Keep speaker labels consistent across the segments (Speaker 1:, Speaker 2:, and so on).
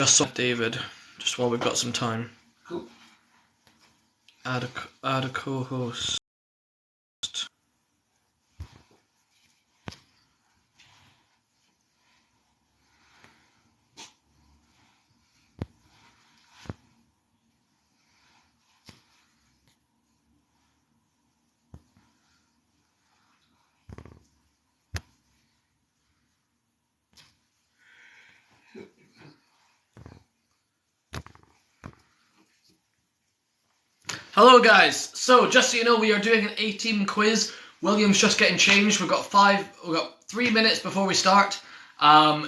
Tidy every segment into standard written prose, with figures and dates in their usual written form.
Speaker 1: just saw David, just while we've got some time.
Speaker 2: Cool.
Speaker 1: Add a co-host. Hello guys, so just so you know, we are doing an A-team quiz. William's just getting changed. We've got 3 minutes before we start.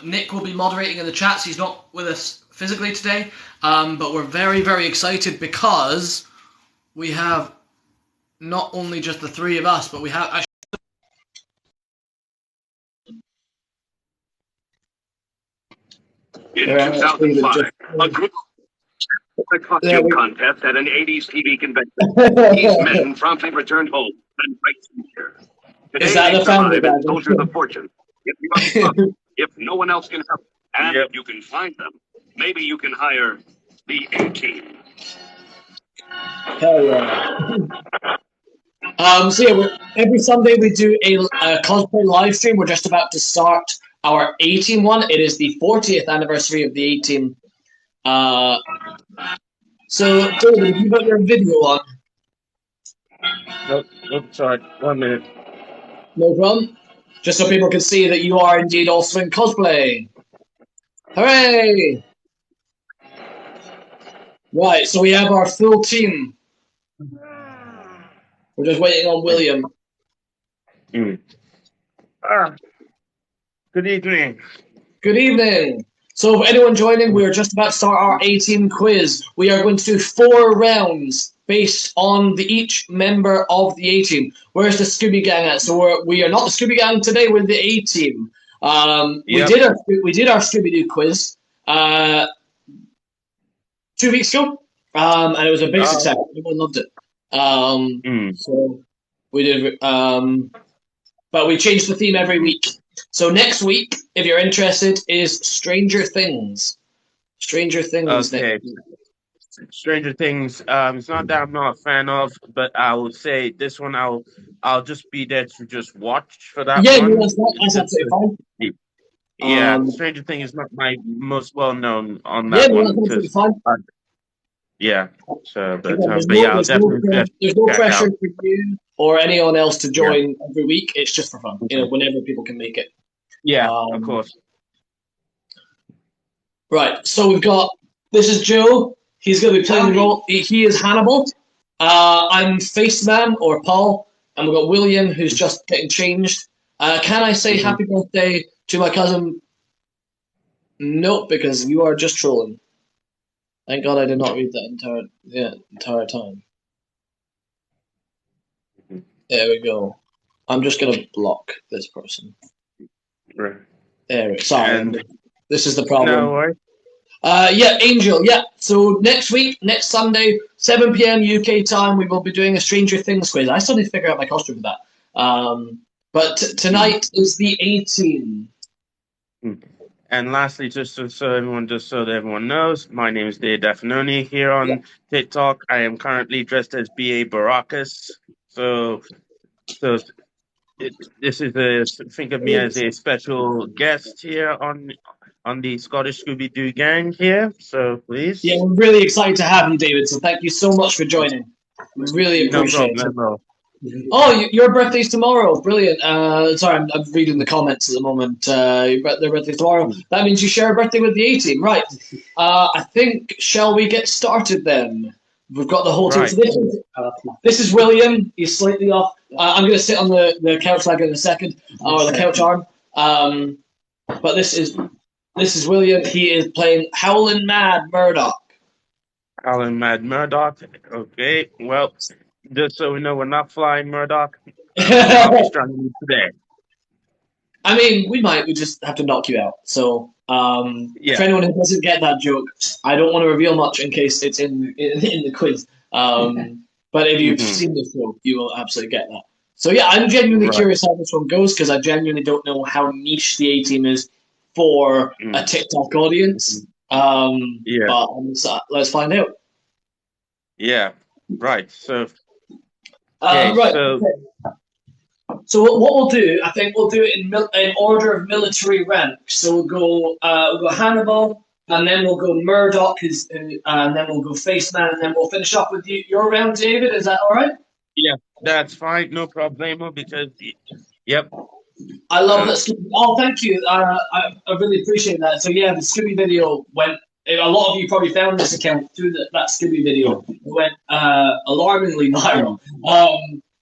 Speaker 1: Nick will be moderating in the chats. He's not with us physically today, but we're very, very excited because we have not only just the three of us, but we have actually
Speaker 3: in 2005, a group a costume contest at an 80s TV convention. These men promptly returned home and fight here. Today,
Speaker 1: Is that
Speaker 3: they
Speaker 1: the family
Speaker 3: survive as
Speaker 1: bag?
Speaker 3: soldiers of fortune. If you are tough, if no one else can help, and if you can find them, maybe you can hire the A-team.
Speaker 1: Hell yeah. So yeah, every Sunday we do a cosplay live stream. We're just about to start our A-team one. It is the 40th anniversary of the A-team. So David, have you got your video on?
Speaker 4: Nope, sorry. 1 minute.
Speaker 1: No problem. Just so people can see that you are indeed also in cosplay. Hooray! Right, so we have our full team. We're just waiting on William.
Speaker 4: Good evening.
Speaker 1: Good evening. So for anyone joining, we are just about to start our A-team quiz. We are going to do 4 rounds based on each member of the A-team. Where's the Scooby Gang at? So we are not the Scooby Gang today, we're the A-team. We did our Scooby-Doo quiz 2 weeks ago, and it was a big success. Everyone loved it. So we did, but we changed the theme every week. So next week, if you're interested, is Stranger Things. Stranger Things.
Speaker 4: Okay. Stranger Things. It's not that I'm not a fan of, but I will say this one. I'll just be there to just watch for that one.
Speaker 1: Yeah, that's absolutely fine.
Speaker 4: Yeah, Stranger Things is not my most well known on
Speaker 1: Yeah,
Speaker 4: that one.
Speaker 1: That's absolutely fine.
Speaker 4: Yeah. So, but
Speaker 1: There's
Speaker 4: I'll definitely
Speaker 1: no
Speaker 4: check
Speaker 1: pressure
Speaker 4: out.
Speaker 1: for you or anyone else to join every week. It's just for fun, whenever people can make it.
Speaker 4: Yeah, of course.
Speaker 1: Right, so we've got, this is Joe. He's going to be playing the role. He is Hannibal. I'm Faceman, or Paul. And we've got William, who's just getting changed. Can I say happy birthday to my cousin? Nope, because you are just trolling. Thank God I did not read that entire time. There we go. I'm just going to block this person.
Speaker 4: Right.
Speaker 1: There we go. Sorry, this is the problem.
Speaker 4: No worries.
Speaker 1: Yeah, Angel, yeah. So next week, next Sunday, 7 p.m. UK time, we will be doing a Stranger Things quiz. I still need to figure out my costume for that. But tonight is the A-team.
Speaker 4: And lastly, just so that everyone knows, my name is Dave Dafinoni here on TikTok. I am currently dressed as B.A. Baracus. So this is think of me as a special guest here on the Scottish Scooby-Doo gang here. So please.
Speaker 1: Yeah, we're really excited to have you, David. So thank you so much for joining. We really appreciate it.
Speaker 4: No problem.
Speaker 1: Oh, your birthday's tomorrow. Brilliant. Sorry, I'm reading the comments at the moment. Their birthday's tomorrow. That means you share a birthday with the A-team. Right. I think, shall we get started then? We've got the whole team. So this is William. He's slightly off. I'm going to sit on the couch like in a second, or the couch arm. But this is William. He is playing Howlin' Mad Murdoch.
Speaker 4: Howlin' Mad Murdoch. Okay, well, just so we know, we're not flying Murdoch. I'll be struggling today.
Speaker 1: I mean, we might. We just have to knock you out. So, for anyone who doesn't get that joke, I don't want to reveal much in case it's in the quiz. But if you've seen the show, you will absolutely get that. So yeah, I'm genuinely curious how this one goes because I genuinely don't know how niche the A-team is for a TikTok audience.
Speaker 4: Yeah.
Speaker 1: But let's find out.
Speaker 4: Yeah. Right. So. Okay.
Speaker 1: Right.
Speaker 4: So.
Speaker 1: Okay. So what we'll do, I think we'll do it in order of military rank. So we'll go Hannibal, and then we'll go Murdoch, and then we'll go Faceman, and then we'll finish up with your round, David. Is that all right?
Speaker 4: Yeah, that's fine. No problemo because. Yep.
Speaker 1: I love that Scooby. Oh, thank you. I really appreciate that. So yeah, the Scooby video went. A lot of you probably found this account through that Scooby video. It went alarmingly viral.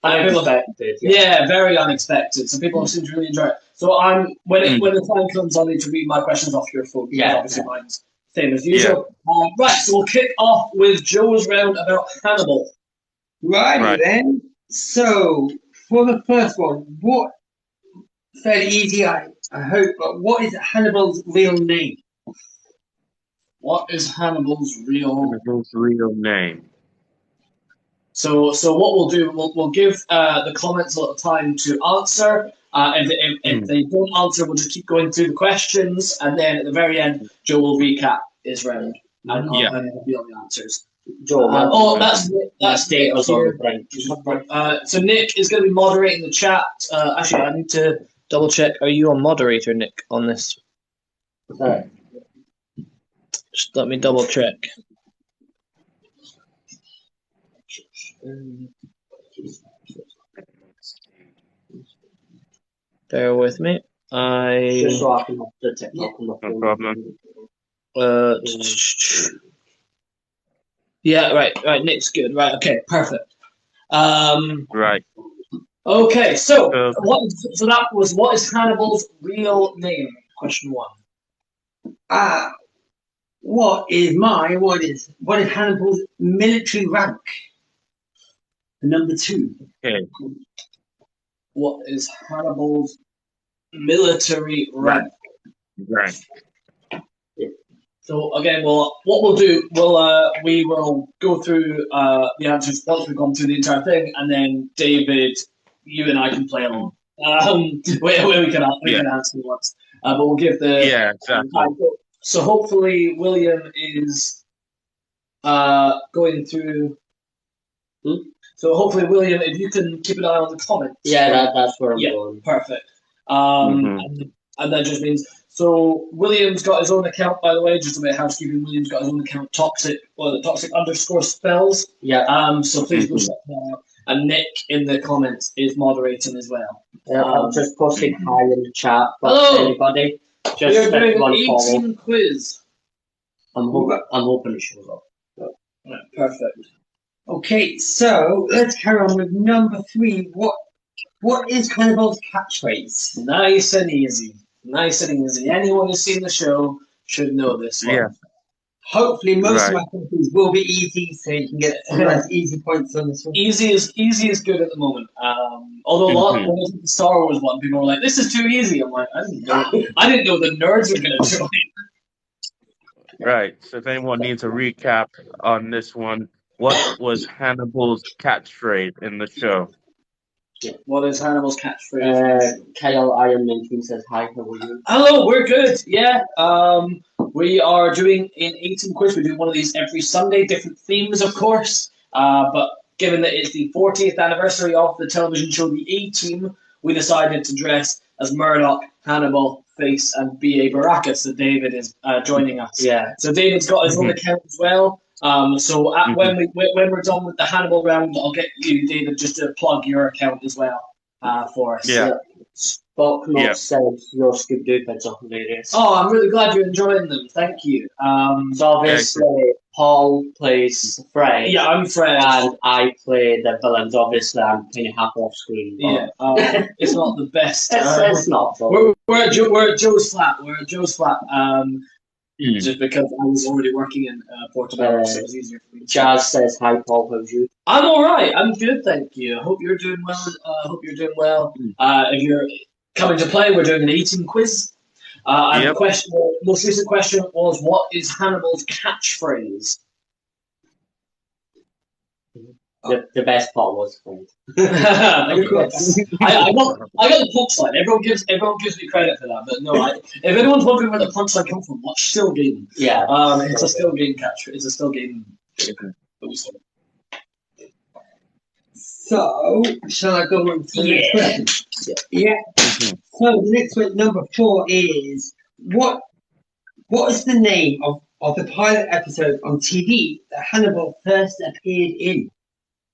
Speaker 2: Unexpected.
Speaker 1: Yeah, very unexpected. So people seem to really enjoy it. So when the time comes, I'll need to read my questions off your phone. Yeah, obviously mine's same as usual. Yeah. Right, so we'll kick off with Joe's round about Hannibal.
Speaker 2: Right then. So for the first one, what fairly easy, I hope, but what is Hannibal's real name?
Speaker 1: What is Hannibal's real
Speaker 4: name?
Speaker 1: So what we'll do, we'll give the comments a little time to answer. If they don't answer, we'll just keep going through the questions, and then at the very end, Joe will recap his round and reveal the answers.
Speaker 2: Joe,
Speaker 1: that's Nick here. So Nick is going to be moderating the chat. Actually, I need to double check. Are you a moderator, Nick, on this? Just let me double check. Bear with me.
Speaker 2: Just so I can have the TikTok on the phone.
Speaker 4: No problem.
Speaker 1: Yeah, right. Nick's good. Right, okay, perfect.
Speaker 4: Right.
Speaker 1: Okay, so that was what is Hannibal's real name? Question 1.
Speaker 2: What is Hannibal's military rank? Number 2.
Speaker 4: Okay.
Speaker 1: What is Hannibal's military rank?
Speaker 4: Right.
Speaker 1: So again, what we'll do, we will go through the answers once we've gone through the entire thing, and then David, you and I can play along. We can answer once, but we'll give the
Speaker 4: exactly.
Speaker 1: So hopefully William is going through. So hopefully William, if you can keep an eye on the comments.
Speaker 2: Yeah, that's where I'm going.
Speaker 1: Perfect. And that just means. So William's got his own account, by the way, just a bit of housekeeping. William's got his own account, toxic _spells.
Speaker 2: Yeah.
Speaker 1: So please go check that out. And Nick in the comments is moderating as well.
Speaker 2: I'm just posting hi in the chat.
Speaker 1: Hello,
Speaker 2: anybody.
Speaker 1: We're doing an 18 quiz.
Speaker 2: I'm hoping it shows up.
Speaker 1: Right, perfect.
Speaker 2: Okay, so let's carry on with number 3. What is Hannibal's catchphrase?
Speaker 1: Nice and easy. Anyone who's seen the show should know this one.
Speaker 2: Yeah. Hopefully, most of my questions will be easy, so you can get some nice easy points on this one.
Speaker 1: Easy is good at the moment. Although a lot of the Star Wars one, people were like, "This is too easy." I'm like, I didn't know the nerds were going to join.
Speaker 4: Right. So if anyone needs a recap on this one, what was Hannibal's catchphrase in the show?
Speaker 1: What is Hannibal's catchphrase?
Speaker 2: Kyle Iron 19 says, hi, how are you?
Speaker 1: Hello, we're good, yeah. We are doing an 18 quiz. We do one of these every Sunday, different themes, of course. But given that it's the 40th anniversary of the television show The A-Team, we decided to dress as Murdoch, Hannibal, Face, and B.A. Baracus. So David is joining us.
Speaker 2: Yeah.
Speaker 1: So David's got his own account as well. When we're done with the Hannibal round, I'll get you, David, just to plug your account as well for us.
Speaker 4: Yeah.
Speaker 2: Spocknot says your Scooby-Doo bits are hilarious.
Speaker 1: Oh, I'm really glad you're enjoying them. Thank you.
Speaker 2: So obviously, Paul plays Fred.
Speaker 1: Yeah, I'm Fred.
Speaker 2: And I play the villains. Obviously, I'm kind of half off screen.
Speaker 1: Yeah, it's not the best.
Speaker 2: It's not.
Speaker 1: We're at Joe's flat. Just because I was already working in Portobello, so it was easier for me.
Speaker 2: Jazz says, hi, Paul, how's you?
Speaker 1: I'm all right. I'm good, thank you. I hope you're doing well. If you're coming to play, we're doing an 18 quiz. And the most recent question was, what is Hannibal's catchphrase?
Speaker 5: The best part was Fred.
Speaker 1: Thank you. I got the punchline. Everyone gives me credit for that, but no. If anyone's wondering where the punchline comes from, watch Still Game.
Speaker 5: Yeah.
Speaker 1: It's a Still Game catch. It's a Still Game.
Speaker 2: So, shall I go on to the next question? Yeah. So the next one, number 4, is what is the name of the pilot episode on TV that Hannibal first appeared in?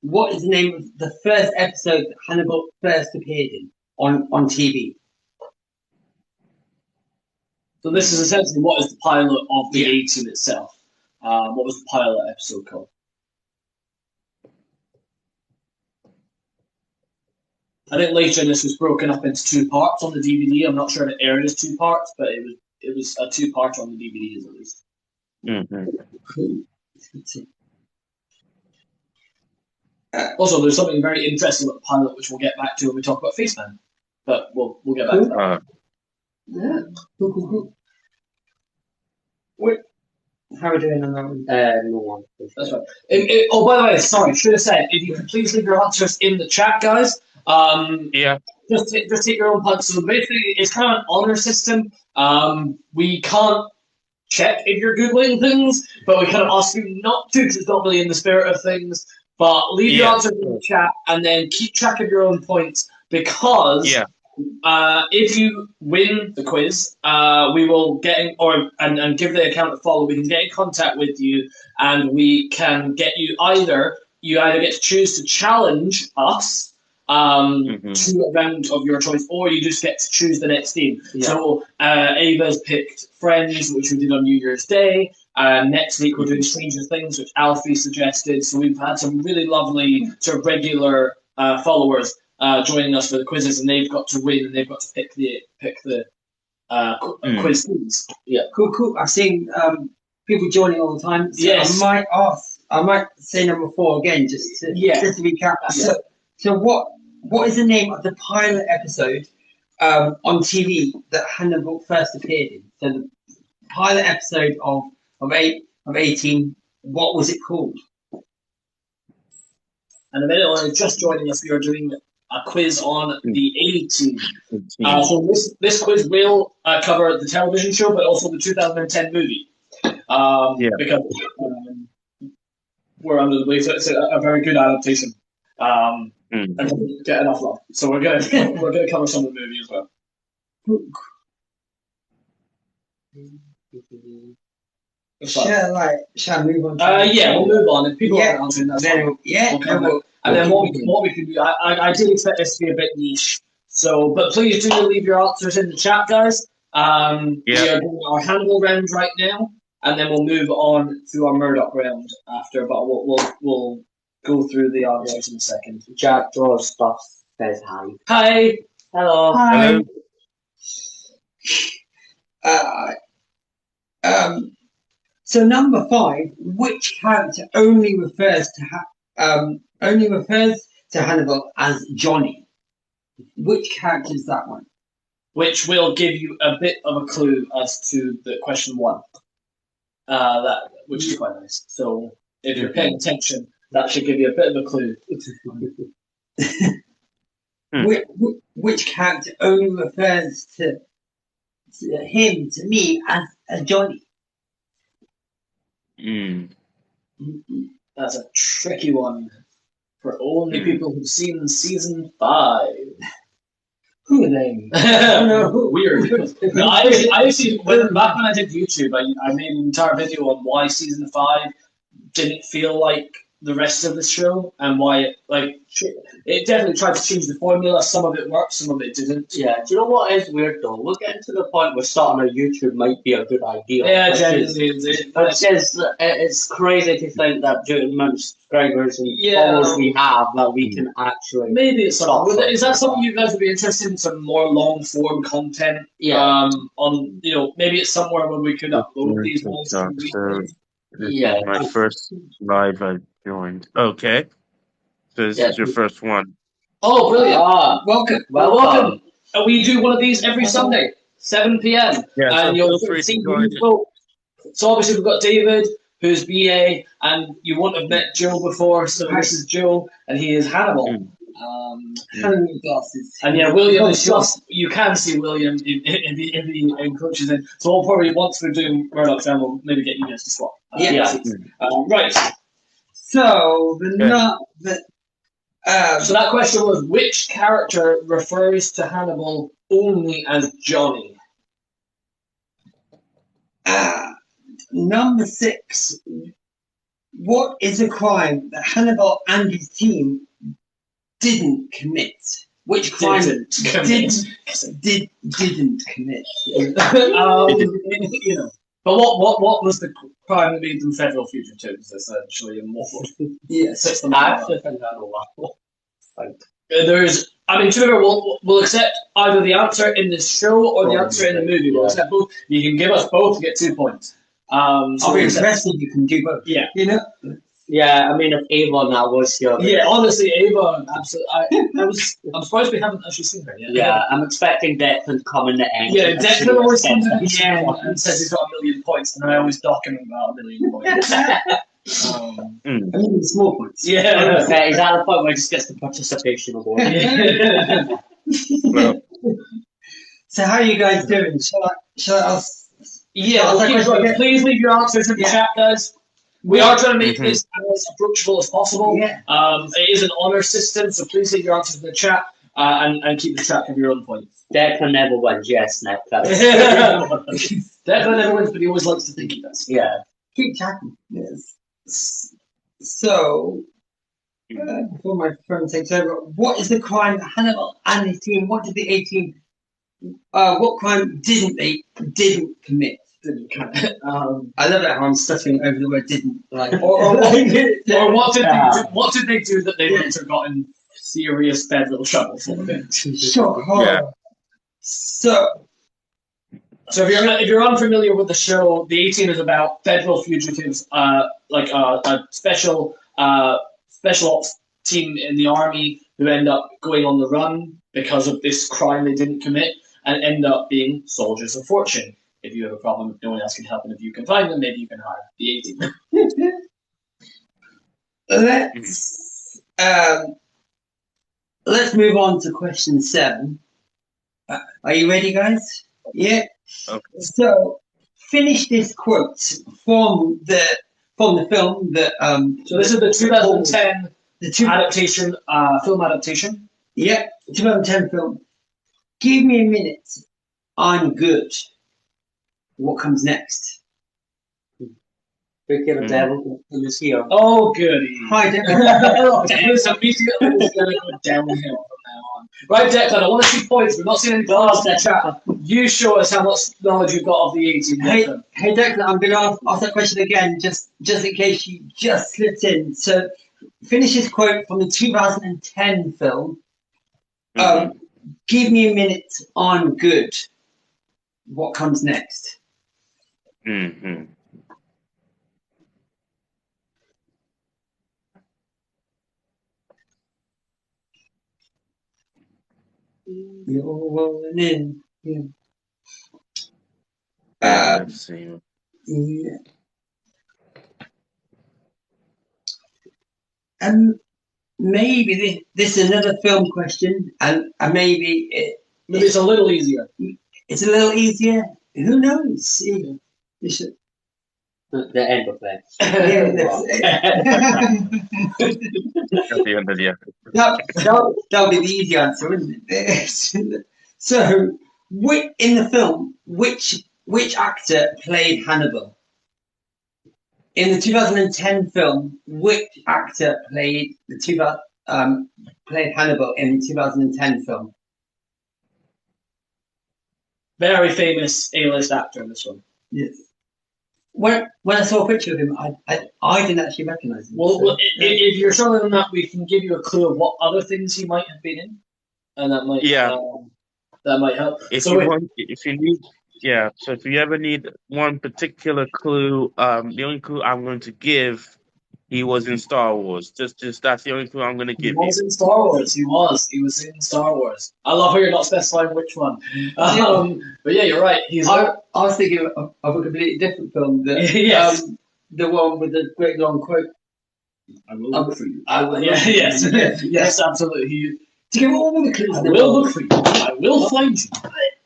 Speaker 2: What is the name of the first episode that Hannibal first appeared in on TV?
Speaker 1: So this is essentially what is the pilot of the A-Team itself. What was the pilot episode called? I think later this was broken up into 2 parts on the DVD. I'm not sure if it aired as 2 parts, but it was a 2-part on the DVDs at least. Also, there's something very interesting about the pilot, which we'll get back to when we talk about Faceman. But we'll get back to that.
Speaker 2: Yeah. Cool. Wait. How are we doing on that one?
Speaker 5: No one.
Speaker 1: That's right. Oh, by the way, sorry, should have said, if you could please leave your answers in the chat, guys. Just take your own punch. So basically, it's kind of an honor system. We can't check if you're Googling things, but we kind of ask you not to because it's not really in the spirit of things. But leave your answers in the chat and then keep track of your own points because if you win the quiz, we will get in, and give the account a follow. We can get in contact with you and we can get you either get to choose to challenge us to a round of your choice, or you just get to choose the next team. So Ava's picked Friends, which we did on New Year's Day. Next week we're doing Stranger Things, which Alfie suggested. So we've had some really lovely sort of regular followers joining us for the quizzes, and they've got to win and they've got to pick the quiz teams. Yeah,
Speaker 2: cool. I've seen people joining all the time. So
Speaker 1: yes,
Speaker 2: I might say number 4 again, just to recap. So what is the name of the pilot episode on TV that Hannibal first appeared in? So the pilot episode of A-Team, what was it called?
Speaker 1: And a minute when you're just joining us, we are doing a quiz on the A-Team. So this quiz will cover the television show, but also the 2010 movie. Because we're under the belief that it's a very good adaptation. And doesn't get enough love. So we're gonna cover some of the movie as well.
Speaker 2: Shall I move on?
Speaker 1: We'll move on. If people aren't answering, that's fine. And then what we can do, I did expect this to be a bit niche. So, but please do leave your answers in the chat, guys. We are doing our Hannibal round right now, and then we'll move on to our Murdoch round after. But we'll go through the answers in a second.
Speaker 5: Jack draws stuff, says hi.
Speaker 1: Hi.
Speaker 5: Hello.
Speaker 2: Hi. So number 5, which character only refers to Hannibal as Johnny? Which character is that one?
Speaker 1: Which will give you a bit of a clue as to the question 1. Which is quite nice. So if you're paying attention, that should give you a bit of a clue.
Speaker 2: Which character only refers to me as Johnny?
Speaker 1: That's a tricky one for only people who've seen season 5.
Speaker 2: Who are they?
Speaker 1: Weird. No, I actually back when I did YouTube, I made an entire video on why season 5 didn't feel like the rest of the show and why it definitely tried to change the formula. Some of it worked, some of it didn't.
Speaker 5: Yeah, do you know what is weird though? We're getting to the point where starting a YouTube might be a good idea.
Speaker 1: Yeah, genuinely.
Speaker 5: It's crazy to think that due to the amount of subscribers and followers we have, that we can actually...
Speaker 1: Maybe it's something. Is that something you guys would be interested in, some more long-form content?
Speaker 5: Yeah.
Speaker 1: Maybe it's somewhere where we could upload these ones.
Speaker 4: This is my first live I joined. Okay. So this is your first one.
Speaker 1: Oh, brilliant.
Speaker 2: Welcome.
Speaker 1: Welcome. We do one of these every Sunday, 7 p.m.
Speaker 4: Yeah,
Speaker 1: and you'll see. So obviously we've got David, who's BA, and you won't have met Joe before, so this is Joe, and he is Hannibal.
Speaker 2: Hannibal glasses.
Speaker 1: And yeah, William is just, you can see William if he encroaches in. So we'll probably, once we're doing Murdoch's then we'll maybe get you guys to swap. Right.
Speaker 2: So,
Speaker 1: so that question was, which character refers to Hannibal only as Johnny?
Speaker 2: Number 6. What is a crime that Hannibal and his team didn't commit? Which crime didn't commit?
Speaker 1: But what was the crime that made them federal fugitives, essentially, and what sets them apart?
Speaker 5: I think I know that.
Speaker 1: There's, I mean, to be fair, we'll accept either the answer in the show or the answer in the movie. We'll accept both. You can give us both to get 2 points.
Speaker 2: I'll be impressed if you can do both.
Speaker 1: Yeah.
Speaker 5: Yeah, I mean, if Avon that was your...
Speaker 1: Yeah, honestly, Avon, absolutely. I'm surprised we haven't actually seen her yet.
Speaker 5: Yeah, I'm expecting Declan to come in the end.
Speaker 1: Yeah, Declan always comes in the end and says he's got 1,000,000 points, and I always dock him about 1,000,000 points.
Speaker 2: I mean, small points.
Speaker 1: Yeah.
Speaker 5: Okay, he's at the point where he just gets the participation award.
Speaker 2: So how are you guys doing? Shall I ask?
Speaker 1: Yeah, please leave your answers in the chat, guys. We are trying to make this as approachable as possible.
Speaker 2: Yeah.
Speaker 1: It is an honour system, so please leave your answers in the chat and keep track of your own points.
Speaker 5: Declan never wins, yes, Nick.
Speaker 1: Declan never wins, but he always likes to think he does.
Speaker 5: Yeah.
Speaker 2: Keep chatting. Yes. So, before my phone takes over, what is the crime that Hannibal and his team, what did the A-team, what crime didn't commit? I love it how I'm stuttering over the word "didn't." Like,
Speaker 1: or what did they do that they later got in serious federal trouble for?
Speaker 2: Sure.
Speaker 4: Yeah.
Speaker 2: So
Speaker 1: if you're unfamiliar with the show, the A-Team is about federal fugitives, like a special ops team in the army who end up going on the run because of this crime they didn't commit and end up being soldiers of fortune. If you have a problem, no one else can help, and if you can find them, maybe you can hire the A-Team.
Speaker 2: Let's move on to question 7. Are you ready, guys? Yeah.
Speaker 4: Okay.
Speaker 2: So, finish this quote from the film that.
Speaker 1: So this is the 2010 adaptation, film adaptation.
Speaker 2: Yeah, 2010 film. Give me a minute. I'm good. What comes next?
Speaker 5: Big Kid of Devil in this here.
Speaker 1: Oh, goody.
Speaker 2: Hi, Declan.
Speaker 1: It's immediately going to go downhill from now on. Right, Declan, I want to see points. We've not seen any points in the chat. You show us how much knowledge you've got of the A-Team.
Speaker 2: Hey, Declan, I'm going to ask that question again, just in case you just slipped in. So, finish this quote from the 2010 film. Give me a minute. I'm good. What comes next?
Speaker 4: Mm-hmm.
Speaker 2: You're rolling in.
Speaker 4: Let's see.
Speaker 2: Yeah. Maybe this is another film question, and maybe
Speaker 1: it's a little easier.
Speaker 2: It's a little easier. Who knows?
Speaker 5: The end of that.
Speaker 4: At the end of the episode.
Speaker 2: That'll be the easy answer, wouldn't it? So, in the film, which actor played Hannibal? In the 2010 film, which actor played played Hannibal in the 2010 film?
Speaker 1: Very famous A-list actor in this one.
Speaker 2: Yes. When I saw a picture of him, I didn't actually recognise him.
Speaker 1: Well, if you're struggling on that, we can give you a clue of what other things he might have been in, and that might that might help.
Speaker 4: So if you ever need one particular clue, the only clue I'm going to give, he was in Star Wars. Just that's the only clue I'm going to give you.
Speaker 1: He was in Star Wars. He was in Star Wars. I love how you're not specifying which one. But yeah, you're right.
Speaker 2: I was thinking of a completely different film. That,
Speaker 1: yes.
Speaker 2: the one with the great long quote.
Speaker 1: I will look for you.
Speaker 2: I will.
Speaker 1: Yeah, yes, yes, absolutely.
Speaker 2: To give all the clues.
Speaker 1: I will look for you. I will find you,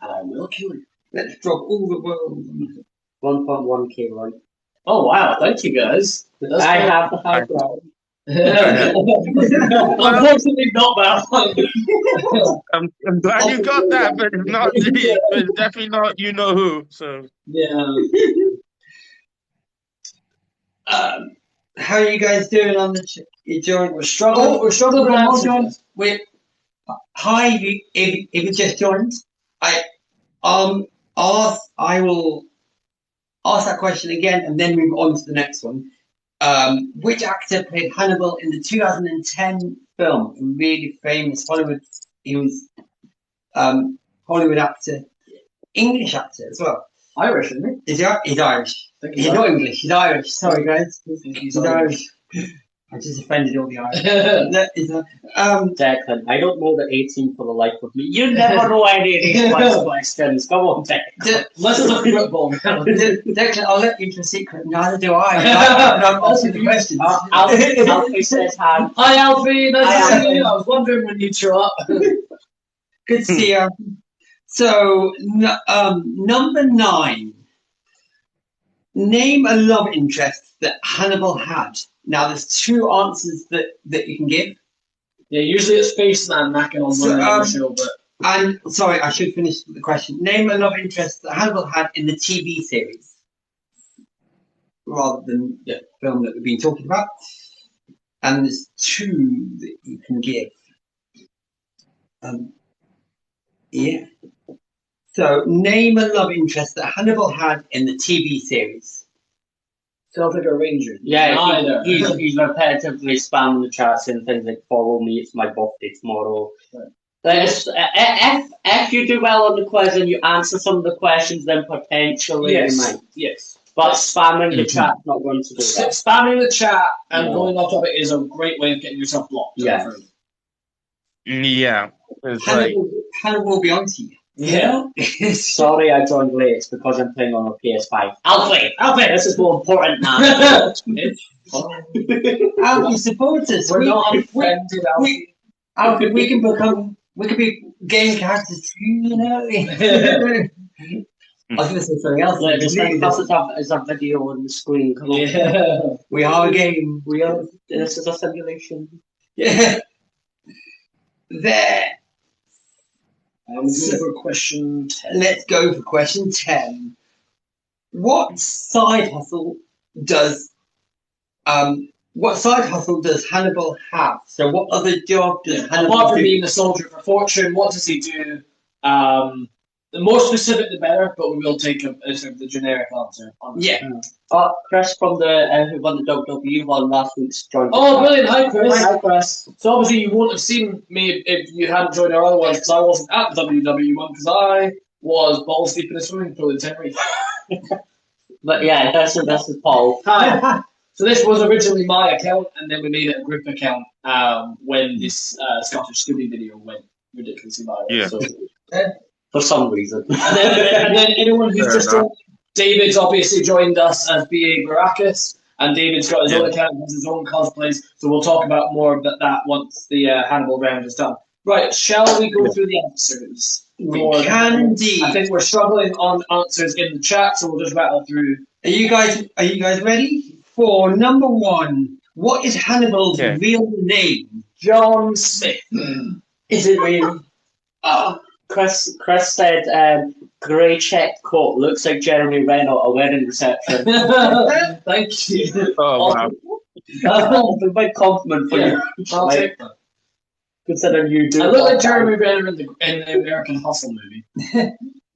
Speaker 1: and I will kill you.
Speaker 2: Let's drop all the world.
Speaker 5: 1.1k, right?
Speaker 1: Oh wow! Thank you guys.
Speaker 5: I have the high ground.
Speaker 1: Unfortunately, not that one.
Speaker 4: I'm glad you got that, but it's not. It's definitely not. You know who? So
Speaker 1: Yeah.
Speaker 2: How are you guys doing on the you joined?
Speaker 1: We're struggling.
Speaker 2: Oh,
Speaker 1: we're struggling with
Speaker 2: hold on.
Speaker 1: answers.
Speaker 2: Wait. Hi, if you just joined, I will ask that question again and then move on to the next one. Which actor played Hannibal in the 2010 film? A really famous Hollywood. He was Hollywood actor, English actor as well.
Speaker 1: Irish, isn't he?
Speaker 2: He's Irish. He's not English. He's Irish. Sorry, guys.
Speaker 1: He's
Speaker 2: Irish. I just offended all the Irish.
Speaker 5: Declan, I don't know the 18 for the life of me. You never know any of these questions. Come on, Declan.
Speaker 1: Let's look at football.
Speaker 2: Declan, I'll let you into a secret. Neither do I. I'm asking the questions.
Speaker 5: Alfie says hi.
Speaker 1: Hi, Alfie. Nice to see you. I was wondering when you'd show up.
Speaker 2: Good to see you. So, number 9. Name a love interest that Hannibal had. Now, there's 2 answers that you can give.
Speaker 1: Yeah, usually it's Spaceman knacking on one of the show, but...
Speaker 2: And, sorry, I should finish the question. Name a love interest that Hannibal had in the TV series. Rather than the film that we've been talking about. And there's 2 that you can give. Yeah. So, name a love interest that Hannibal had in the TV series.
Speaker 1: Celtic or Rangers?
Speaker 5: Yeah, he's repetitively spamming the chat saying things like, follow me, it's my birthday tomorrow. Right. If you do well on the quiz and you answer some of the questions, then potentially you might.
Speaker 1: Yes.
Speaker 5: But spamming the chat's not going to do that.
Speaker 1: Spamming the chat and going off topic is a great way of getting yourself blocked.
Speaker 5: Yeah.
Speaker 4: yeah, it's
Speaker 2: Hannibal will be on to you.
Speaker 1: Yeah.
Speaker 5: Sorry I joined late. It's because I'm playing on a PS5. Alfie, this is more important now.
Speaker 2: Alfie, support us.
Speaker 1: We're not unfriended, Alfie.
Speaker 2: Alfie, we can be game characters too, you know? I was going to say something else.
Speaker 5: Yeah, just like as a video on the screen. Come on.
Speaker 1: Yeah.
Speaker 2: We are a game.
Speaker 5: This is a simulation.
Speaker 2: Yeah. There.
Speaker 1: For question 10.
Speaker 2: Let's go for question 10. What side hustle does Hannibal have? So what other job does Hannibal
Speaker 1: apart from
Speaker 2: do?
Speaker 1: being a soldier for fortune, what does he do? The more specific, the better. But we will take the generic answer.
Speaker 2: Yeah.
Speaker 5: Chris from the who won the WWE one last week's joined.
Speaker 1: Oh, brilliant! Hi, Chris.
Speaker 5: Hi, Chris.
Speaker 1: So obviously you won't have seen me if you hadn't joined our other ones because I wasn't at the WWE one because I was balls deep in a swimming pool in Tenerife.
Speaker 5: But yeah, this is Paul.
Speaker 1: Hi. So this was originally my account, and then we made it a group account when this Scottish Scooby video went ridiculously viral.
Speaker 4: Yeah.
Speaker 1: So,
Speaker 5: For some reason.
Speaker 1: and then anyone who's just joined, David's obviously joined us as B.A. Baracus, and David's got his own account, has his own cosplays, so we'll talk about more about that once the Hannibal round is done. Right, shall we go through the answers?
Speaker 2: We can indeed.
Speaker 1: I think we're struggling on answers in the chat, so we'll just rattle through.
Speaker 2: Are you guys ready? For number 1, what is Hannibal's real name?
Speaker 1: John Smith.
Speaker 5: Is it really? Chris said, grey checked coat looks like Jeremy Renner at a wedding reception.
Speaker 1: Thank you.
Speaker 4: Oh, wow.
Speaker 5: That's a big compliment for you.
Speaker 1: I'll take that.
Speaker 5: Considering you do.
Speaker 1: I look like Jeremy Renner in the American Hustle movie.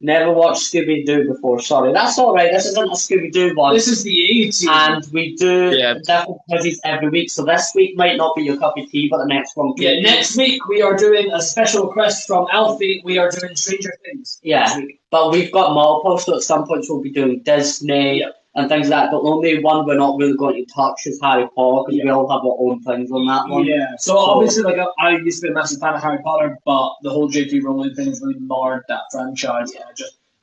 Speaker 5: Never watched Scooby-Doo before, sorry. That's alright, this isn't a Scooby-Doo one.
Speaker 1: This is the 80s.
Speaker 5: And we do different quizzes every week, so this week might not be your cup of tea, but the next one could.
Speaker 1: Yeah, next week we are doing a special request from Alfie. We are doing Stranger Things.
Speaker 5: Yeah, but we've got multiple, so at some points we'll be doing Disney and things like that, but only one we're not really going to touch is Harry Potter, because we all have our own things on that one.
Speaker 1: Yeah, so obviously, like, I used to be a massive fan of Harry Potter, but the whole J.K. Rowling thing has really marred that franchise.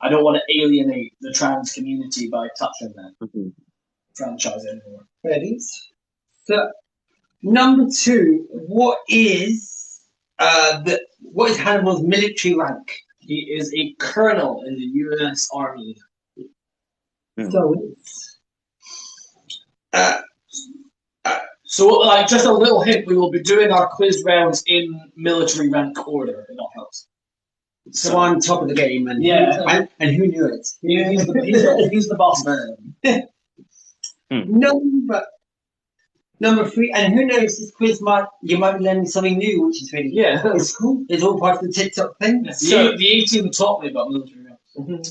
Speaker 1: I don't want to alienate the trans community by touching that.
Speaker 4: Mm-hmm.
Speaker 1: franchise anymore.
Speaker 2: Ready? So, number 2, what is Hannibal's military rank?
Speaker 1: He is a colonel in the U.S. Army.
Speaker 2: So it's
Speaker 1: So, like, just a little hint, we will be doing our quiz rounds in military rank order, if that helps.
Speaker 2: so on top of the game, and
Speaker 1: Yeah.
Speaker 2: and who knew it?
Speaker 1: He's the boss man.
Speaker 2: Number 3, and who knows, this quiz you might be learning something new, which is really it's cool. It's all part of the TikTok thing.
Speaker 1: So the 18 taught me about military ranks.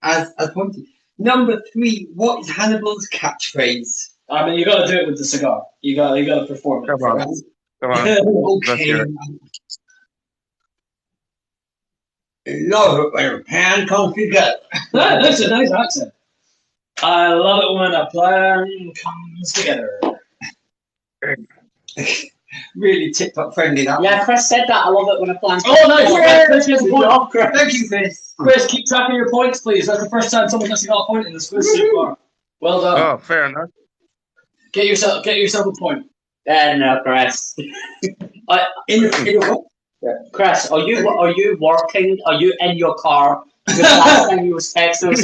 Speaker 2: As pointed. Number 3, what is Hannibal's catchphrase?
Speaker 1: I mean, you got to do it with the cigar. You got to perform it.
Speaker 4: Come on.
Speaker 2: Okay. Love it when a pan comes together.
Speaker 1: That's a nice accent. I love it when a plan comes together.
Speaker 2: Really TikTok friendly, that.
Speaker 5: Yeah, Chris said that. I love it when a plan.
Speaker 1: Oh, nice. Chris gets a point.
Speaker 2: Thank you, Chris.
Speaker 1: Chris, keep track of your points, please. That's the first time someone's actually got a point in this quiz so far. Well done.
Speaker 4: Oh, fair enough.
Speaker 1: Get yourself a point.
Speaker 5: No, Chris. Chris, are you working? Are you in your car? The last time you was texting us,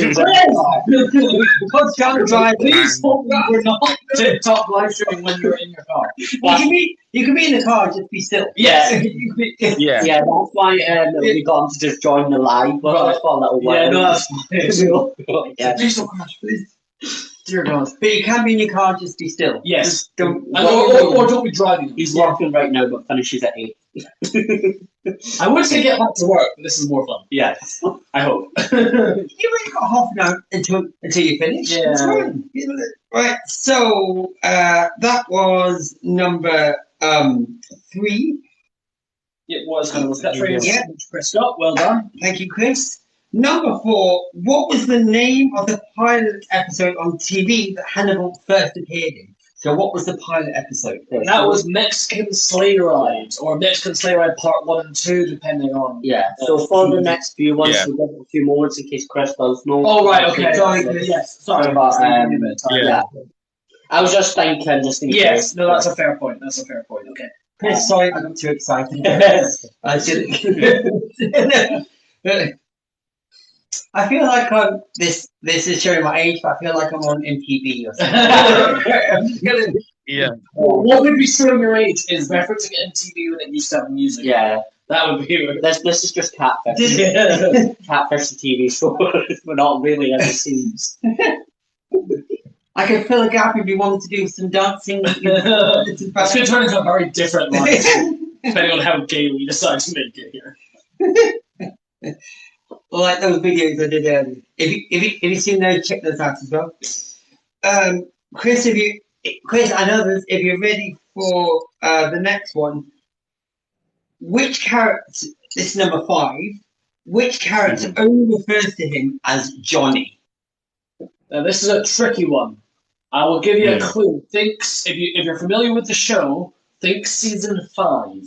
Speaker 2: Because John drive,
Speaker 1: Please hope we're not TikTok live streaming when you're in your car.
Speaker 2: You can be in the car, just be still.
Speaker 1: Yes.
Speaker 4: Yeah.
Speaker 5: Yeah, that's why we got him to just join the live. But
Speaker 1: Right.
Speaker 5: that's fun little
Speaker 1: Yeah, no, that's fine.
Speaker 5: Yeah.
Speaker 2: Please don't crash, please.
Speaker 1: Dear God.
Speaker 2: But you can be in your car, just be still.
Speaker 1: Yes.
Speaker 2: Just don't.
Speaker 1: Or don't be driving.
Speaker 5: He's working right now, but finishes at 8.
Speaker 1: I would say get back to work, but this is more fun.
Speaker 5: Yes, I hope.
Speaker 2: You only got half an hour until you finish.
Speaker 1: Yeah.
Speaker 2: It's fine. Right. So that was number 3.
Speaker 1: It was kind of a catchphrase.
Speaker 2: Yeah.
Speaker 1: Chris got. Well done.
Speaker 2: Thank you, Chris. Number 4. What was the name of the pilot episode on TV that Hannibal first appeared in? So what was the pilot episode?
Speaker 1: And that was Mexican Sleigh Ride, or Mexican Sleigh Ride Part 1 and 2, depending on.
Speaker 5: Yeah. So for the next few ones,
Speaker 4: Yeah.
Speaker 5: we'll give it a few moments in case Chris does know.
Speaker 1: Oh, right, okay.
Speaker 2: Sorry,
Speaker 1: Yes, sorry.
Speaker 5: But,
Speaker 4: Yeah.
Speaker 5: I was just thinking, just in
Speaker 1: Yes,
Speaker 5: case.
Speaker 1: no, that's a fair point. That's a fair point. Okay.
Speaker 2: Chris, sorry, I got too excited. I shouldn't. I feel like this is showing my age, but I feel like I'm on MTV or something.
Speaker 4: Yeah.
Speaker 1: What would be showing your age is referencing MTV when it used to have music.
Speaker 5: Yeah.
Speaker 1: That would be.
Speaker 5: This is just Catfish.
Speaker 1: Yeah.
Speaker 5: Catfish, the TV show. We're not really as it seems.
Speaker 2: I could fill a gap if you wanted to do some dancing.
Speaker 1: That's going to turn into a very different life, depending on how gay we decide to make it here.
Speaker 2: Like those videos I did earlier. If you've seen those, check those out as well. Chris, I know this. If you're ready for the next one, which character? This is number 5. Which character only refers to him as Johnny?
Speaker 1: Now, this is a tricky one. I will give you a clue. If you're familiar with the show, think season 5.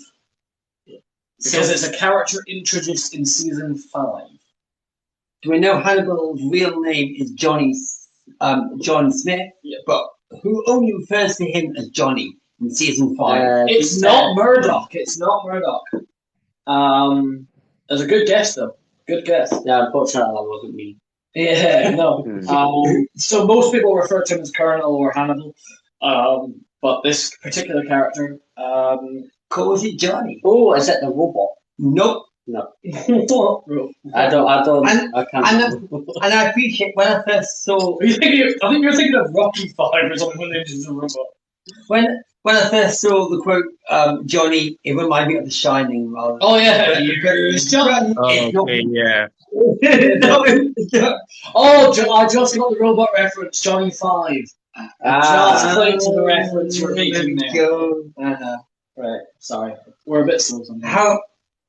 Speaker 1: Because it's a character introduced in season 5.
Speaker 2: Do we know Hannibal's real name is John Smith?
Speaker 1: Yeah.
Speaker 2: But who only refers to him as Johnny in season 5?
Speaker 1: It's not Murdoch. It's not Murdoch. That's a good guess, though. Good guess.
Speaker 5: Yeah, unfortunately, that wasn't me.
Speaker 1: Yeah, no. So most people refer to him as Colonel or Hannibal. But this particular character,
Speaker 2: Calls it Johnny.
Speaker 5: Oh, is it the robot?
Speaker 2: Nope.
Speaker 5: No.
Speaker 1: I
Speaker 5: don't.
Speaker 2: And-
Speaker 5: I can't.
Speaker 2: And I appreciate when I first saw
Speaker 1: I think you're thinking of Rocky 5 or something when they introduced a robot.
Speaker 2: when I first saw the quote Johnny, it reminded me of The Shining rather.
Speaker 1: Oh yeah, it's John.
Speaker 4: Okay, yeah.
Speaker 1: I just got the robot reference, Johnny 5. Just playing to the reference you're making there. Right, sorry. We're a bit slow sometimes.
Speaker 2: How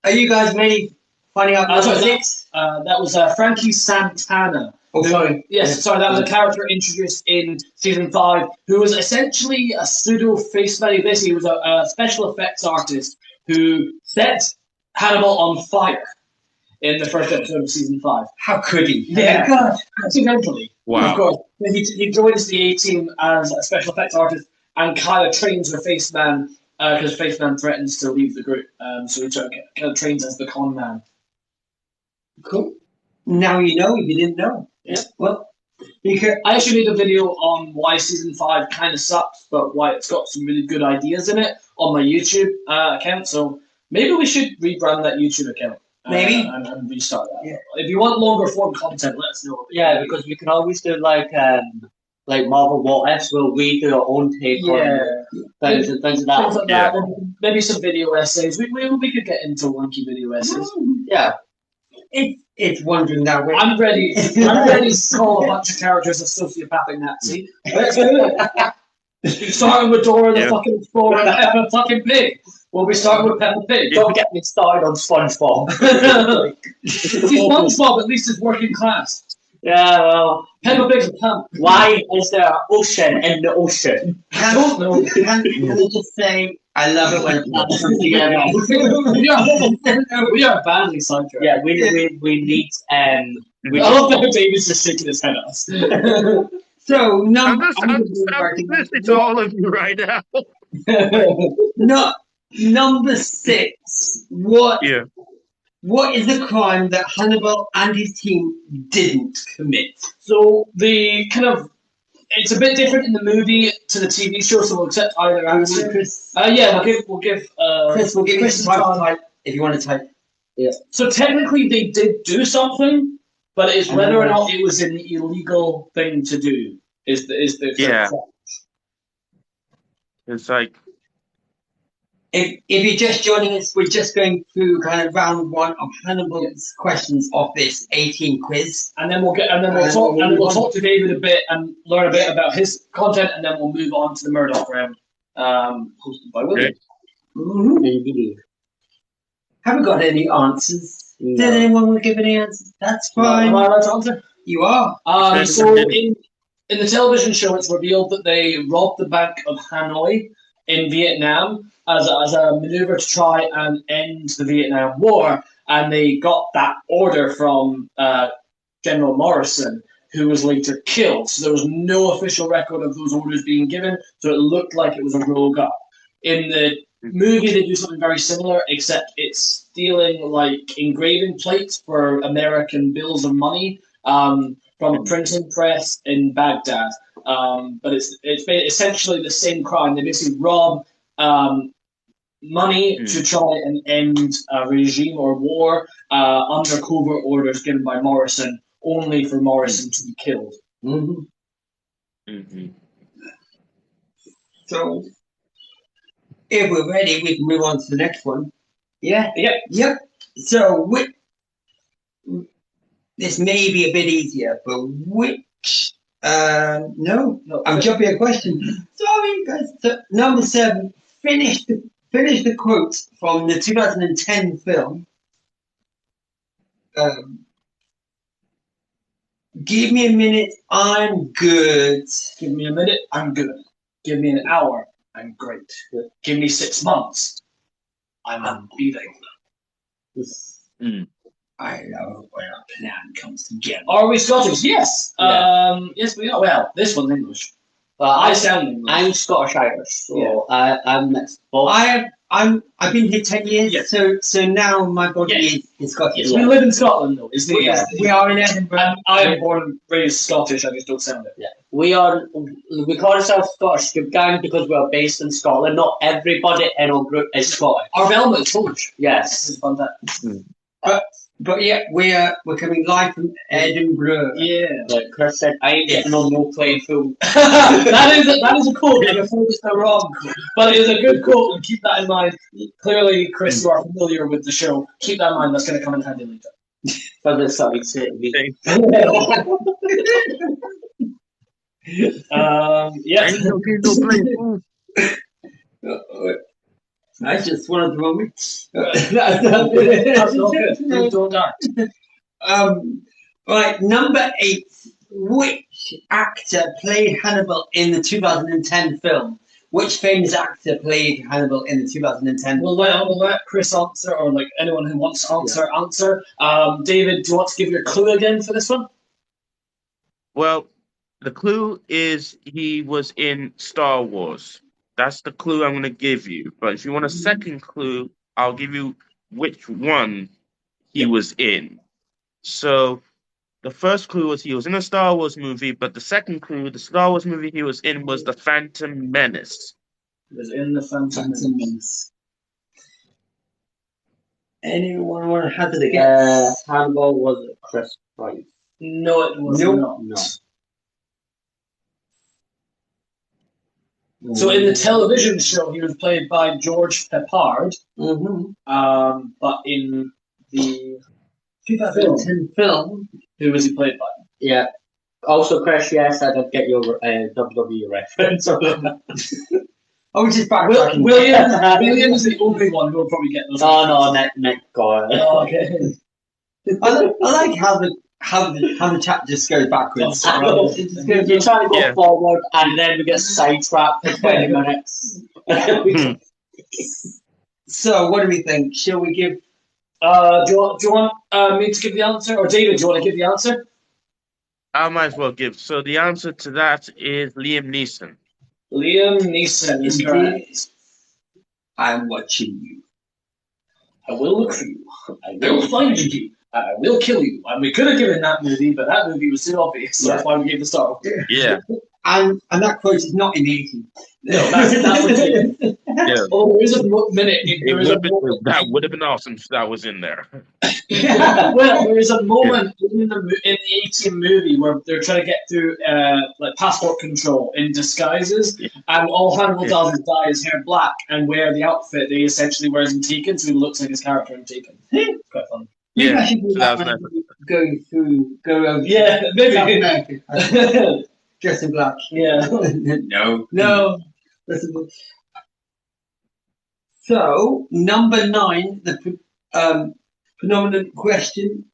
Speaker 2: are you guys ready? Finding out
Speaker 1: Sorry,
Speaker 2: number 6?
Speaker 1: that was Frankie Santana.
Speaker 2: Oh, sorry.
Speaker 1: Yes, sorry, that was a character introduced in season 5 who was essentially a pseudo face value. Basically, he was a special effects artist who set Hannibal on fire. in the first episode of season 5.
Speaker 2: How could he?
Speaker 1: Yeah.
Speaker 2: God.
Speaker 1: Accidentally.
Speaker 4: Wow.
Speaker 1: Of course. He joins the A-Team as a special effects artist and kind of trains with Faceman because Faceman threatens to leave the group. So he kind of trains as the con man.
Speaker 2: Cool. Now you know if you didn't know.
Speaker 1: Yeah.
Speaker 2: Well, you could.
Speaker 1: I actually made a video on why season 5 kind of sucks, but why it's got some really good ideas in it on my YouTube account. So maybe we should rebrand that YouTube account.
Speaker 2: Maybe.
Speaker 1: And restart that.
Speaker 2: Yeah.
Speaker 1: If you want longer form content, let us know.
Speaker 5: Yeah, because we can always do like Marvel What Ifs, where we do our own take on things and things like
Speaker 1: Things
Speaker 5: that.
Speaker 1: like that. Maybe some video essays. We could get into wonky video essays.
Speaker 5: Yeah.
Speaker 2: It's wandering that way.
Speaker 1: I'm ready. I'm ready to call a bunch of characters a sociopathic Nazi. Let's do it. Starting with Dora the fucking Explorer and Peppa fucking Pig. We'll be starting with Peppa Pig.
Speaker 5: Don't get me started on SpongeBob.
Speaker 1: See, SpongeBob at least is working class.
Speaker 5: Yeah, well,
Speaker 1: Peppa Pig's a pimp.
Speaker 5: why is there an ocean in the ocean?
Speaker 1: I don't know.
Speaker 2: Can I just say, I love it when plants come together.
Speaker 1: we are badly sidetracked.
Speaker 5: Yeah, we need
Speaker 1: I love that David's just shaking his head at us.
Speaker 2: So,
Speaker 4: I'm listening to all of you right now.
Speaker 2: Number 6. What is the crime that Hannibal and his team didn't commit?
Speaker 1: So it's a bit different in the movie to the TV show, so we'll accept either answer.
Speaker 2: Chris,
Speaker 1: we'll give
Speaker 2: Chris, we'll give you some time to type if you want to type.
Speaker 1: Yeah. So technically, they did do something, but it's whether or not it was an illegal thing to do is the
Speaker 4: Yeah. It's like,
Speaker 2: If you're just joining us, we're just going through kind of round 1 of Hannibal's questions of this 18 quiz,
Speaker 1: and then we'll talk to David a bit and learn a bit about his content, and then we'll move on to the Murdoch round, hosted by William.
Speaker 2: Mm-hmm. Haven't got any answers.
Speaker 5: No.
Speaker 2: Did anyone want to give any answers? That's fine.
Speaker 1: Am I allowed to answer?
Speaker 2: You are.
Speaker 1: So in the television show, it's revealed that they robbed the Bank of Hanoi in Vietnam as a maneuver to try and end the Vietnam War, and they got that order from General Morrison, who was later killed. So there was no official record of those orders being given, so it looked like it was a rogue up. In the movie, they do something very similar, except it's stealing like engraving plates for American bills of money from a printing press in Baghdad. But it's essentially the same crime. They basically rob money to try and end a regime or war under covert orders given by Morrison, only for Morrison to be killed.
Speaker 2: Mm-hmm.
Speaker 4: mm-hmm.
Speaker 2: So, if we're ready, we can move on to the next one. Yeah?
Speaker 1: Yep.
Speaker 2: So, this may be a bit easier, but which... no, I'm jumping a question. Sorry, guys. So, number 7, finish the quote from the 2010 film. Give me a minute, I'm good.
Speaker 1: Give me a minute, I'm good. Give me an hour, I'm great. Give me 6 months, I'm unbeatable.
Speaker 2: I know when our plan comes together.
Speaker 1: Are we Scottish? Yes.
Speaker 5: Yeah.
Speaker 1: Yes, we are. Well, this one's English. I sound English.
Speaker 5: I'm Scottish Irish, so I'm mixed. Both.
Speaker 2: I've been here 10 years,
Speaker 1: Yeah.
Speaker 2: so now my body is Scottish.
Speaker 1: Yes, we live in Scotland, though. Isn't it?
Speaker 2: We are in Edinburgh.
Speaker 1: And I am born and raised Scottish. I just don't sound it.
Speaker 5: Yeah. We call ourselves Scottish Scoop Gang because we are based in Scotland. Not everybody in our group is Scottish.
Speaker 1: Our Velma is Polish.
Speaker 5: Yes.
Speaker 1: This is fun fact.
Speaker 2: But yeah, we're coming live from Edinburgh.
Speaker 1: Yeah.
Speaker 5: Like Chris said, I ain't getting on no plane film.
Speaker 1: that is a quote. I'm afraid it's the wrong quote, but it is a good quote, and keep that in mind. Clearly, Chris, you are familiar with the show. Keep that in mind. That's going to come in handy later.
Speaker 5: But that's something to say to me.
Speaker 1: Yeah.
Speaker 4: Ain't no kid, no play fool.
Speaker 2: I just wanted to moment.
Speaker 1: That's not good. Please don't die.
Speaker 2: Right, number 8. Which actor played Hannibal in the 2010 film? Which famous actor played Hannibal in the 2010?
Speaker 1: We'll let Chris answer, or like anyone who wants to answer. David, do you want to give your clue again for this one?
Speaker 4: Well, the clue is he was in Star Wars. That's the clue I'm going to give you. But if you want a second clue, I'll give you which one he was in. So the first clue was he was in a Star Wars movie, but the second clue, the Star Wars movie he was in was The Phantom Menace.
Speaker 1: He was in The Phantom Menace.
Speaker 2: Anyone want to hazard a guess?
Speaker 5: Hannibal was Chris Price.
Speaker 1: No, it was not.
Speaker 5: No.
Speaker 1: So in the television show, he was played by George Peppard. But in the 2010 film, who was he played by?
Speaker 5: Yeah. Also, Chris, yes, I did get your WWE reference.
Speaker 2: Oh, just back.
Speaker 1: William is the only one who will probably get those.
Speaker 5: Oh no, Nick got it.
Speaker 1: Oh, okay.
Speaker 2: I like how the chat just goes backwards.
Speaker 5: You're trying to go forward, and then we get sidetracked for 20 minutes.
Speaker 2: So, what do we think? Shall we give?
Speaker 1: Do you want me to give the answer, or David? Do you want to give the answer?
Speaker 4: I might as well give. So the answer to that is Liam Neeson.
Speaker 1: Liam Neeson is correct.
Speaker 2: I'm watching you.
Speaker 1: I will look for you. I will find you. I will kill you. And we could have given that movie, but that movie was too obvious, so that's why we gave the star.
Speaker 4: Yeah.
Speaker 2: And that quote is not in the 80s.
Speaker 1: No, that's it.
Speaker 4: Yeah.
Speaker 1: Oh, there is a minute.
Speaker 4: That would have been awesome if that was in there.
Speaker 1: Well, there is a moment in the 18 movie where they're trying to get through like passport control in disguises, and all Hannibal does is dye his hair black and wear the outfit that he essentially wears in Taken, so he looks like his character in Taken. It's quite fun.
Speaker 2: Maybe
Speaker 4: Yeah,
Speaker 2: I should do
Speaker 4: so
Speaker 2: that
Speaker 4: that was
Speaker 2: when go over.
Speaker 1: Yeah, maybe.
Speaker 2: South America. Dressed in black.
Speaker 1: Yeah.
Speaker 2: No. So, number 9, the phenomenon question.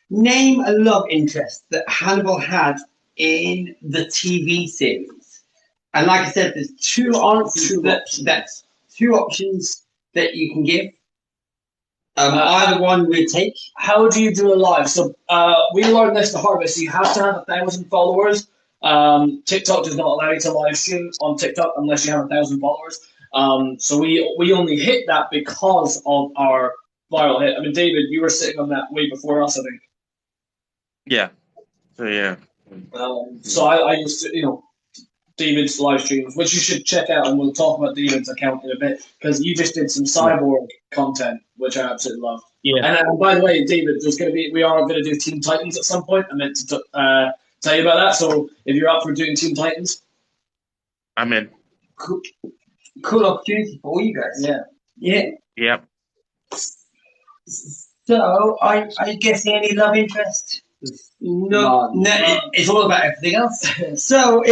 Speaker 2: Name a love interest that Hannibal had in the TV series. And like I said, there's two answers that's two options that you can give. Either one we take.
Speaker 1: How do you do a live? So we learned this the hard way. So you have to have 1,000 followers. TikTok does not allow you to live stream on TikTok unless you have 1,000 followers. So we only hit that because of our viral hit. I mean, David, you were sitting on that way before us, I think.
Speaker 4: Yeah. So yeah.
Speaker 1: So I used to, David's live streams, which you should check out, and we'll talk about David's account in a bit, because you just did some cyborg content, which I absolutely love.
Speaker 4: Yeah.
Speaker 1: And by the way, David, we are going to do Teen Titans at some point. I meant to tell you about that. So if you're up for doing Teen Titans,
Speaker 4: I'm in.
Speaker 2: Cool opportunity for you guys. Yeah.
Speaker 4: Yep.
Speaker 2: So, are you guessing any love interest? No, it's all about everything else. So,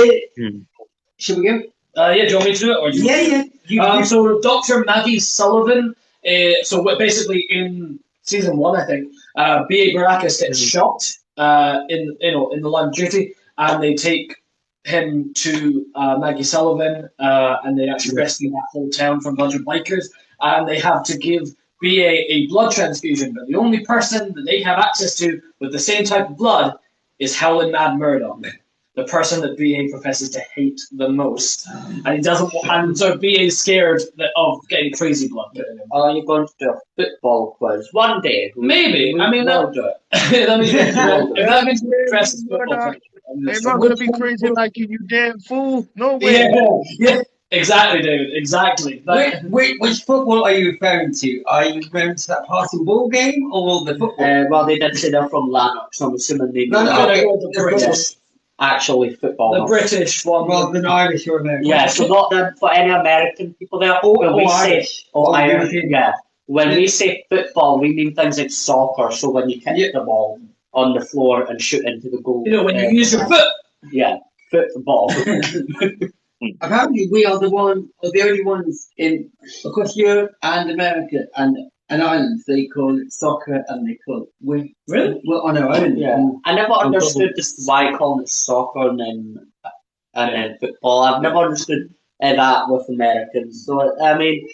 Speaker 2: should we go?
Speaker 1: Yeah, do you want me to do it? Or
Speaker 2: Yeah.
Speaker 1: So Dr. Maggie Sullivan, so basically in season 1, I think, B.A. Baracus gets shot in the line of duty, and they take him to Maggie Sullivan, and they actually rescue that whole town from a bunch of bikers, and they have to give B.A. a blood transfusion, but the only person that they have access to with the same type of blood is Howlin' Mad Murdoch, the person that B.A. professes to hate the most, and he doesn't. And so B.A. is scared of getting crazy blood put in him.
Speaker 5: Are you going to do a football quiz one day?
Speaker 1: Maybe. I mean,
Speaker 5: we'll do it.
Speaker 1: that means you're interested in football.
Speaker 4: They're not going to be crazy like you, you damn fool. No way.
Speaker 1: Yeah. Exactly, David. Exactly.
Speaker 2: Which football are you referring to? Are you referring to that passing ball game or the football?
Speaker 5: Well, they did say they're from Lanark, so I'm assuming they
Speaker 2: No,
Speaker 1: the
Speaker 5: British. Actually, football.
Speaker 1: The British one.
Speaker 2: Rather than Irish or American.
Speaker 5: Yeah, so not for any American people there.
Speaker 2: Irish.
Speaker 5: Irish. Yeah. When we say football, we mean things like soccer. So when you kick the ball on the floor and shoot into the goal.
Speaker 1: When you use your foot.
Speaker 5: Yeah, football.
Speaker 2: Apparently, we are the only ones across Europe and America and Ireland. They call it soccer, and they call it we're on our own.
Speaker 5: Yeah, I never understood why calling it soccer and then football. I've never understood that with Americans. So I mean,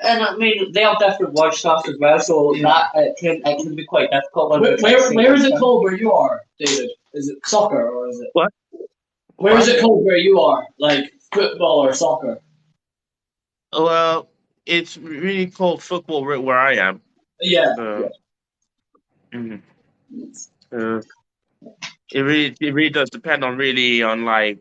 Speaker 5: they have different word stuff as well. So that it can be quite difficult. When
Speaker 1: Where is it called where you are, David? Is it soccer or is it?
Speaker 4: What?
Speaker 1: Where is it called where you are? Like football or soccer?
Speaker 4: Well, it's really called football right where I am.
Speaker 1: Yeah.
Speaker 4: Mhm. It really does depend on like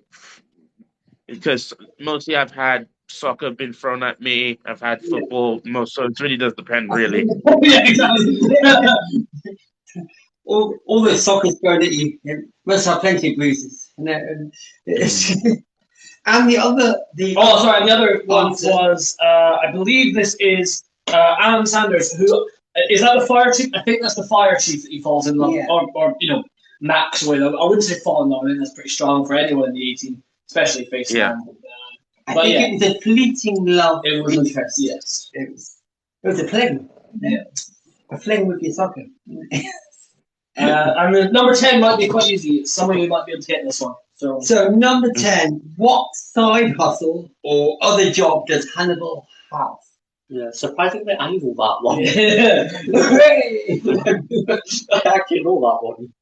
Speaker 4: because mostly I've had soccer been thrown at me. I've had football so it really does depend really.
Speaker 1: Yeah, exactly.
Speaker 2: All the soccer's thrown at you. It must have plenty of bruises. And the other,
Speaker 1: Sorry. The other one was, I believe this is Alan Sanders. Who is that? The fire chief? I think that's the fire chief that he falls in love,
Speaker 2: Yeah.
Speaker 1: or Max with. I wouldn't say fall in love. I think that's pretty strong for anyone in the 18, especially facing
Speaker 4: Yeah.
Speaker 1: on.
Speaker 2: I think it was a fleeting love.
Speaker 1: It was
Speaker 2: interest.
Speaker 1: Yes.
Speaker 2: It was a fling.
Speaker 1: Yeah.
Speaker 2: A fling with your soccer.
Speaker 1: And number 10 might be quite easy. Some of you might be able to get this one.
Speaker 2: So number 10, what side hustle or other job does Hannibal have?
Speaker 5: Yeah, surprisingly, I know that one. I actually know that one.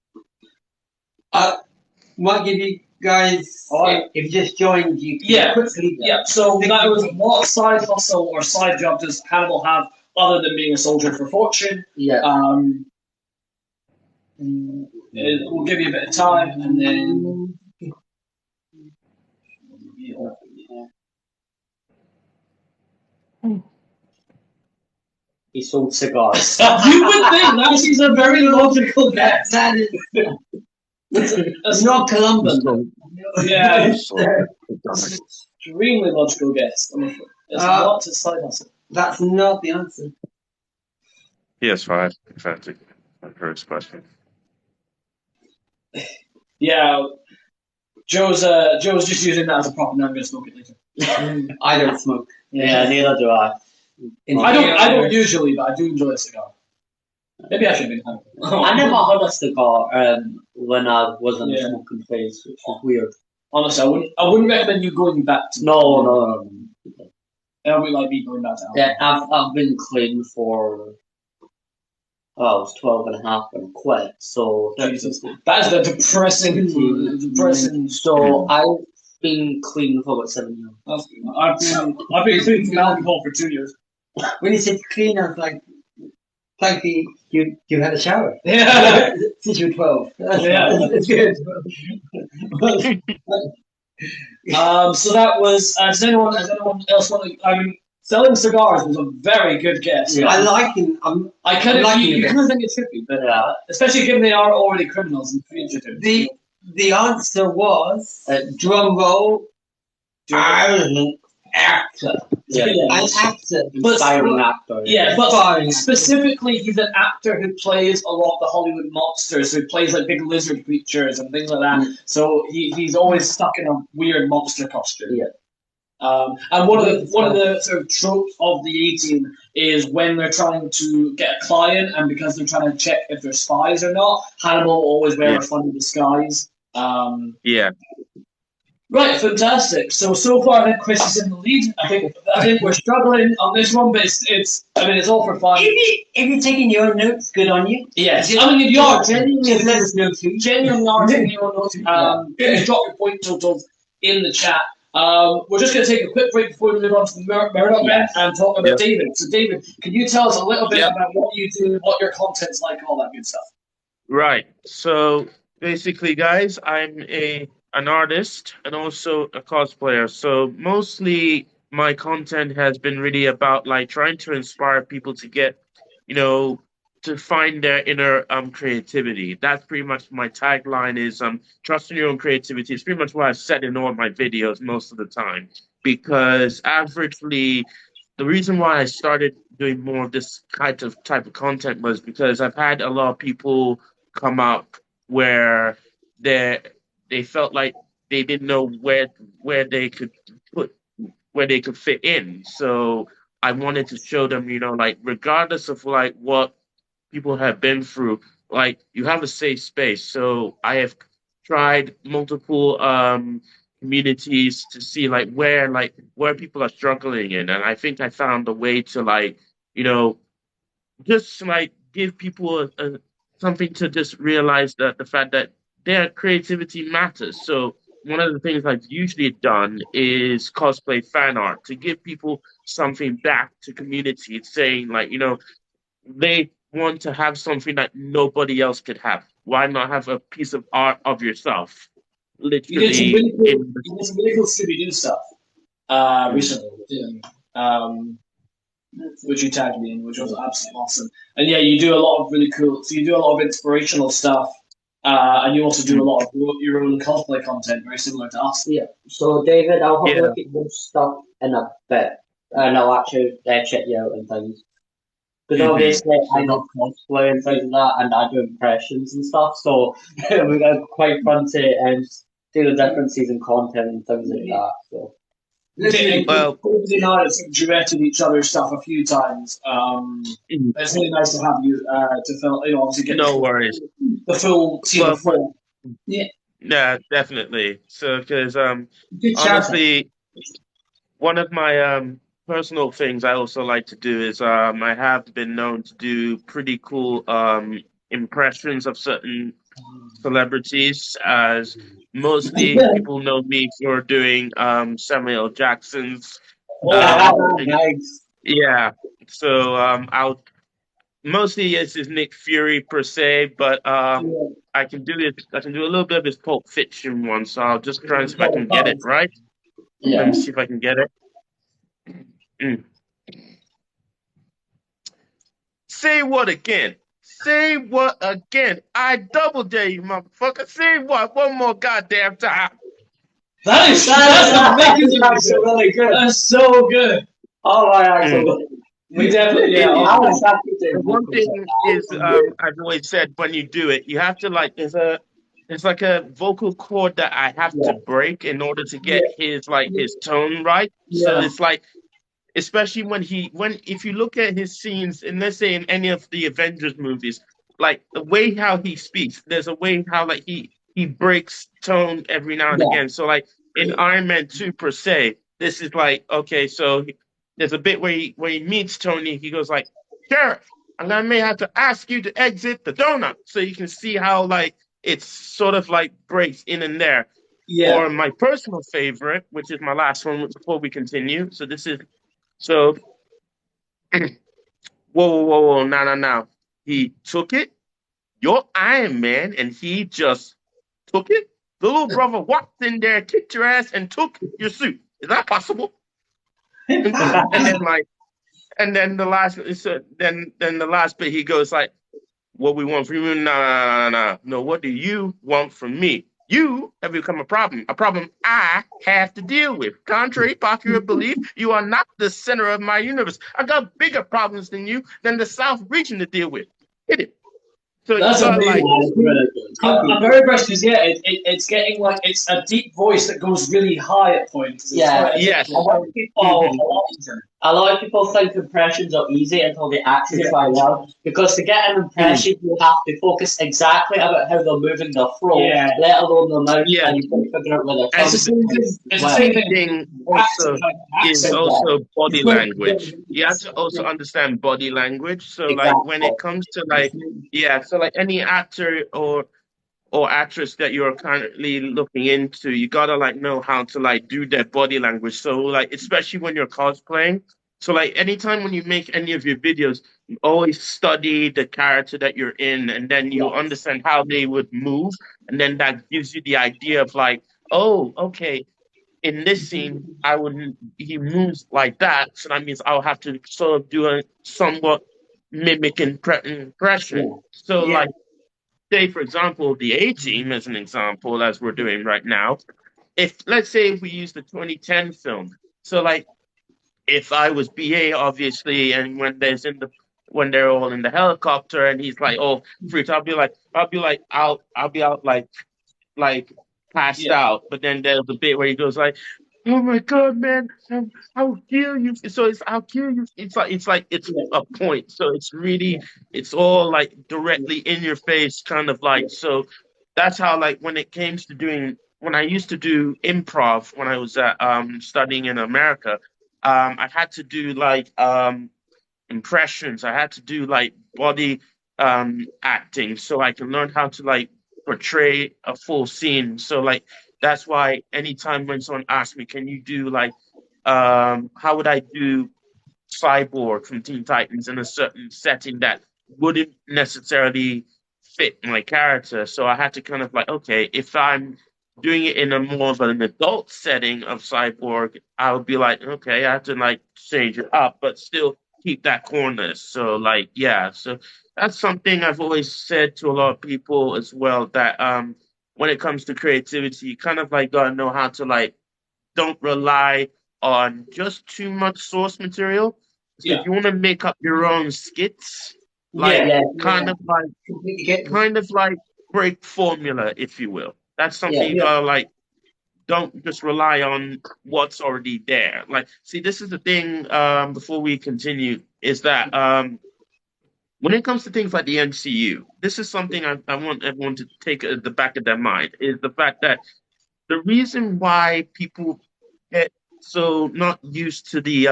Speaker 2: Might give you guys, if you just joined, you can quickly.
Speaker 1: Yeah, so that was what side hustle or side job does Hannibal have other than being a soldier for fortune?
Speaker 5: Yeah.
Speaker 1: We'll give you a bit of time and then.
Speaker 5: He sold cigars.
Speaker 1: You would think that is a very logical guess.
Speaker 2: That is. It's not Columban.
Speaker 1: Yeah, extremely logical guess. I'm afraid. It's not a side hustle.
Speaker 2: That's not the answer.
Speaker 4: PS5, fancy. My first question.
Speaker 1: Yeah, Joe's just using that as a prop, and I'm going to smoke it later.
Speaker 2: I don't smoke.
Speaker 5: Yeah, neither do I.
Speaker 1: I don't usually, but I do enjoy a cigar. Maybe I should be.
Speaker 5: I never had a cigar when I was in the smoking phase, which was weird.
Speaker 1: Honestly, I wouldn't recommend you going back to.
Speaker 5: No.
Speaker 1: It would be like me going back to.
Speaker 5: Yeah, I've been clean for. I was 12 and a half and quit. So
Speaker 1: Jesus, that is the depressing.
Speaker 5: So I've been clean for about 7 years.
Speaker 1: I've been clean from alcohol for 2 years.
Speaker 2: When you said clean, I was like, thankfully you had a shower.
Speaker 1: Yeah.
Speaker 2: Since you were 12.
Speaker 1: It's good. So that was. Does anyone else want to? I mean, selling cigars was a very good guess.
Speaker 2: Yeah. I like him.
Speaker 1: I kind of you kind of think it should be, but especially given they are already criminals and fugitives.
Speaker 2: The answer was drum roll. Actor. An actor.
Speaker 5: Inspiring actor.
Speaker 1: Yeah, but specifically, he's an actor who plays a lot of the Hollywood monsters, who plays like big lizard creatures and things like that. So he's always stuck in a weird monster costume.
Speaker 5: Yeah.
Speaker 1: And one of the sort of tropes of the 18 is when they're trying to get a client, and because they're trying to check if they're spies or not, Hannibal will always wear a funny disguise. Right, fantastic. So far, I think Chris is in the lead. I think we're struggling on this one, but it's all for fun.
Speaker 2: If you're taking your own notes, good on you.
Speaker 1: Yes, I mean, if you are genuinely
Speaker 2: let us know too.
Speaker 1: Genuinely are taking your own notes. Please drop your point totals in the chat. We're just going to take a quick break before we move on to the Murdoch bit and talk about David. So, David, can you tell us a little bit about what you do, what your content's like, all that good stuff?
Speaker 4: Right. So basically, guys, I'm an artist and also a cosplayer. So mostly my content has been really about like trying to inspire people to get, to find their inner creativity. That's pretty much my tagline is trust in your own creativity. It's pretty much what I've said in all my videos most of the time. Because averagely, the reason why I started doing more of this type of content was because I've had a lot of people come up where they felt like they didn't know where they could fit in. So I wanted to show them, like regardless of like what people have been through, like you have a safe space. So I have tried multiple communities to see where people are struggling in, and I think I found a way to you know just give people something to just realize that the fact that their creativity matters. So one of the things I've usually done is cosplay fan art to give people something back to community, saying they want to have something that nobody else could have. Why not have a piece of art of yourself? Literally in
Speaker 1: You did some really cool Scooby Doo stuff recently. Which you tagged me in, which was absolutely awesome. And yeah, you do a lot of really cool. So you do a lot of inspirational stuff, and you also do a lot of your own cosplay content, very similar to us.
Speaker 5: Yeah. So David, I'll have a
Speaker 4: yeah.
Speaker 5: look at your stuff in a bit, and I'll actually check you out and things. Because obviously I love cosplay and things like that, and I do impressions and stuff. So we're quite fun to see the differences in content and things like that. So.
Speaker 4: Well,
Speaker 1: David and I have duetted each other's stuff a few times. It's really nice to have you to film. Obviously get
Speaker 4: no worries.
Speaker 1: The full scene before.
Speaker 4: Yeah, definitely. So, because honestly, one of my personal things I also like to do is I have been known to do pretty cool impressions of certain celebrities, as mostly people know me for doing Samuel Jackson's.
Speaker 5: Nice.
Speaker 4: Yeah, so I'll mostly it's his Nick Fury per se, but I can do it. I can do a little bit of his Pulp Fiction one, so I'll just try and see if I can get it right. Let me see if I can get it. Mm. Say what again? Say what again? I double dare you, motherfucker. Say what one more goddamn time.
Speaker 1: That's amazing. That's really good. That's so good.
Speaker 5: Oh my god.
Speaker 1: We definitely,
Speaker 4: The one thing is, I've always said when you do it, you have to there's like a vocal cord that I have to break in order to get his tone right. So it's especially when if you look at his scenes, and let's say in any of the Avengers movies, like the way how he speaks, there's a way how he breaks tone every now and again. So in Iron Man 2 per se, this is okay, so there's a bit where he meets Tony, he goes Sheriff, and I may have to ask you to exit the donut. So you can see how it's sort of breaks in and there. Or my personal favorite, which is my last one before we continue. So this is so whoa, now. He took it. You're Iron Man, and he just took it. The little brother walked in there, kicked your ass, and took your suit. Is that possible? and then the last, then the last bit, he goes "What we want from you? No. What do you want from me? You have become a problem I have to deal with. Contrary to popular belief, you are not the center of my universe. I got bigger problems than you, than the South region to deal with. Hit it." So
Speaker 1: that's amazing. I'm very impressed because it's getting it's a deep voice that goes really high at points.
Speaker 4: Yes.
Speaker 5: A lot of people think impressions are easy until they actually try one. Because to get an impression, you have to focus exactly about how they're moving their throat, let alone their mouth, and you can figure out where they're coming
Speaker 4: the same thing also is also body language. You have to also understand body language. So when it comes to so any actor or actress that you're currently looking into, you gotta know how to do their body language. So especially when you're cosplaying. So anytime when you make any of your videos, you always study the character that you're in, and then you understand how they would move, and then that gives you the idea of oh, okay, in this scene, he moves like that, so that means I'll have to sort of do a somewhat mimic impression. So say, for example, the A Team as an example, as we're doing right now. If let's say we use the 2010 film, so if I was BA, obviously, and when they're all in the helicopter, and he's oh, freaked, I'll be out passed out. But then there's a bit where he goes "Oh my God, man, I'll kill you." So it's "I'll kill you." It's it's a point. So it's all directly in your face, kind of so. That's how when it comes to doing when I used to do improv when I was studying in America, I had to do like impressions. I had to do like body acting so I can learn how to like portray a full scene. So like that's why anytime when someone asks me, can you do like how would I do Cyborg from Teen Titans in a certain setting that wouldn't necessarily fit my character. So I had to kind of like, okay, if I'm doing it in a more of an adult setting of Cyborg, I would be like, okay, I have to like change it up, but still keep that coolness. So like, yeah, so that's something I've always said to a lot of people as well that when it comes to creativity, you kind of like gotta know how to like don't rely on just too much source material. So
Speaker 1: Yeah.
Speaker 4: if you want to make up your own skits, like kind of like break formula, if you will. That's something you gotta like. Don't just rely on what's already there. Like, see, this is the thing. Before we continue, is that when it comes to things like the MCU, this is something I want everyone to take at the back of their mind. Is the fact that the reason why people get so not used to the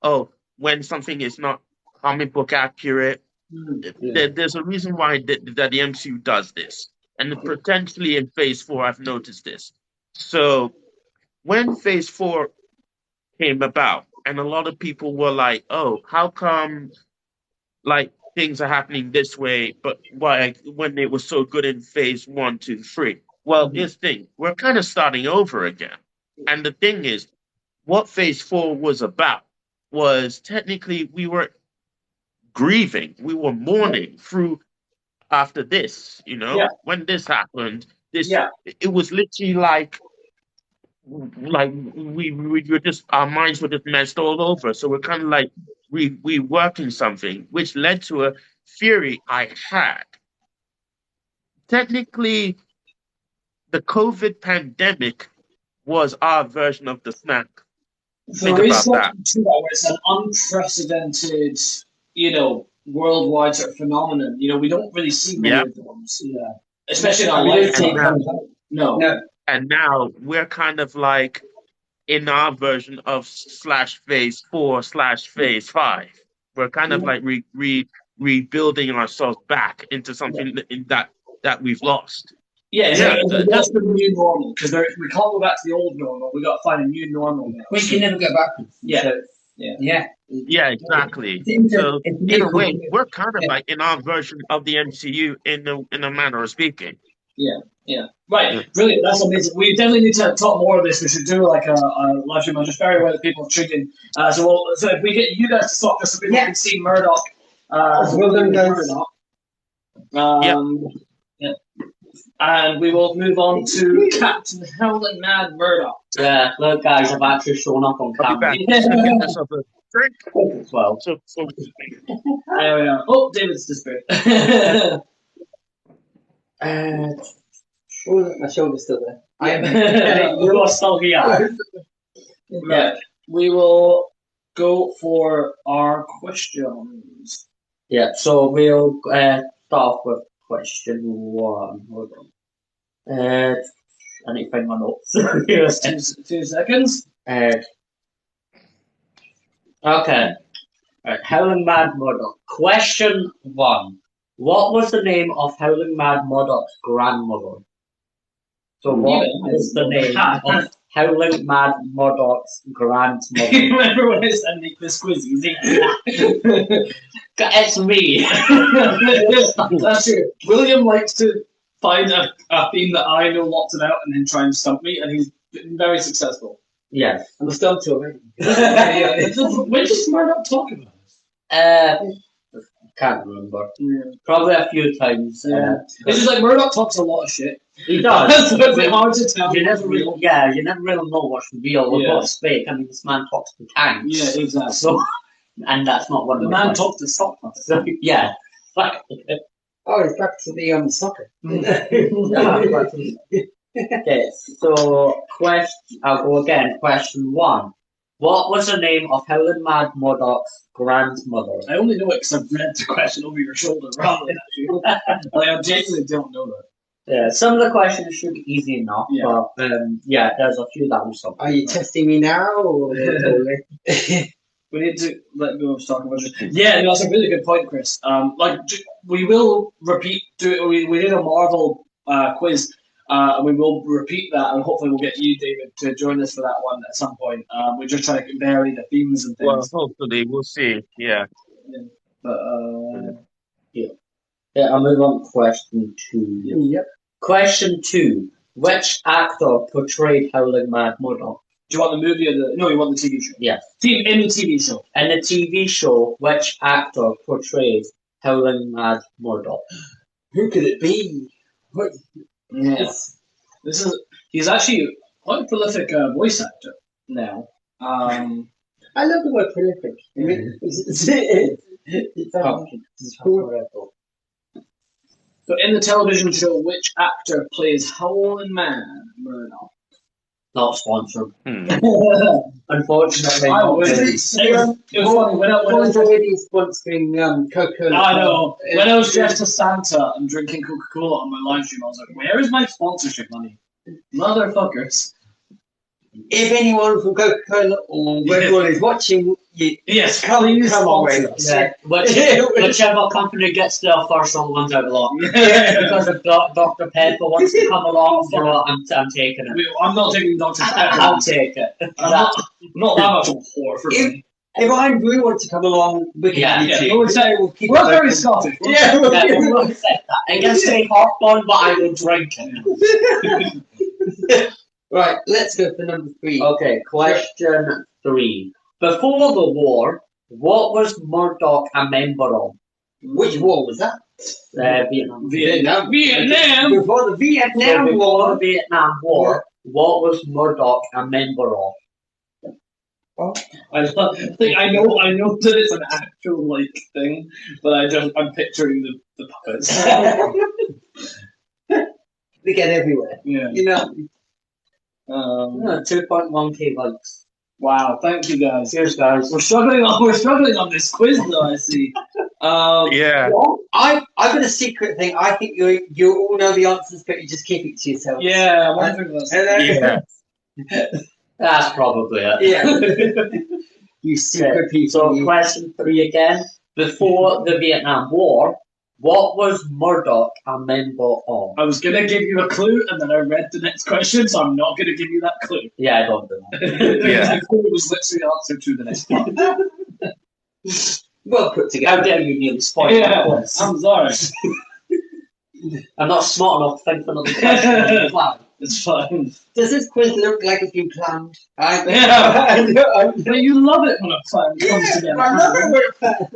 Speaker 4: oh when something is not comic book accurate, there's a reason why that the MCU does this, and potentially in Phase 4, I've noticed this. So when Phase 4 came about, and a lot of people were like, "Oh, how come like things are happening this way, but why when it was so good in Phase 1, 2, 3?" Well, here's the thing: we're kind of starting over again, and the thing is, what Phase 4 was about was technically we were grieving, we were mourning through after this,
Speaker 1: Yeah.
Speaker 4: when this happened,
Speaker 1: Yeah.
Speaker 4: it was literally like we were just our minds were just messed all over. So we're kind of like we working something, which led to a theory I had. Technically, the COVID pandemic was our version of the snack. Think
Speaker 1: There is
Speaker 4: about that.
Speaker 1: something to that where it's an unprecedented, worldwide sort of phenomenon. We don't really see many
Speaker 4: Yep.
Speaker 1: of those. Yeah. Especially in our
Speaker 2: We don't see
Speaker 1: lifetime.
Speaker 2: it.
Speaker 1: No.
Speaker 2: No.
Speaker 4: And now we're kind of like in our version of /Phase 4/Phase 5. We're kind of like rebuilding ourselves back into something that we've lost.
Speaker 1: Yeah,
Speaker 4: Yeah,
Speaker 1: that's the new normal because we can't go back to the old normal. We got to find a new normal now.
Speaker 2: We can never go backwards.
Speaker 1: Yeah.
Speaker 2: So,
Speaker 1: Yeah.
Speaker 2: yeah.
Speaker 4: yeah, exactly. So in a way, we're kind of like in our version of the MCU in a manner of speaking.
Speaker 1: Yeah. Right.
Speaker 4: Yeah.
Speaker 1: Brilliant. That's amazing. We definitely need to talk more of this. We should do like a live stream. I'm just very aware that people are tuned in. So if we get you guys to stop just so people can see Murdoch.
Speaker 2: Well done, guys.
Speaker 1: Yeah. And we will move on to Captain Helen Mad Murdoch.
Speaker 5: Yeah, look, guys, I've actually shown up on
Speaker 4: I'll be
Speaker 5: camera
Speaker 4: back. Just gonna give myself a drink.
Speaker 5: as well.
Speaker 4: So
Speaker 1: There we are. Oh, David's disappeared.
Speaker 2: My shoulder's still there.
Speaker 1: You are still here. Yeah. We will go for our questions.
Speaker 5: Yeah, so we'll start off with question 1. Hold on. I need to find my notes.
Speaker 1: 2 seconds.
Speaker 5: Okay. Right. Howling Mad Murdoch. Question 1. What was the name of Howling Mad Murdoch's grandmother? So what was the name of Howling Mad Murdoch's grandmother?
Speaker 1: Remember when I said make this quiz easy?
Speaker 5: It's me.
Speaker 1: That's true. William likes to find a theme that I know lots about and then try and stump me, and he's been very successful.
Speaker 5: Yes.
Speaker 2: I'm stumped too already.
Speaker 1: When does Murdoch talk about this?
Speaker 5: Can't remember.
Speaker 1: Yeah.
Speaker 5: Probably a few times.
Speaker 1: Yeah. It's just like Murdoch talks a lot of shit.
Speaker 5: He does.
Speaker 1: So it's hard to tell.
Speaker 5: You never really know what's real or what's fake. I mean, this man talks to tanks.
Speaker 1: Yeah, exactly.
Speaker 5: So, and that's not one of
Speaker 1: The
Speaker 5: my
Speaker 1: man
Speaker 5: questions.
Speaker 1: talks to soccer.
Speaker 5: So, yeah.
Speaker 2: Oh, it's back to the soccer.
Speaker 5: Okay, so I'll go again. Question 1. What was the name of Helen Mad Murdoch's grandmother?
Speaker 1: I only know it because I've read the question over your shoulder rather than actually. I genuinely don't know that.
Speaker 5: Yeah, some of the questions should be easy enough,
Speaker 1: Yeah.
Speaker 5: but yeah, there's a few that we saw.
Speaker 2: Are you testing me now? Or
Speaker 1: We need to let go of stock budget. Yeah, no, that's a really good point, Chris. We will repeat. We did a Marvel quiz, and we will repeat that, and hopefully we'll get you, David, to join us for that one at some point. We're just trying to vary the themes and
Speaker 4: Well,
Speaker 1: things.
Speaker 4: hopefully, we'll see. Yeah.
Speaker 1: But
Speaker 5: Yeah, I'll move on to question 2.
Speaker 2: Yep.
Speaker 5: Question 2. Which actor portrayed Howling Mad Murdoch?
Speaker 1: do you want the movie or the? No, you want the TV show.
Speaker 5: Yes.
Speaker 1: In the TV show.
Speaker 5: In the TV show, which actor portrayed Howling Mad Murdoch?
Speaker 2: Who could it be? What?
Speaker 1: Yes. He's actually quite a prolific voice actor now.
Speaker 2: I love the word prolific. I mean, it's cool.
Speaker 1: So in the television show, which actor plays Howling Man Murdoch?
Speaker 5: Not sponsored.
Speaker 1: I
Speaker 5: Unfortunately,
Speaker 1: would.
Speaker 5: not.
Speaker 1: It was funny when I was
Speaker 2: already sponsoring Coca-Cola.
Speaker 1: I know. When I was dressed as Santa and drinking Coca-Cola on my live stream, I was like, "Where is my sponsorship money, motherfuckers?"
Speaker 2: If anyone from Coca-Cola or whoever is watching,
Speaker 1: Yes,
Speaker 2: come away.
Speaker 5: Yeah. Whichever company gets their first all ones out of lot. Because if Dr. Pepper wants to come along, I'm taking it.
Speaker 1: I'm not taking Dr. Pepper.
Speaker 5: I'll take it.
Speaker 1: I'm not that much of a whore for me.
Speaker 2: If I really want to come along, we can
Speaker 1: We'll say we're very Scottish.
Speaker 5: Yeah, we'll accept that. It gets me hot fun, but I will drink it.
Speaker 2: Right, let's go for number 3.
Speaker 5: Okay, question 3. Before the war, what was Murdoch a member of?
Speaker 2: Which war was that?
Speaker 5: Vietnam.
Speaker 1: Vietnam.
Speaker 2: Before the Vietnam
Speaker 5: Before
Speaker 2: War.
Speaker 5: the Vietnam War, what was Murdoch a member of?
Speaker 1: I think I know that it's an actual thing, but I'm picturing the puppets.
Speaker 2: They get everywhere.
Speaker 1: Yeah.
Speaker 2: You know.
Speaker 5: 2.1k likes.
Speaker 1: Wow, thank you guys.
Speaker 5: Cheers, guys.
Speaker 1: We're struggling on this quiz though, I see.
Speaker 4: Yeah.
Speaker 2: Well, I've got a secret thing. I think you all know the answers, but you just keep it to yourself.
Speaker 1: Yeah, I wonder if that's
Speaker 4: Yeah.
Speaker 5: That's probably it.
Speaker 2: Yeah. You secret people.
Speaker 5: So, question 3 again. Before the Vietnam War, what was Murdoch a member of?
Speaker 1: I was gonna give you a clue, and then I read the next question, so I'm not gonna give you that clue.
Speaker 5: Yeah, I don't know.
Speaker 4: Yeah.
Speaker 1: The clue was literally the answer to the next one.
Speaker 2: Well put
Speaker 5: How
Speaker 2: together.
Speaker 5: dare you nearly spoil
Speaker 1: Yeah,
Speaker 5: that quiz?
Speaker 1: I'm sorry.
Speaker 5: I'm not smart enough to think of another question. Wow.
Speaker 1: It's fine.
Speaker 2: Does this quiz look like it's been planned?
Speaker 1: Yeah. But you love it when a plan comes together.
Speaker 2: I love it when it's planned.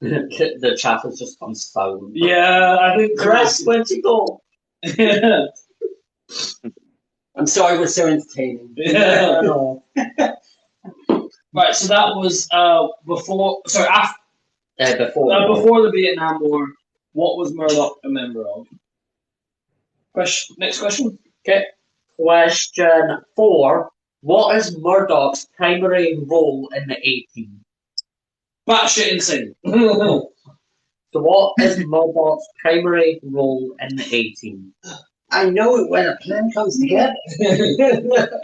Speaker 5: The chat has just gone silent.
Speaker 1: Yeah, I think
Speaker 5: Chris, where'd you go?
Speaker 1: Yeah.
Speaker 2: I'm sorry, we're so entertaining.
Speaker 1: Yeah. Right, so that was before. Sorry, after. Before the Vietnam War, what was Murdoch a member of? Next question.
Speaker 5: Okay. Question 4. What is Murdoch's primary role in the A-Team?
Speaker 1: Batshit insane.
Speaker 5: So what is Murdoch's primary role in the A-Team?
Speaker 2: I know it when a plan comes together.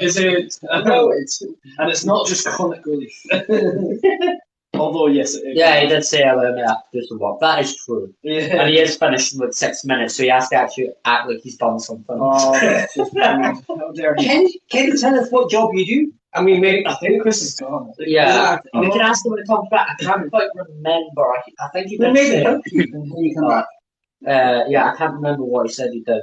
Speaker 1: Is it?
Speaker 2: I know it.
Speaker 1: And it's not just comic relief. Although, yes, it is.
Speaker 5: Yeah, he did say I learned how to do some work. That is true.
Speaker 1: Yeah.
Speaker 5: And he is finishing with 6 minutes, so he has to actually act like he's done something.
Speaker 1: Oh, that's just rude. How dare he?
Speaker 2: Can you tell us what job you do? I mean, maybe
Speaker 1: I think Chris is gone.
Speaker 5: Yeah. We can ask him when he comes back. I can't quite remember. I think he did
Speaker 2: maybe
Speaker 5: say
Speaker 2: help you when you come back.
Speaker 5: yeah, I can't remember what he said he did.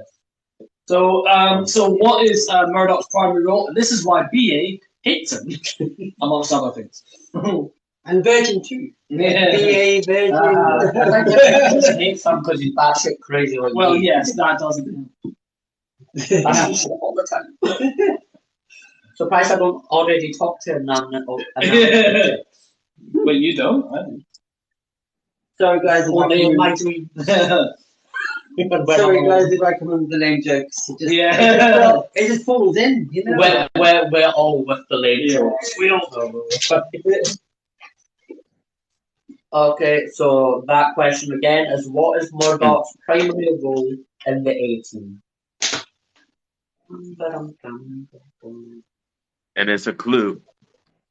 Speaker 1: So, what is Murdoch's primary role? And this is why BA hates him, amongst other things.
Speaker 2: And Virgin too.
Speaker 1: Yeah.
Speaker 2: BA, Virgin.
Speaker 5: I think he just hates him because he's batshit crazy like
Speaker 1: Well,
Speaker 5: me.
Speaker 1: yes, that doesn't.
Speaker 5: I have shit all the time. Surprised I don't already talk to him now.
Speaker 1: Wait, you don't? I don't.
Speaker 2: Sorry guys,
Speaker 5: Only in my dream.
Speaker 2: Sorry guys if I come up with the lame jokes.
Speaker 1: Yeah.
Speaker 2: It just falls in, you know.
Speaker 5: We're all with the lady jokes. We don't know. Okay, so that question again is what is Murdoch's primary role in the A-Team?
Speaker 4: And it's a clue.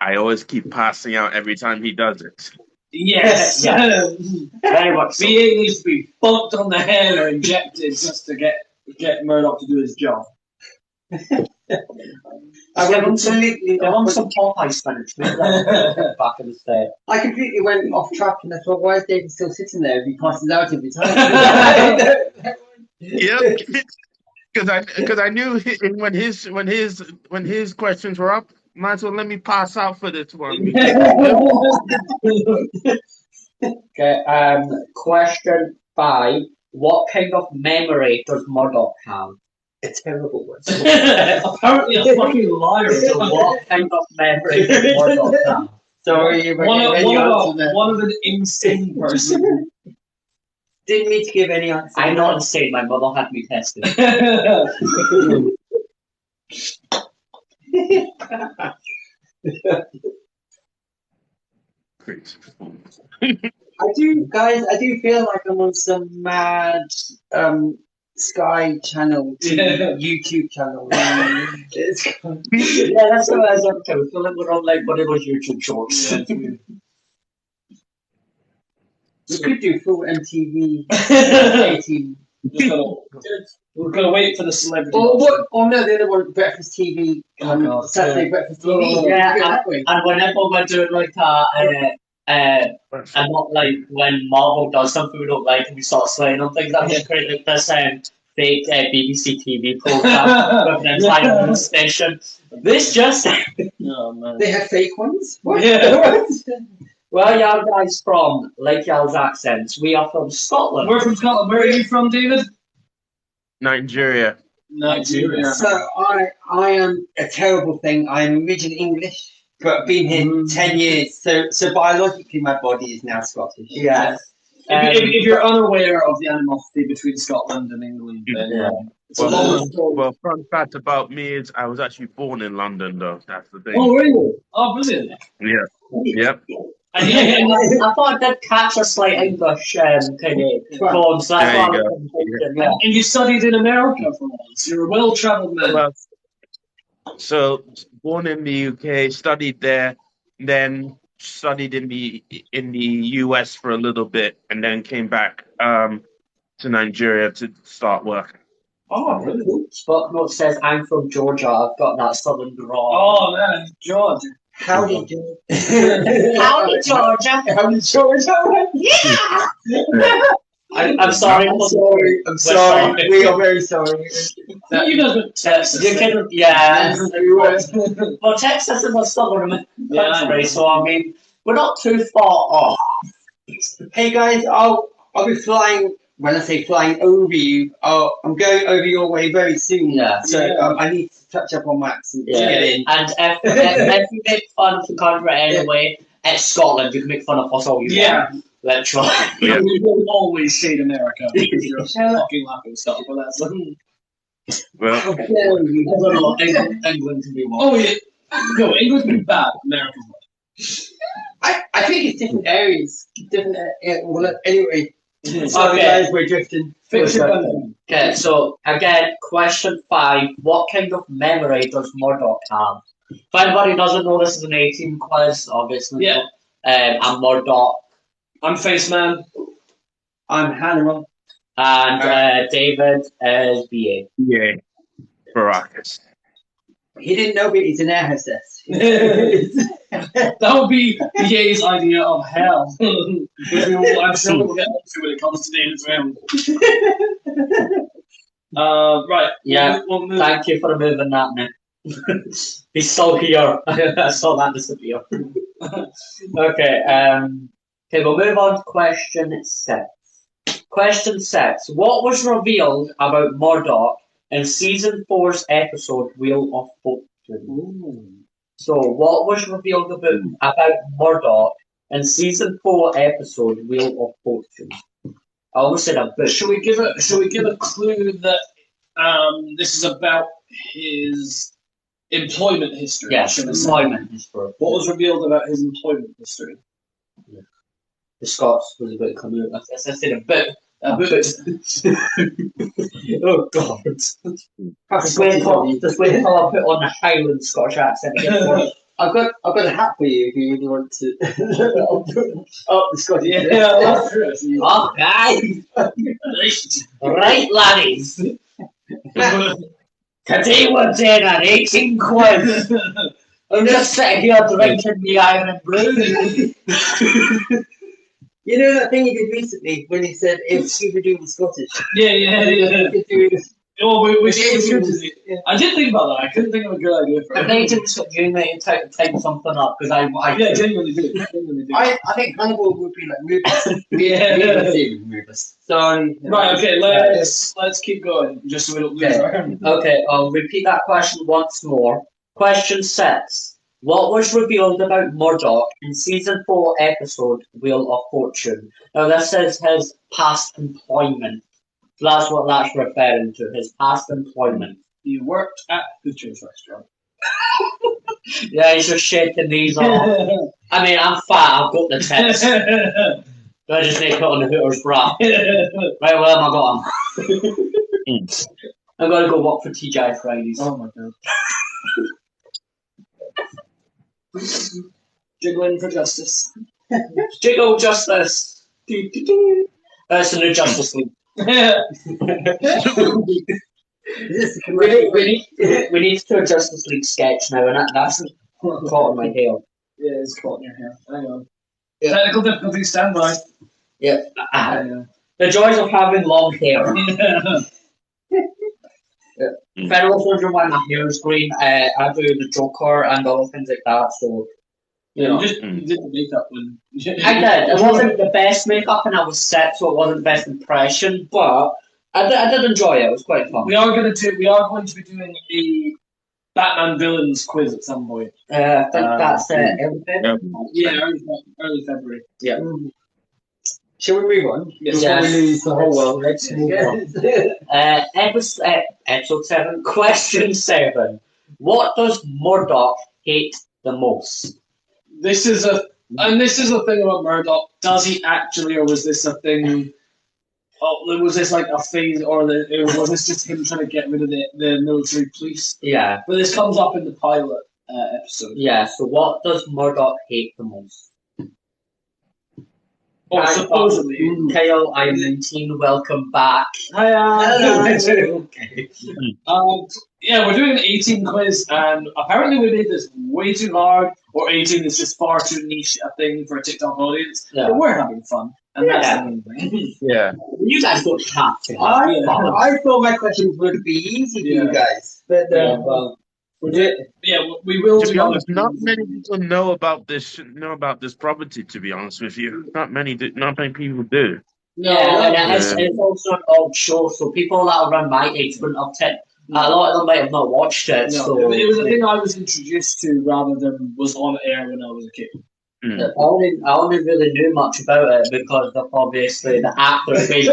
Speaker 4: I always keep passing out every time he does it.
Speaker 1: Yes.
Speaker 5: Very much so.
Speaker 1: VA needs to be bumped on the head or injected just to get Murdoch to do his job.
Speaker 2: I went completely
Speaker 5: I want some Popeye spinach. Maybe that back in the day.
Speaker 2: I completely went off track and I thought, why is David still sitting there if he passes out every time?
Speaker 4: Yep. Because I knew when his questions were up, might as well let me pass out for this one.
Speaker 5: Okay, question 5. What kind of memory does Murdoch have?
Speaker 2: A terrible one.
Speaker 1: Apparently a fucking liar.
Speaker 5: So what kind of memory does Murdoch have?
Speaker 2: Sorry,
Speaker 1: one of an insane person.
Speaker 2: Didn't mean to give any answer.
Speaker 5: I'm not insane, my mother had me tested.
Speaker 2: I do feel like I'm on some mad Sky channel, YouTube channel.
Speaker 5: Yeah, that's what I was up to. I feel like we're on like one of those YouTube shorts.
Speaker 2: We could do full MTV 18.
Speaker 1: We're gonna wait for the celebrity.
Speaker 2: Oh no, the other one, Breakfast TV. Saturday Breakfast TV.
Speaker 5: Yeah, and whenever we're doing like and not like when Marvel does something we don't like and we start slaying on things, I'm just create like this fake BBC TV program with an entire news station. This just
Speaker 1: Oh man.
Speaker 2: They have fake ones? What?
Speaker 1: Yeah.
Speaker 5: Where are y'all guys from? Like y'all's accents. We are from Scotland.
Speaker 1: We're from Scotland. Where are you from, David?
Speaker 4: Nigeria.
Speaker 1: Nigeria.
Speaker 2: So I am a terrible thing. I'm originally English, but been here 10 years. So biologically, my body is now Scottish.
Speaker 5: Yeah.
Speaker 1: If you're unaware of the animosity between Scotland and England, then it's a long story.
Speaker 4: Well, fun fact about me is I was actually born in London, though. That's the thing.
Speaker 1: Oh, really? Oh, brilliant.
Speaker 4: Yeah. Yep.
Speaker 5: I thought I did catch a slight English kind of tone, so that's
Speaker 4: There
Speaker 5: why
Speaker 4: you
Speaker 5: I
Speaker 4: go.
Speaker 5: was thinking, yeah.
Speaker 1: And you studied in America for once. You're a well-travelled man.
Speaker 4: Well, so born in the UK, studied there, then studied in the US for a little bit, and then came back to Nigeria to start working.
Speaker 1: Oh, really?
Speaker 5: Spocknote says, I'm from Georgia. I've got that southern drawl.
Speaker 1: Oh, man. Georgia.
Speaker 2: Howdy, Georgia.
Speaker 5: Howdy, Georgia.
Speaker 2: Howdy, Georgia.
Speaker 5: Yeah! I'm sorry.
Speaker 2: I'm sorry. We are very sorry.
Speaker 1: You guys went to Texas.
Speaker 5: You can, yeah. Well, Texas is a southern country, so I mean, we're not too far off.
Speaker 2: Hey guys, I'll be flying. When I say flying over you, I'm going over your way very soon.
Speaker 5: Yeah.
Speaker 2: So I need to touch up on my accent to get in.
Speaker 5: And if you make fun of the country anyway, it's Scotland. You can make fun of us all you want. Literally.
Speaker 4: Yeah.
Speaker 1: We will always say America because you're fucking laughing stuff, but that's
Speaker 4: Well,
Speaker 5: England can be one.
Speaker 1: Oh yeah. No, England can be bad. America's bad.
Speaker 2: I think it's different areas. Different. Well, anyway. Sorry
Speaker 5: Okay.
Speaker 2: guys, we're drifting.
Speaker 5: Okay, so again, question 5. What kind of memory does Murdoch have? If anybody doesn't know, this is an 18 quiz, obviously.
Speaker 1: Yeah.
Speaker 5: I'm Murdoch.
Speaker 1: I'm Face Man.
Speaker 2: I'm Hannibal.
Speaker 5: And David is BA.
Speaker 4: yeah, Baracus.
Speaker 2: He didn't know, but he's an air hostess.
Speaker 1: That would be BA's idea of hell. Which I'm sure we'll get onto when it comes to David's round. Right.
Speaker 5: Yeah,
Speaker 1: We'll move.
Speaker 5: thank you for moving that now. He's still here. I saw that disappear. Okay, we'll move on to question 6. Question 6. What was revealed about Murdoch in season 4's episode Wheel of Fortune?
Speaker 1: Ooh.
Speaker 5: So, what was revealed about Murdoch in season 4 episode Wheel of Fortune? I almost said a book.
Speaker 1: Should we give a clue that this is about his employment history?
Speaker 5: Yes, employment history.
Speaker 1: What was revealed about his employment history?
Speaker 5: the Scots was about to come out. I said a bit. Oh God! Just wait until I put on the Highland Scottish accent again.
Speaker 2: I've got a hat for you if you really want to. Oh, the Scottish.
Speaker 5: Oh, guys! Right, laddies. Today we're doing an 18 quiz. I'm just sitting here drinking the Iron Brew.
Speaker 2: You know that thing he did recently when he said if Scooby Doo was Scottish?
Speaker 1: Yeah. Oh, we I did think about that. I couldn't think of a good idea for it.
Speaker 5: I think it's genuinely type something up because I
Speaker 1: genuinely do.
Speaker 2: I think Hannibal would be like Rufus.
Speaker 5: Rufus.
Speaker 2: So
Speaker 1: right, okay, let's keep going just so we don't lose our.
Speaker 5: Okay, I'll repeat that question once more. Question 6. What was revealed about Murdoch in season 4 episode Wheel of Fortune? Now this is his past employment. So that's what that's referring to, his past employment.
Speaker 1: He worked at Butcher's restaurant.
Speaker 5: Yeah, he's just shaking these off. I mean, I'm fat, I've got the tits. I just need to put on the Hooters bra. Right, well, I got him. I'm going to go walk for TGI Fridays.
Speaker 1: Oh my god. Jiggling for justice.
Speaker 5: Jiggle justice. That's the new Justice League. We need to do a Justice League sketch now, and that's caught on my hair.
Speaker 1: Yeah, it's caught in your hair. Hang on. Yeah. Technical difficulties, stand by.
Speaker 5: Yeah. The joys of having long hair. If anyone's wondering why my hair is green, I do the Joker and other things like that, so...
Speaker 1: You did the makeup one.
Speaker 5: I did. It wasn't the best makeup and I was set, so it wasn't the best impression, but I did enjoy it. It was quite fun.
Speaker 1: We are going to be doing a Batman villains quiz at some point.
Speaker 5: I think that's early February.
Speaker 1: Yeah, early February.
Speaker 5: Yeah.
Speaker 2: Shall we move on?
Speaker 1: Yes.
Speaker 2: Before we lose the whole world. Let's move on.
Speaker 5: Episode 7, question 7. What does Murdoch hate the most?
Speaker 1: This is a thing about Murdoch. Does he actually, or was this a thing? Was this like a phase, or was this just him trying to get rid of the military police?
Speaker 5: Yeah.
Speaker 1: But this comes up in the pilot episode.
Speaker 5: Yeah. So what does Murdoch hate the most?
Speaker 1: Supposedly.
Speaker 5: Kyle, I'm 19. Welcome back.
Speaker 1: Hi. Okay. Yeah, we're doing an 18 quiz, and apparently we made this way too hard, or 18 is just far too niche a thing for a TikTok audience. Yeah. But we're having fun, and that's the main thing.
Speaker 4: Yeah.
Speaker 5: You guys don't have to.
Speaker 2: I thought my questions would be easy for you guys, but
Speaker 1: we will.
Speaker 4: To be honest, not many people know about this property. To be honest with you, not many people do.
Speaker 5: It's also an old show, so people that are around my age wouldn't have a lot of them might have not watched it.
Speaker 1: No,
Speaker 5: so
Speaker 1: it was a thing I was introduced to rather than was on air when I was a kid.
Speaker 5: I only really knew much about it because of obviously the actor made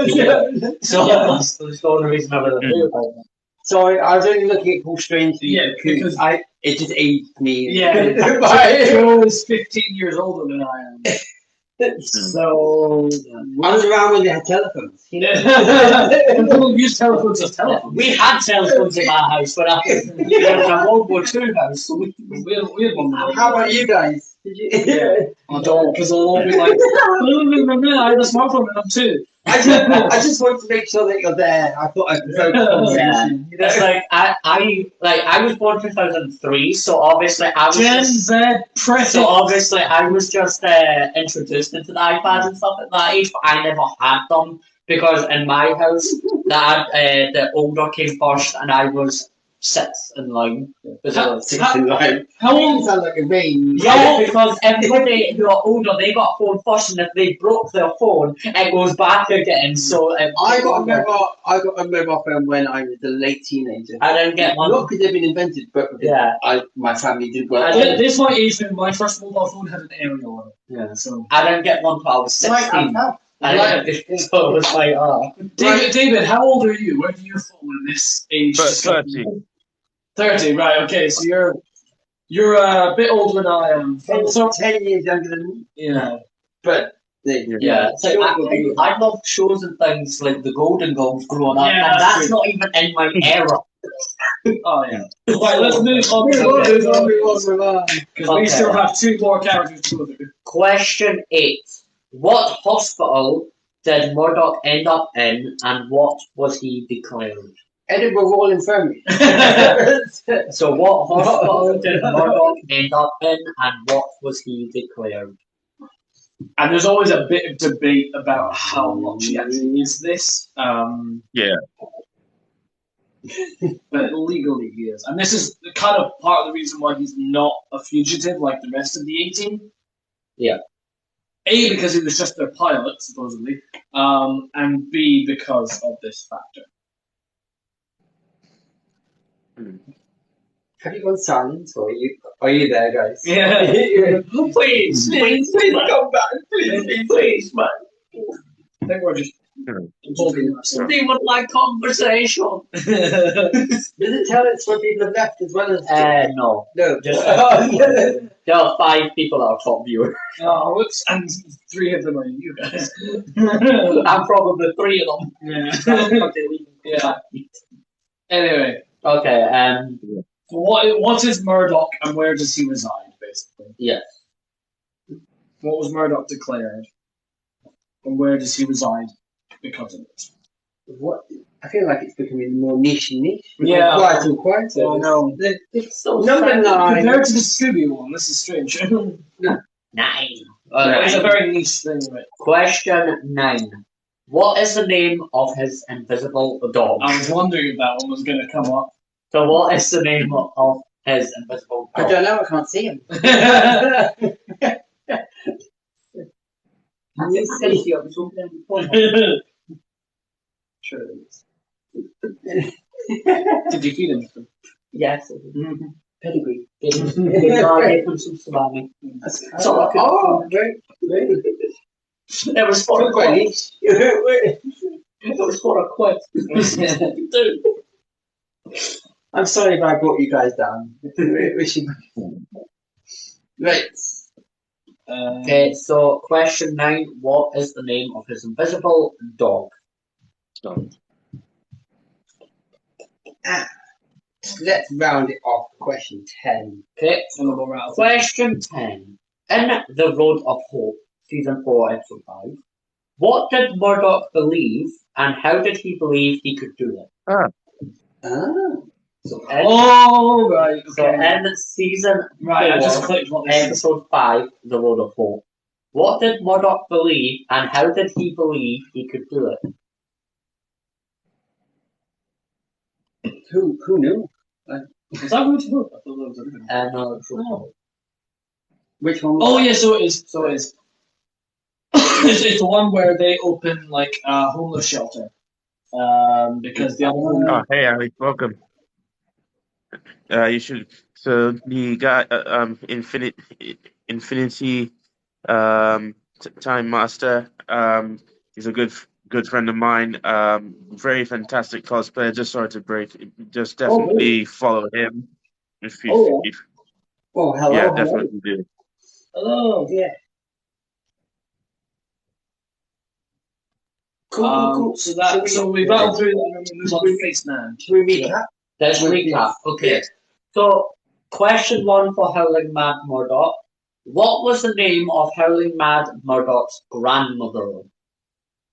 Speaker 5: me. So that's the only reason I really knew about it.
Speaker 2: Sorry, I was only looking at Paul Strange because it just aged me.
Speaker 1: Yeah, Joe is 15 years older than I am.
Speaker 2: So I was around when they had telephones.
Speaker 1: People use telephones as telephones.
Speaker 5: We had telephones in my house, but I was a World War II house, so we had one.
Speaker 2: How about you guys? Did you?
Speaker 1: Yeah. I don't, because I'll all be like, I had a smartphone and I'm too.
Speaker 2: I just wanted to make sure that you're there. I thought I could go to conversation.
Speaker 5: Yeah. It's like I was born 2003, so obviously I was
Speaker 1: Gen Z press.
Speaker 5: So obviously I was just introduced into the iPads and stuff at that age, but I never had them because in my house the older came first, and I was 6 in line.
Speaker 2: How old sounds like a vein?
Speaker 5: Yeah, because everybody who are older, they got a phone first, and if they broke their phone, it goes back again. So
Speaker 2: I got a mobile phone when I was a late teenager.
Speaker 5: I didn't get one.
Speaker 2: Not because they've been invented, but my family did work.
Speaker 1: This is my age when my first mobile phone had an aerial on it.
Speaker 5: Yeah, so I didn't get one until I was 16. So it was like,
Speaker 1: David, how old are you? Where do you fall in this age?
Speaker 4: 30.
Speaker 1: 30, right? Okay, so you're a bit older than I am.
Speaker 2: So 10 years younger than me.
Speaker 1: Yeah,
Speaker 2: but
Speaker 5: Yeah, so I love shows and things like the Golden Globes growing up,
Speaker 1: Yeah,
Speaker 5: and
Speaker 1: that's
Speaker 5: that's
Speaker 1: true.
Speaker 5: not even in my era.
Speaker 1: Oh yeah. Right, let's move on. Because we still have 2 more characters to go through.
Speaker 5: Question 8. What hospital did Murdoch end up in, and what was he declared?
Speaker 2: Edinburgh Royal Infirmary.
Speaker 5: So what hospital did Murdoch end up in, and what was he declared?
Speaker 1: And there's always a bit of debate about how much he actually is this.
Speaker 4: Yeah.
Speaker 1: But legally he is. And this is kind of part of the reason why he's not a fugitive like the rest of the 18.
Speaker 5: Yeah.
Speaker 1: A, because he was just their pilot, supposedly. And B, because of this factor.
Speaker 2: Have you gone silent, or are you there, guys?
Speaker 1: Yeah.
Speaker 5: Please come back, please, man.
Speaker 1: I think we're just involving ourselves.
Speaker 5: They would like conversation.
Speaker 2: Does it tell us when people have left as well as?
Speaker 5: No.
Speaker 2: No.
Speaker 5: Just there are 5 people our top viewer.
Speaker 1: Oh, whoops. And 3 of them are you guys.
Speaker 5: I'm probably 3 of them.
Speaker 1: Yeah. Anyway.
Speaker 5: Okay,
Speaker 1: So what is Murdoch and where does he reside, basically?
Speaker 5: yes.
Speaker 1: What was Murdoch declared? And where does he reside because of it?
Speaker 2: What? I feel like it's becoming more niche and niche.
Speaker 1: Yeah.
Speaker 2: Quieter and quieter.
Speaker 1: Oh, no.
Speaker 5: It's so
Speaker 2: Number
Speaker 5: sad.
Speaker 2: 9.
Speaker 1: Compared to the Scooby one, this is strange.
Speaker 5: 9.
Speaker 1: It's a very niche thing, right?
Speaker 5: Question 9. What is the name of his invisible dog?
Speaker 1: I was wondering if that one was going to come up.
Speaker 5: So what is the name of his invisible
Speaker 2: I
Speaker 5: dog?
Speaker 2: don't know. I can't see him.
Speaker 1: Sure it is. Did you feed him?
Speaker 5: Yes.
Speaker 1: Mm-hmm.
Speaker 2: Pedigree.
Speaker 5: Give him some salami.
Speaker 2: Oh, great.
Speaker 5: It was for a
Speaker 2: Quite
Speaker 5: quid.
Speaker 2: niche.
Speaker 5: It was for a quid. Dude.
Speaker 2: I'm sorry if I brought you guys down. Right.
Speaker 5: Okay, so question 9. What is the name of his invisible dog?
Speaker 2: Let's round it off. Question 10.
Speaker 5: Okay, question 10. In The Road of Hope, season 4, episode 5, what did Murdoch believe, and how did he believe he could do it?
Speaker 2: Ah.
Speaker 5: So
Speaker 1: right.
Speaker 5: So in season 4,
Speaker 1: I just clicked what this is.
Speaker 5: episode 5, The Road of Hope, what did Murdoch believe, and how did he believe he could do it?
Speaker 2: Who knew?
Speaker 1: Is that Road to Hope? I thought that was a different one.
Speaker 5: No, it's not.
Speaker 2: Which one?
Speaker 1: Oh yeah, so it is. It's the one where they open like a homeless shelter. Because the other one.
Speaker 4: Oh, hey, Alex, welcome. You should. So the guy, Infinity, Time Master. He's a good friend of mine. Very fantastic cosplayer. Just sorry to break. Just definitely follow him. If you,
Speaker 2: Oh, hello.
Speaker 4: yeah,
Speaker 2: hello.
Speaker 4: definitely do.
Speaker 1: Hello.
Speaker 2: Yeah. Cool.
Speaker 1: So we rattled through that and we move on to Face Man.
Speaker 2: Should we recap?
Speaker 5: Let's recap. Okay. So, question 1 for Howling Mad Murdoch. What was the name of Howling Mad Murdoch's grandmother?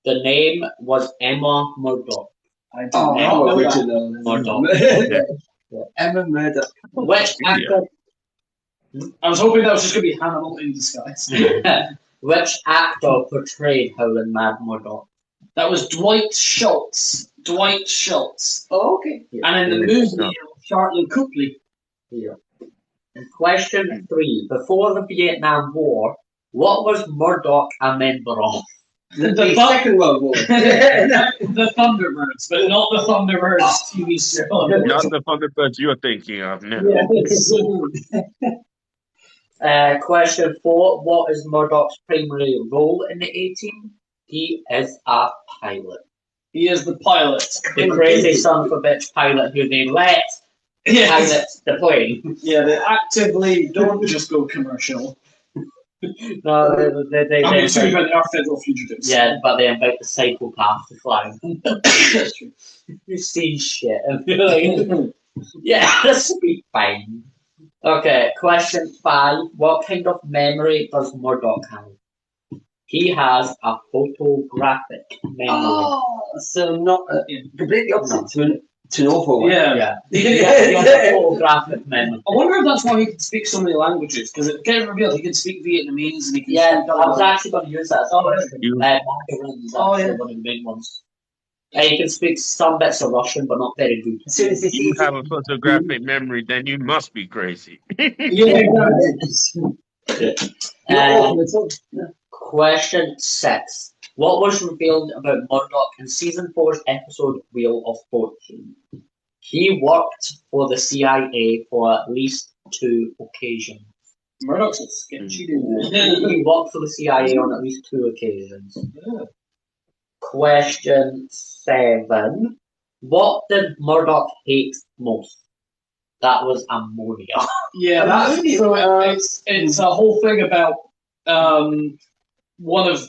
Speaker 5: The name was Emma Murdoch.
Speaker 1: I don't know.
Speaker 2: Original.
Speaker 5: Murdoch.
Speaker 2: Emma Murdoch.
Speaker 5: Which actor?
Speaker 1: I was hoping that was just going to be Hannibal in disguise.
Speaker 5: Which actor portrayed Howling Mad Murdoch?
Speaker 1: That was Dwight Schultz.
Speaker 2: Oh, okay.
Speaker 1: And in the movie, Charlie Copley.
Speaker 5: Yeah. And question 3. Before the Vietnam War, what was Murdoch a member of?
Speaker 2: The Second World War.
Speaker 1: The Thunderbirds, but not the Thunderbirds TV show.
Speaker 4: Not the Thunderbirds you're thinking of. No.
Speaker 5: Question 4. What is Murdoch's primary role in the 18? He is a pilot.
Speaker 1: He is the pilot.
Speaker 5: The crazy son of a bitch pilot who they let pilot the plane.
Speaker 1: Yeah, they actively don't just go commercial.
Speaker 5: No, they
Speaker 1: I mean, to be fair, they are federal fugitives.
Speaker 5: yeah, but they invite the psychopath to fly. That's true. You see shit and you're like, yeah, this will be fine. Okay, question 5. What kind of memory does Murdoch have? He has a photographic memory.
Speaker 2: Oh, so not completely opposite to an awful one.
Speaker 1: Yeah.
Speaker 5: He has a photographic memory.
Speaker 1: I wonder if that's why he can speak so many languages, because it gets revealed he can speak Vietnamese and he can
Speaker 5: Yeah,
Speaker 1: speak
Speaker 5: I was actually going to use that as a question.
Speaker 4: You-
Speaker 5: Mandarin is actually one of the main ones. He can speak some bits of Russian, but not very good.
Speaker 2: As soon as he
Speaker 4: You
Speaker 2: sees
Speaker 4: have a photographic memory, then you must be crazy.
Speaker 5: Question 6. What was revealed about Murdoch in season 4's episode Wheel of Fortune? He worked for the CIA for at least 2 occasions.
Speaker 1: Murdoch's a sketchy dude.
Speaker 5: He worked for the CIA on at least 2 occasions. Question 7. What did Murdoch hate most? That was ammonia.
Speaker 1: Yeah, it's a whole thing about one of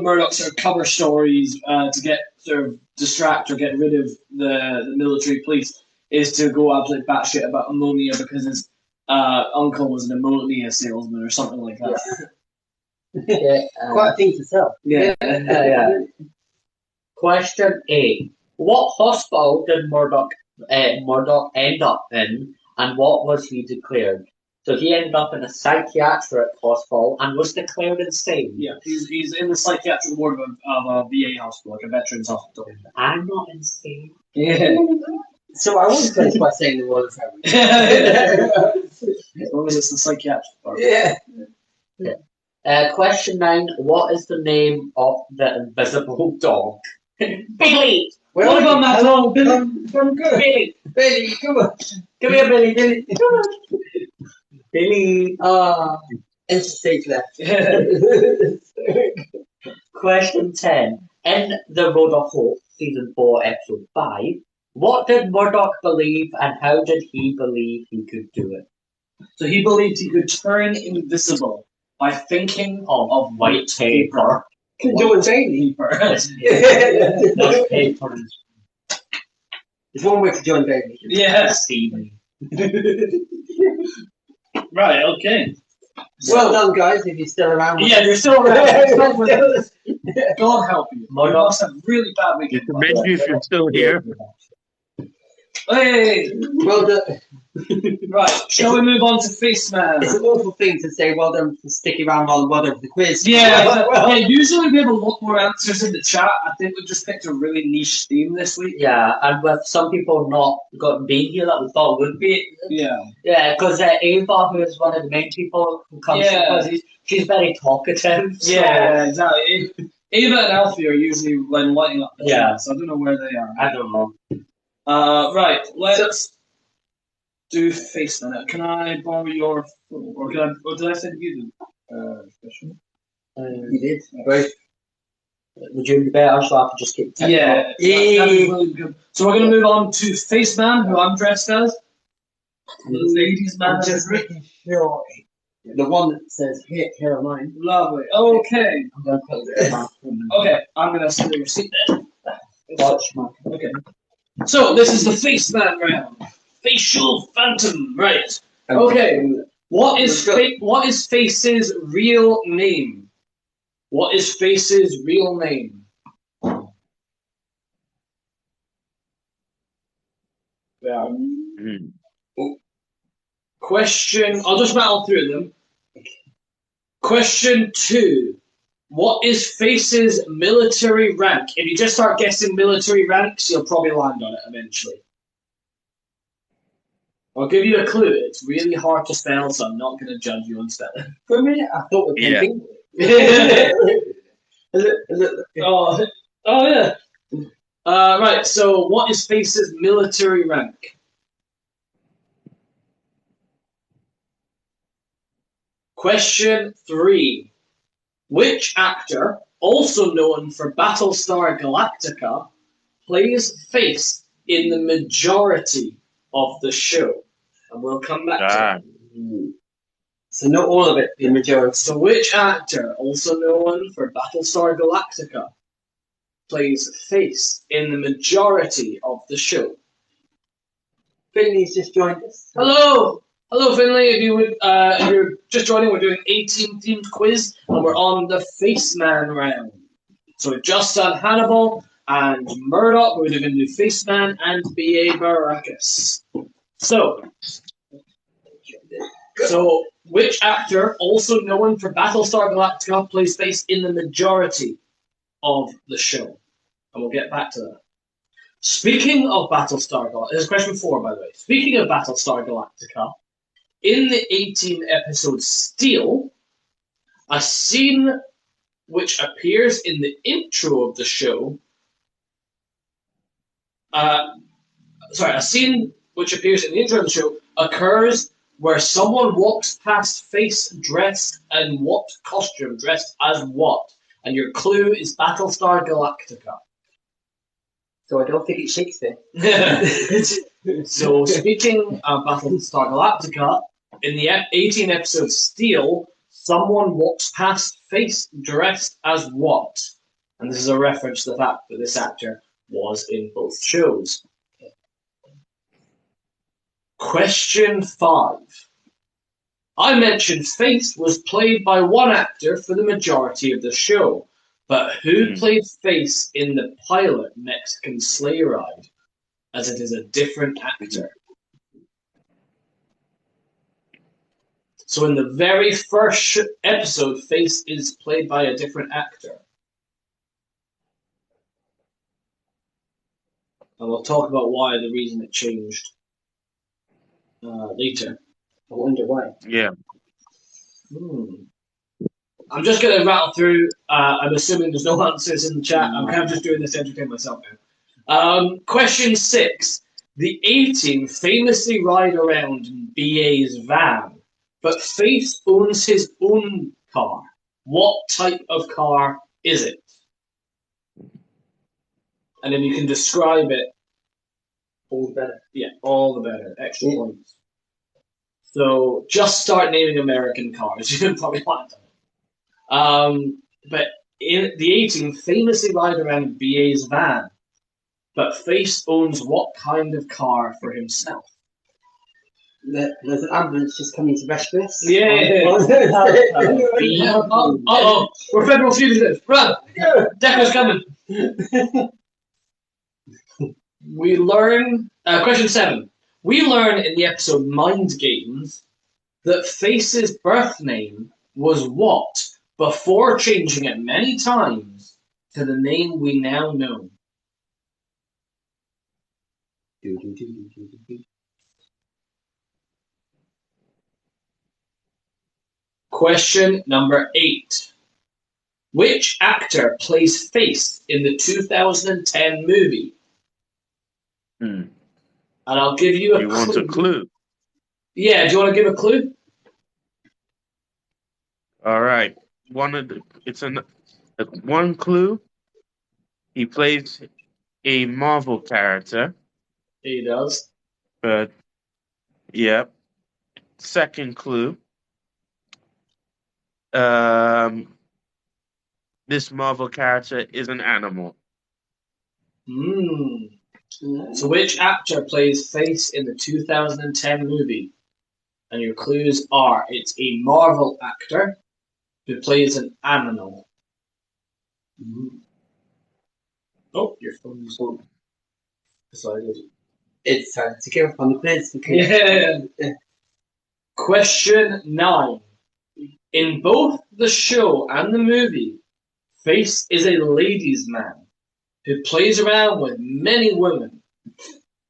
Speaker 1: Murdoch's sort of cover stories to get sort of distract or get rid of the military police is to go absolutely batshit about ammonia because his uncle was an ammonia salesman or something like that.
Speaker 2: quite a thing to sell.
Speaker 1: Yeah.
Speaker 5: Question 8. What hospital did Murdoch end up in, and what was he declared? So he ended up in a psychiatric hospital and was declared insane.
Speaker 1: Yeah, he's in the psychiatric ward of a VA hospital, like a veterans hospital.
Speaker 5: I'm not insane.
Speaker 1: Yeah.
Speaker 2: So I was close by saying the royal family.
Speaker 1: As long as it's the psychiatric part.
Speaker 2: Yeah.
Speaker 5: Question 9. What is the name of the invisible dog? Billy!
Speaker 1: What about that dog, Billy?
Speaker 2: Come good.
Speaker 5: Billy!
Speaker 2: Billy, come on.
Speaker 5: Come here, Billy! Billy! Come on! Billy!
Speaker 2: Enter stage left.
Speaker 5: Question 10. In The Road of Hope, Season 4, Episode 5, what did Murdoch believe and how did he believe he could do it?
Speaker 1: So he believed he could turn invisible by thinking of
Speaker 5: White paper.
Speaker 2: Joe and Bailey.
Speaker 1: paper.
Speaker 5: That's paper.
Speaker 2: There's one way to join Bailey.
Speaker 1: Yes.
Speaker 5: Steaming.
Speaker 1: Right, okay.
Speaker 2: Well done, guys, if you're still around.
Speaker 1: Yeah, you're still around. God help you. You must have really bad
Speaker 4: You
Speaker 1: weekend.
Speaker 4: commend you if you're still here.
Speaker 1: Hey!
Speaker 2: Well done.
Speaker 1: Right, shall we move on to Face Man?
Speaker 2: It's an awful thing to say well done for sticking around while well done for the quiz.
Speaker 1: Yeah, yeah, usually we have a lot more answers in the chat. I think we just picked a really niche theme this week.
Speaker 5: Yeah, and with some people not being here that we thought would be.
Speaker 1: Yeah.
Speaker 5: Yeah, because Ava, who is one of the main people who comes to the quizzes, she's very talkative. So.
Speaker 1: Yeah, exactly. Ava and Alfie are usually when lighting up the
Speaker 5: Yeah.
Speaker 1: chat, so I don't know where they are.
Speaker 5: I don't know.
Speaker 1: Right, let's do Face Man. Can I borrow your phone? Or did I send you the question?
Speaker 2: You did. Right.
Speaker 5: Would you be better so I could just keep ticking
Speaker 1: Yeah,
Speaker 5: off?
Speaker 1: that'd be really good. So we're going to move on to Face Man, who I'm dressed as. The ladies' man.
Speaker 2: I'm just making sure the one that says here am I.
Speaker 1: Lovely. Okay.
Speaker 5: I'm going to put it down.
Speaker 1: Okay, I'm going to send the receipt then.
Speaker 5: Watch my.
Speaker 1: Okay. So this is the Face Man round. Facial Phantom, right? Okay. What is Face's real name? What is Face's real name? Yeah.
Speaker 4: Mm.
Speaker 1: Question. I'll just rattle through them. Question 2. What is Face's military rank? If you just start guessing military ranks, you'll probably land on it eventually. I'll give you a clue. It's really hard to spell, so I'm not going to judge you on spelling.
Speaker 2: For a minute, I thought we were thinking.
Speaker 1: Oh yeah. Right, so what is Face's military rank? Question 3. Which actor, also known for Battlestar Galactica, plays Face in the majority of the show? And we'll come back to that.
Speaker 2: So not all of it, the majority.
Speaker 1: So which actor, also known for Battlestar Galactica, plays Face in the majority of the show?
Speaker 2: Finley's just joined us.
Speaker 1: Hello! Hello, Finley. If you're just joining, we're doing 18 themed quiz, and we're on the Face Man round. So we've just done Hannibal and Murdoch. We're going to do Face Man and B.A. Baracus. So, which actor, also known for Battlestar Galactica, plays Face in the majority of the show? And we'll get back to that. Speaking of Battlestar Galactica, this is question 4, by the way. Speaking of Battlestar Galactica, in the 18th-episode Steel, a scene which appears in the intro of the show, a scene which appears in the intro of the show occurs where someone walks past Face dressed in what costume? Dressed as what? And your clue is Battlestar Galactica.
Speaker 2: So I don't think it's Shakespeare.
Speaker 1: So speaking of Battlestar Galactica, in the 18th episode Steel, someone walks past Face dressed as what? And this is a reference to the fact that this actor was in both shows. Question 5. I mentioned Face was played by one actor for the majority of the show, but who played Face in the pilot Mexican Sleigh Ride, as it is a different actor? So in the very first episode, Face is played by a different actor. And we'll talk about why, the reason it changed later.
Speaker 2: I wonder why.
Speaker 4: Yeah.
Speaker 1: I'm just going to rattle through. I'm assuming there's no answers in the chat. I'm kind of just doing this to entertain myself now. Question 6. The A-Team famously ride around in BA's van, but Face owns his own car. What type of car is it? And then you can describe it.
Speaker 2: All the better.
Speaker 1: Yeah, all the better. Extra points. So just start naming American cars. You can probably find them. But in the A-Team famously ride around in BA's van, but Face owns what kind of car for himself?
Speaker 2: There's an ambulance just coming to rescue us.
Speaker 1: Yeah. We're federal fugitives. Run! Deco's coming. We learn. Question 7. We learn in the episode Mind Games that Face's birth name was what before changing it many times to the name we now know. Question number 8. Which actor plays Face in the 2010 movie? And I'll give you a clue.
Speaker 4: You want a clue?
Speaker 1: Yeah, do you want to give a clue?
Speaker 4: All right. One clue. He plays a Marvel character.
Speaker 1: He does.
Speaker 4: But, yeah. Second clue. This Marvel character is an animal.
Speaker 1: So which actor plays Face in the 2010 movie? And your clues are, it's a Marvel actor who plays an animal. Oh, your phone's on. Decided.
Speaker 2: It's time to give up on the quiz.
Speaker 1: Yeah. Question 9. In both the show and the movie, Face is a ladies' man who plays around with many women.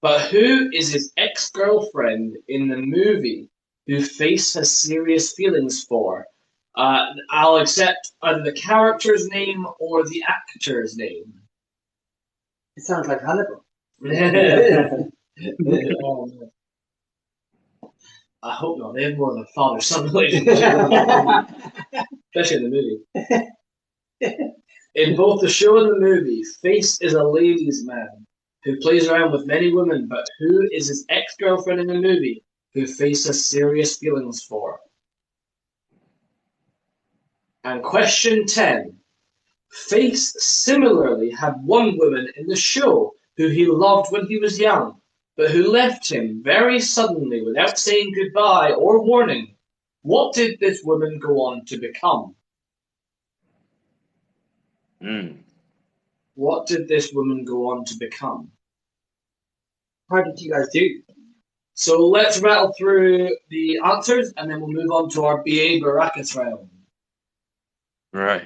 Speaker 1: But who is his ex-girlfriend in the movie who Face has serious feelings for? I'll accept either the character's name or the actor's name.
Speaker 2: It sounds like Hannibal.
Speaker 1: I hope not. They have more than a father-son relationship. Especially in the movie. In both the show and the movie, Face is a ladies' man who plays around with many women, but who is his ex-girlfriend in the movie who Face has serious feelings for? And question 10. Face similarly had one woman in the show who he loved when he was young, but who left him very suddenly without saying goodbye or warning. What did this woman go on to become? What did this woman go on to become?
Speaker 2: How did you guys do?
Speaker 1: So let's rattle through the answers and then we'll move on to our BA Barakas round.
Speaker 4: Right.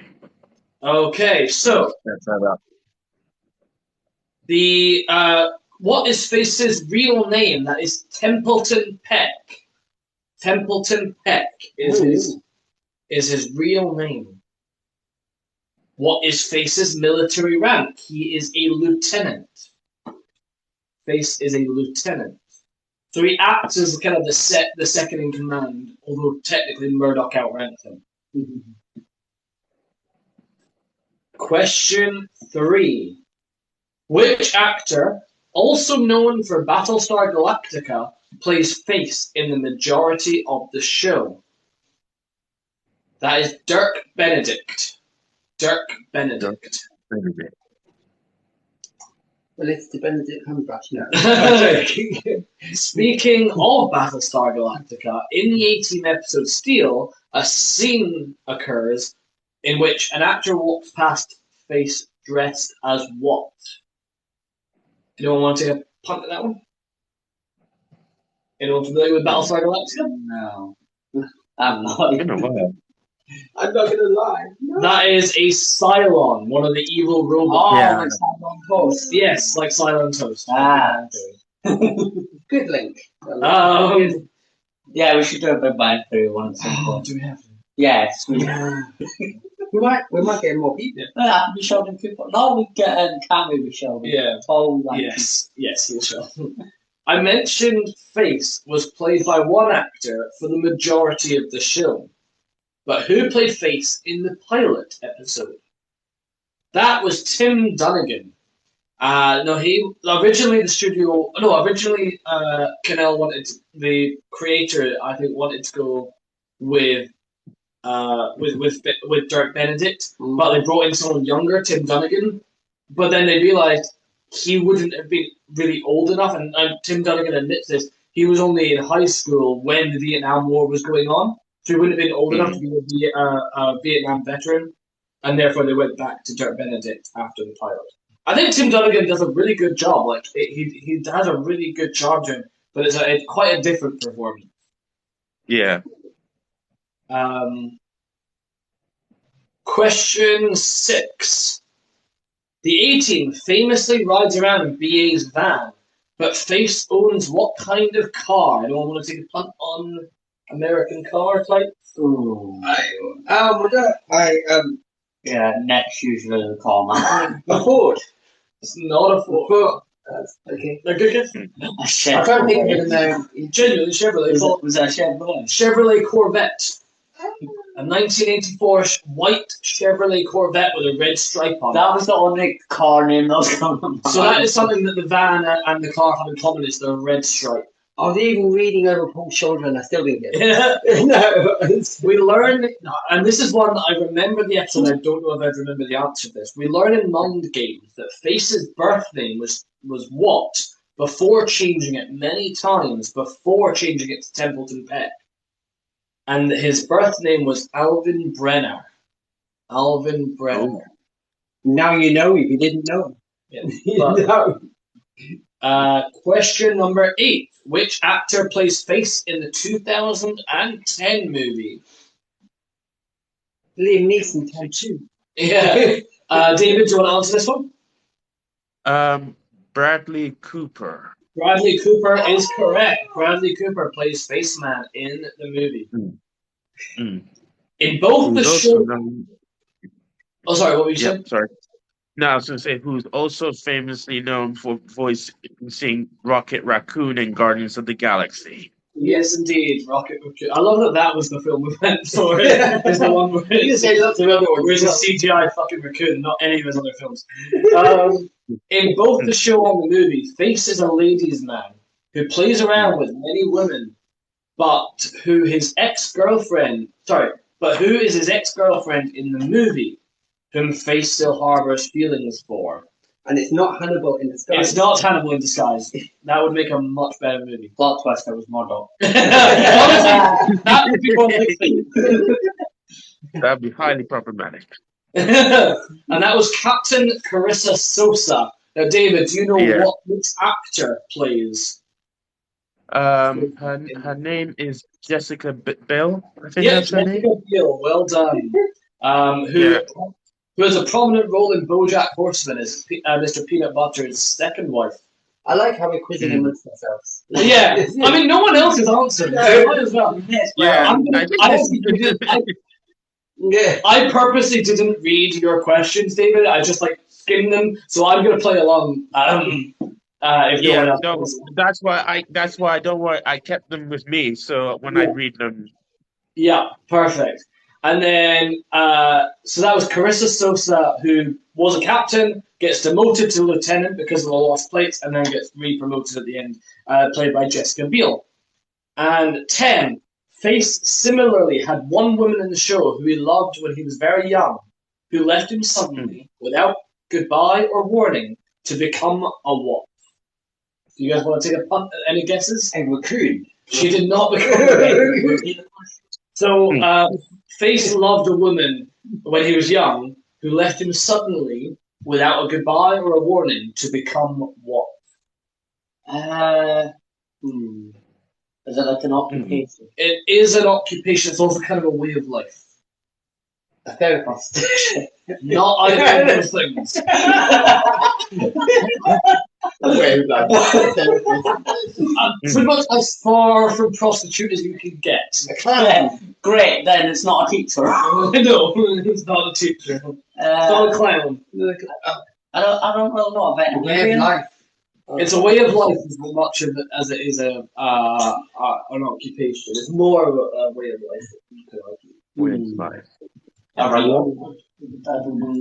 Speaker 1: Okay, so
Speaker 4: That's that
Speaker 1: the what is Face's real name? That is Templeton Peck. Templeton Peck is his real name. What is Face's military rank? He is a lieutenant. Face is a lieutenant. So he acts as kind of the second in command, although technically Murdoch outranked him. Question 3. Which actor, also known for Battlestar Galactica, plays Face in the majority of the show? That is Dirk Benedict. Dirk Benedict.
Speaker 2: Related to Benedict Cumberbatch now.
Speaker 1: Speaking of Battlestar Galactica, in the A-Team episode Steel, a scene occurs in which an actor walks past Face dressed as what? Anyone want to take a punt at that one? Anyone familiar with Battlestar Galactica?
Speaker 5: No. I'm not.
Speaker 2: I'm not gonna lie. No.
Speaker 1: That is a Cylon, one of the evil robots.
Speaker 4: Yeah.
Speaker 2: Like Cylon Toast.
Speaker 1: Yes, like Cylon Toast.
Speaker 5: Ah.
Speaker 2: Good link.
Speaker 5: Yeah, we should do a bit back through one at some point.
Speaker 1: Do we have to?
Speaker 5: Yes, we
Speaker 2: We might get more people.
Speaker 5: Yeah, we Sheldon Cooper. No, we get Cammy with Sheldon.
Speaker 1: Yeah.
Speaker 5: Oh, like
Speaker 1: Yes, he'll show. I mentioned Face was played by one actor for the majority of the show. But who played Face in the pilot episode? That was Tim Dunnigan. Originally Cannell wanted the creator. I think wanted to go with Dirk Benedict, but they brought in someone younger, Tim Dunnigan. But then they realized he wouldn't have been really old enough, and Tim Dunnigan admits this. He was only in high school when the Vietnam War was going on, so he wouldn't have been old enough to be a Vietnam veteran, and therefore they went back to Dirk Benedict after the pilot. I think Tim Dunnigan does a really good job. Like he has a really good job doing, but it's quite a different performance.
Speaker 4: Yeah.
Speaker 1: Question 6. The A-Team famously rides around in BA's van, but Face owns what kind of car? Anyone want to take a punt on American car type?
Speaker 5: yeah, next usually the call man.
Speaker 2: A Ford.
Speaker 1: It's not a Ford.
Speaker 2: Okay.
Speaker 1: A good guess?
Speaker 5: A
Speaker 2: I can't think of it
Speaker 5: Chevrolet.
Speaker 2: in
Speaker 1: Genuinely Chevrolet.
Speaker 5: Was that Chevrolet?
Speaker 1: Chevrolet Corvette. A 1984 white Chevrolet Corvette with a red stripe on it.
Speaker 5: That was the only car name that was coming to mind.
Speaker 1: So that is something that the van and the car have in common, is the red stripe.
Speaker 2: I was even reading over Paul's shoulder and I still didn't get it.
Speaker 1: No. We learn, and this is one that I remember the episode, I don't know if I remember the answer to this. We learn in Mind Games that Face's birth name was what? Before changing it many times, before changing it to Templeton Peck. And his birth name was Alvin Brenner. Alvin Brenner.
Speaker 2: Oh. Now you know if you didn't know.
Speaker 1: Yeah.
Speaker 2: You know.
Speaker 1: Question number 8. Which actor plays Face in the 2010 movie?
Speaker 2: Liam Neeson time too.
Speaker 1: Yeah. David, do you want to answer this one?
Speaker 4: Bradley Cooper.
Speaker 1: Bradley Cooper is correct. Bradley Cooper plays Spaceman in the movie. In both the show. Oh, sorry. What were you saying?
Speaker 4: Sorry. No, I was going to say who's also famously known for voicing Rocket Raccoon in Guardians of the Galaxy.
Speaker 1: Yes, indeed, Rocket Raccoon. I love that was the film we went for. It's the one where
Speaker 2: You say lots of other ones.
Speaker 1: where it's a CGI fucking raccoon, not any of his other films. In both the show and the movie, Face is a ladies' man who plays around with many women, but who his ex-girlfriend, But who is his ex-girlfriend in the movie, whom Face still harbors feelings for?
Speaker 2: And it's not Hannibal in disguise.
Speaker 1: It's not Hannibal in Disguise. That would make a much better movie.
Speaker 5: Plot twist, it was Murdoch.
Speaker 1: Honestly, that would be one thing.
Speaker 4: That'd be highly problematic.
Speaker 1: And that was Captain Carissa Sosa. Now, David, do you know which actor plays?
Speaker 4: Her name is Jessica Biel. I think
Speaker 1: Yeah,
Speaker 4: that's her
Speaker 1: Jessica
Speaker 4: name.
Speaker 1: Biel. Well done. Who has a prominent role in BoJack Horseman as Mr. Peanut Butter's second wife.
Speaker 2: I like how we're quizzing amongst ourselves.
Speaker 1: Yeah, I mean, no one else has answered. So might as well.
Speaker 4: Yeah,
Speaker 1: I purposely didn't read your questions, David. I just skimmed them, so I'm going to play along. If no one else does.
Speaker 4: That's why don't worry. I kept them with me, so when I read them.
Speaker 1: Yeah, perfect. And then, so that was Carissa Sosa, who was a captain, gets demoted to lieutenant because of the lost plates, and then gets re-promoted at the end, played by Jessica Biel. And 10, Face similarly had one woman in the show who he loved when he was very young, who left him suddenly, without goodbye or warning, to become a what? Do you guys want to take a punt? Any guesses?
Speaker 2: A raccoon.
Speaker 1: She did not become a raccoon. So, Face loved a woman when he was young who left him suddenly without a goodbye or a warning to become what?
Speaker 5: Is it like an occupation?
Speaker 1: It is an occupation. It's also kind of a way of life.
Speaker 2: A therapist.
Speaker 1: Not either of those things. Pretty much as far from prostitute as you can get.
Speaker 5: Great, then it's not a teacher.
Speaker 1: No, it's not a teacher. It's not a clown.
Speaker 5: I don't really know about it.
Speaker 2: Way of life.
Speaker 1: It's a way of life as much of it as it is an occupation. It's more of a way of life.
Speaker 4: Way of life.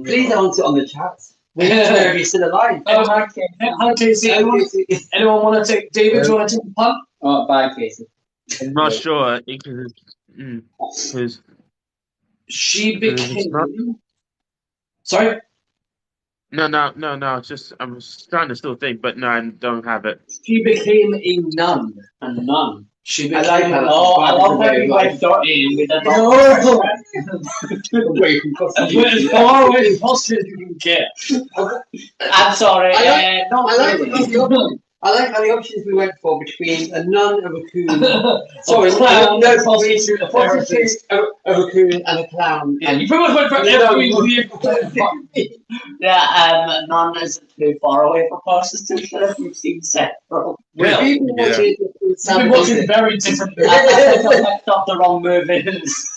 Speaker 2: Please answer on the chat. We need to know if you're still alive.
Speaker 1: Hi, Casey. Anyone want to take? David, do you want to take a punt?
Speaker 5: Oh, bye, Casey.
Speaker 4: I'm not sure because
Speaker 1: she became. Sorry.
Speaker 4: No. It's just I'm trying to still think, but no, I don't have it.
Speaker 1: She became a nun.
Speaker 5: A nun.
Speaker 1: She became.
Speaker 5: I love how you guys got in with that.
Speaker 2: Away from prostitution.
Speaker 1: As far away as possible as you can get.
Speaker 5: I'm sorry.
Speaker 2: I like how the options we went for between a nun, a raccoon,
Speaker 1: sorry,
Speaker 2: a
Speaker 1: clown,
Speaker 2: no prostitute, a raccoon, and a clown.
Speaker 1: Yeah, you pretty much went for every.
Speaker 5: Nun isn't too far away from prostitution. If you've seen several.
Speaker 1: Well,
Speaker 2: we've
Speaker 1: been watching very different movies.
Speaker 5: I picked up the wrong movies.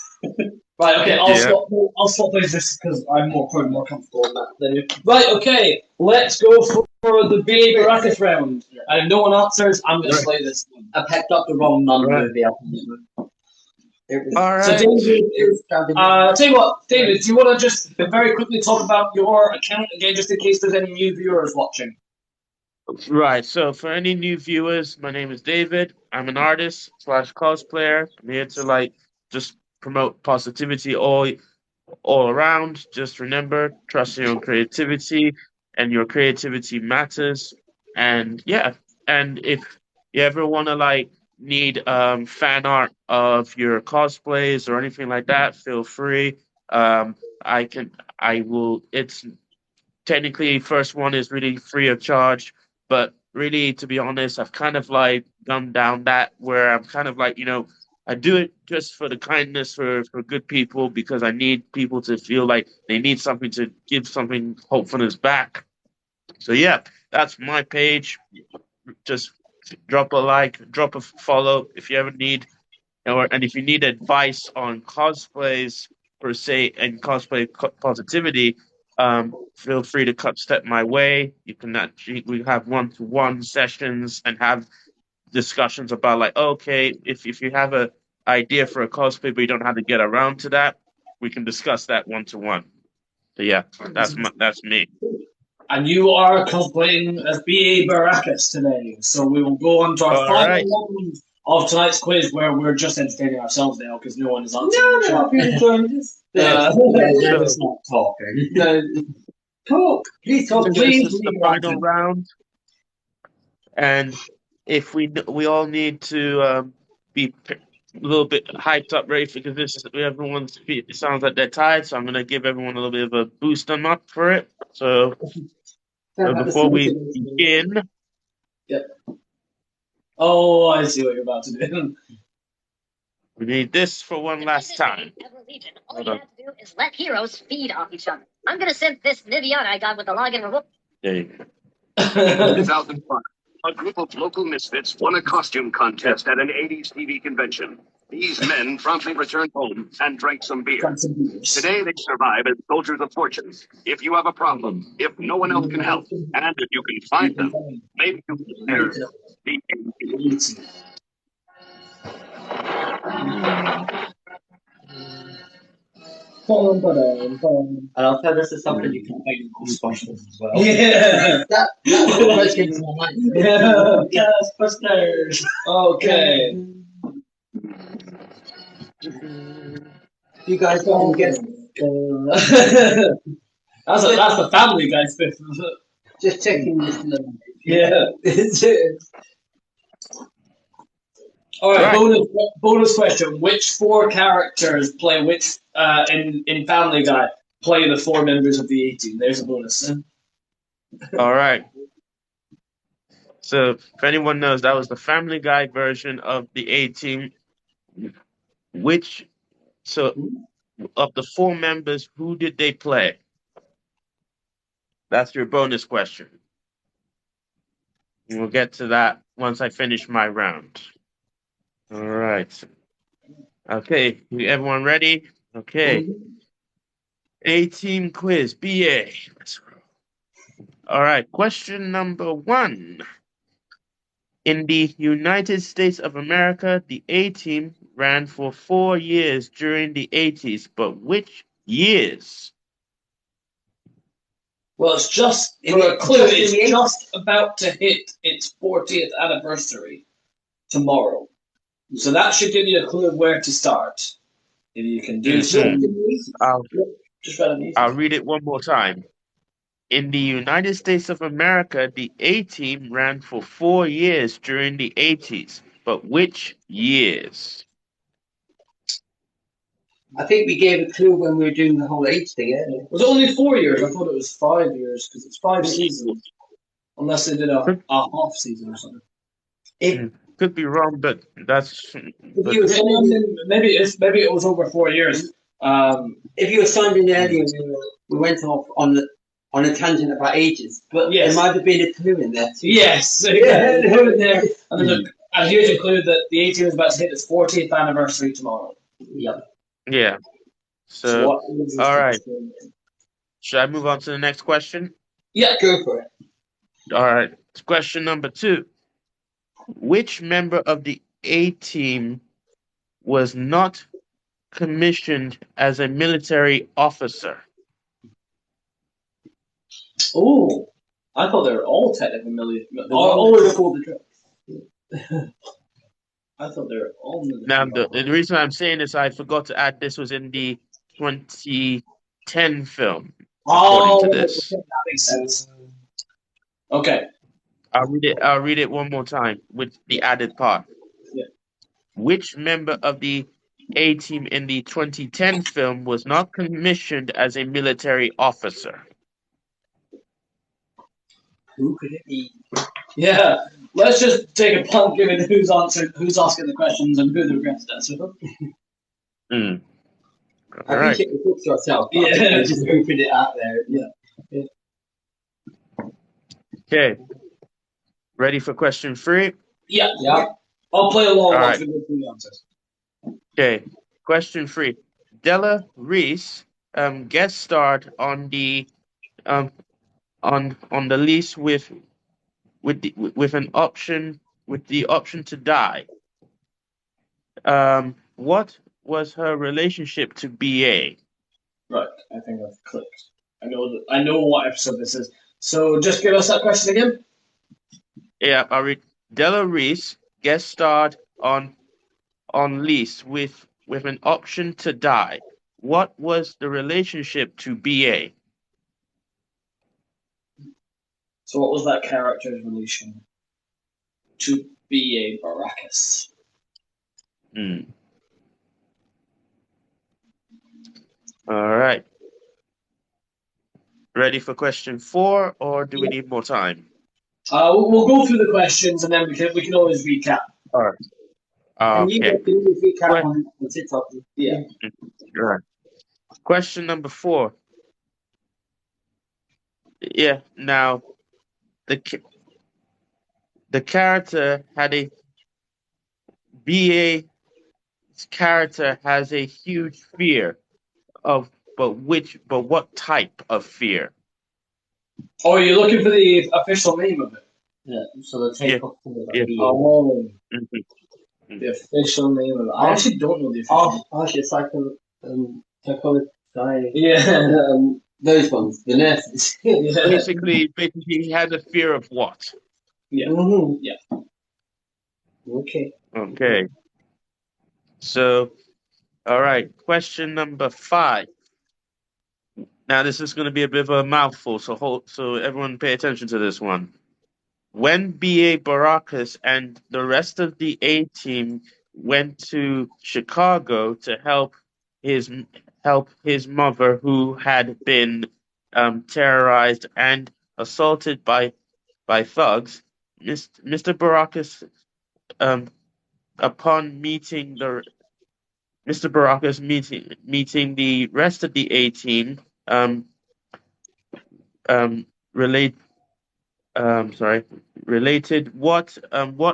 Speaker 1: Right, okay, I'll stop this because I'm probably more comfortable in that than you. Right, okay, let's go for the Big Baracus round. And if no one answers, I'm going to play this one.
Speaker 5: I picked up the wrong nun movie.
Speaker 4: All right.
Speaker 1: So, David, tell you what, David, do you want to just very quickly talk about your account again, just in case there's any new viewers watching?
Speaker 4: Right. So, for any new viewers, my name is David. I'm an artist / cosplayer. I'm here to just promote positivity all around. Just remember, trust your own creativity, and your creativity matters. And and if you ever want to need fan art of your cosplays or anything like that, feel free. I will. It's technically first one is really free of charge, but really, to be honest, I've kind of gone down that where I'm kind of I do it just for the kindness for good people because I need people to feel like they need something to give something hopefulness back. So that's my page. Just drop a like, drop a follow if you ever need, and if you need advice on cosplays per se and cosplay positivity, feel free to step my way. You can actually we have 1-to-1 sessions and have discussions about okay, if you have a idea for a cosplay but you don't know how to get around to that, we can discuss that 1-to-1. So that's me.
Speaker 1: And you are cosplaying as B.A. Baracus today, so we will go on to our final round of tonight's quiz, where we're just entertaining ourselves now because no one is answering.
Speaker 2: No, I've been enjoying this.
Speaker 5: They're just not talking.
Speaker 2: No, talk. Please talk.
Speaker 4: This
Speaker 1: Please
Speaker 4: is the
Speaker 1: leave
Speaker 4: final
Speaker 1: answer.
Speaker 4: round, and if we all need to be a little bit hyped up, ready because this is everyone's feet. It sounds like they're tired, so I'm gonna give everyone a little bit of a boost them up for it. So before we begin,
Speaker 1: Oh, I see what you're about to do.
Speaker 4: we need this for one last time.
Speaker 6: All
Speaker 4: Hold
Speaker 6: you
Speaker 4: on.
Speaker 6: have to do is let heroes feed off each other. I'm gonna send this Niviana I got with the login remote.
Speaker 4: There you go.
Speaker 3: 2005, a group of local misfits won a costume contest at an 80s TV convention. These men promptly returned home and drank some beer. Today, they survive as soldiers of fortune. If you have a problem, if no one else can help, and if you can find them, maybe you can share the
Speaker 5: And I'll tell this is something you can find in Ghostbusters as well.
Speaker 1: Yeah.
Speaker 2: That's what came to my mind.
Speaker 1: Ghostbusters. Okay.
Speaker 2: You guys don't get
Speaker 1: That's the Family Guy stuff.
Speaker 2: just checking this.
Speaker 1: Yeah. All right.
Speaker 4: Right.
Speaker 1: Bonus question: which four characters play which in Family Guy play the four members of the A-Team? There's a bonus.
Speaker 4: All right. So if anyone knows, that was the Family Guy version of the A-Team. So of the four members, who did they play? That's your bonus question. We'll get to that once I finish my round. All right. Okay, everyone ready? Okay. A-Team quiz, BA. Let's roll. All right, question number 1. In the United States of America, the A-Team ran for 4 years during the 80s, but which years?
Speaker 1: Well, it's just for a clue. It's just about to hit its 40th anniversary tomorrow, so that should give you a clue of where to start. If you can do so,
Speaker 4: I'll read it one more time. In the United States of America, the A-Team ran for 4 years during the 80s, but which years?
Speaker 2: I think we gave a clue when we were doing the whole age thing. Yeah?
Speaker 1: Was it only 4 years? I thought it was 5 years because it's 5 seasons, unless they did a half season or something.
Speaker 4: Could be wrong, but that's.
Speaker 1: Maybe it was over 4 years.
Speaker 2: If you were signed in earlier, we went off on a tangent about ages, but
Speaker 1: Yes.
Speaker 2: there might have been a clue in there too.
Speaker 1: Yes, so yeah, there. And look, and here's a clue that the A-Team is about to hit its 40th anniversary tomorrow.
Speaker 2: Yep.
Speaker 4: Yeah. So, all right. Should I move on to the next question?
Speaker 1: Yeah,
Speaker 2: Go for it.
Speaker 4: All right. Question number 2. Which member of the A-Team was not commissioned as a military officer?
Speaker 1: Oh, I thought they were all technically military. All were called the drugs. I thought they were all military.
Speaker 4: Now, the reason I'm saying this, I forgot to add this was in the 2010 film. According to this.
Speaker 1: That makes sense. Okay.
Speaker 4: I'll read it one more time with the added part.
Speaker 1: Yeah.
Speaker 4: Which member of the A-Team in the 2010 film was not commissioned as a military officer?
Speaker 2: Who could it be?
Speaker 1: Yeah. Let's just take a punt, given who's asking the questions and who the rest answer them.
Speaker 2: I appreciate the book yourself.
Speaker 1: Yeah.
Speaker 2: Just open it out there. Yeah.
Speaker 4: Okay. Ready for question 3?
Speaker 1: Yeah.
Speaker 2: Yeah.
Speaker 1: I'll play along
Speaker 4: All
Speaker 1: once
Speaker 4: right.
Speaker 1: we go through the answers.
Speaker 4: Okay. Question 3. Della Reese guest starred on the on the lease with the option to die. What was her relationship to BA?
Speaker 1: Right, I think I've clicked. I know what episode this is. So just give us that question again.
Speaker 4: Yeah, I'll read. Della Reese guest starred on lease with an option to die. What was the relationship to BA?
Speaker 1: So what was that character's relation to B.A. Baracus?
Speaker 4: All right. Ready for question 4, or do we need more time?
Speaker 1: We'll go through the questions and then we can always recap.
Speaker 4: All right.
Speaker 2: And you
Speaker 4: Okay.
Speaker 2: guys can always recap on TikTok.
Speaker 1: Yeah.
Speaker 4: Right. Question number 4. Yeah. Now, the character had a BA's character has a huge fear of, but what type of fear?
Speaker 1: Oh, you're looking for the official name of it?
Speaker 5: Yeah, so the take up for
Speaker 4: Yeah.
Speaker 1: Oh,
Speaker 4: Mhm.
Speaker 1: the official name of it. I actually don't know the official name.
Speaker 2: Actually, psychology guy.
Speaker 1: Yeah.
Speaker 2: Those ones, the nurses.
Speaker 1: Yeah.
Speaker 4: Basically, he has a fear of what?
Speaker 1: Yeah.
Speaker 2: Mhm.
Speaker 1: Yeah.
Speaker 2: Okay.
Speaker 4: Okay. So, all right. Question number 5. Now, this is going to be a bit of a mouthful, so everyone pay attention to this one. When B.A. Baracus and the rest of the A team went to Chicago to help his mother, who had been terrorized and assaulted by thugs, Mr. Baracus, upon meeting Mr. Baracus meeting the rest of the A team, relate related what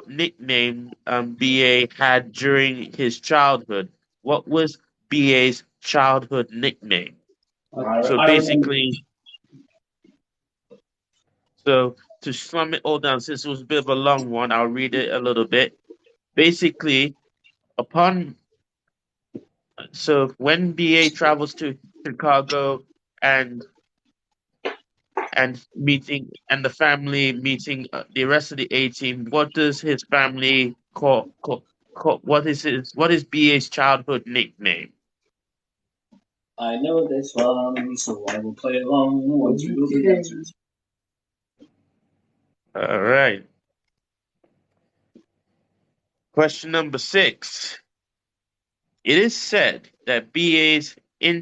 Speaker 4: nickname BA had during his childhood. What was BA's childhood nickname? So
Speaker 1: I remember.
Speaker 4: basically, so to sum it all down, since it was a bit of a long one, I'll read it a little bit. Basically, upon so when BA travels to Chicago and the family meeting the rest of the A team, what does his family call what is BA's childhood nickname?
Speaker 1: I know this one, so I will play along once we go through the answers.
Speaker 4: All right. Question number 6. It is said that BA's uh,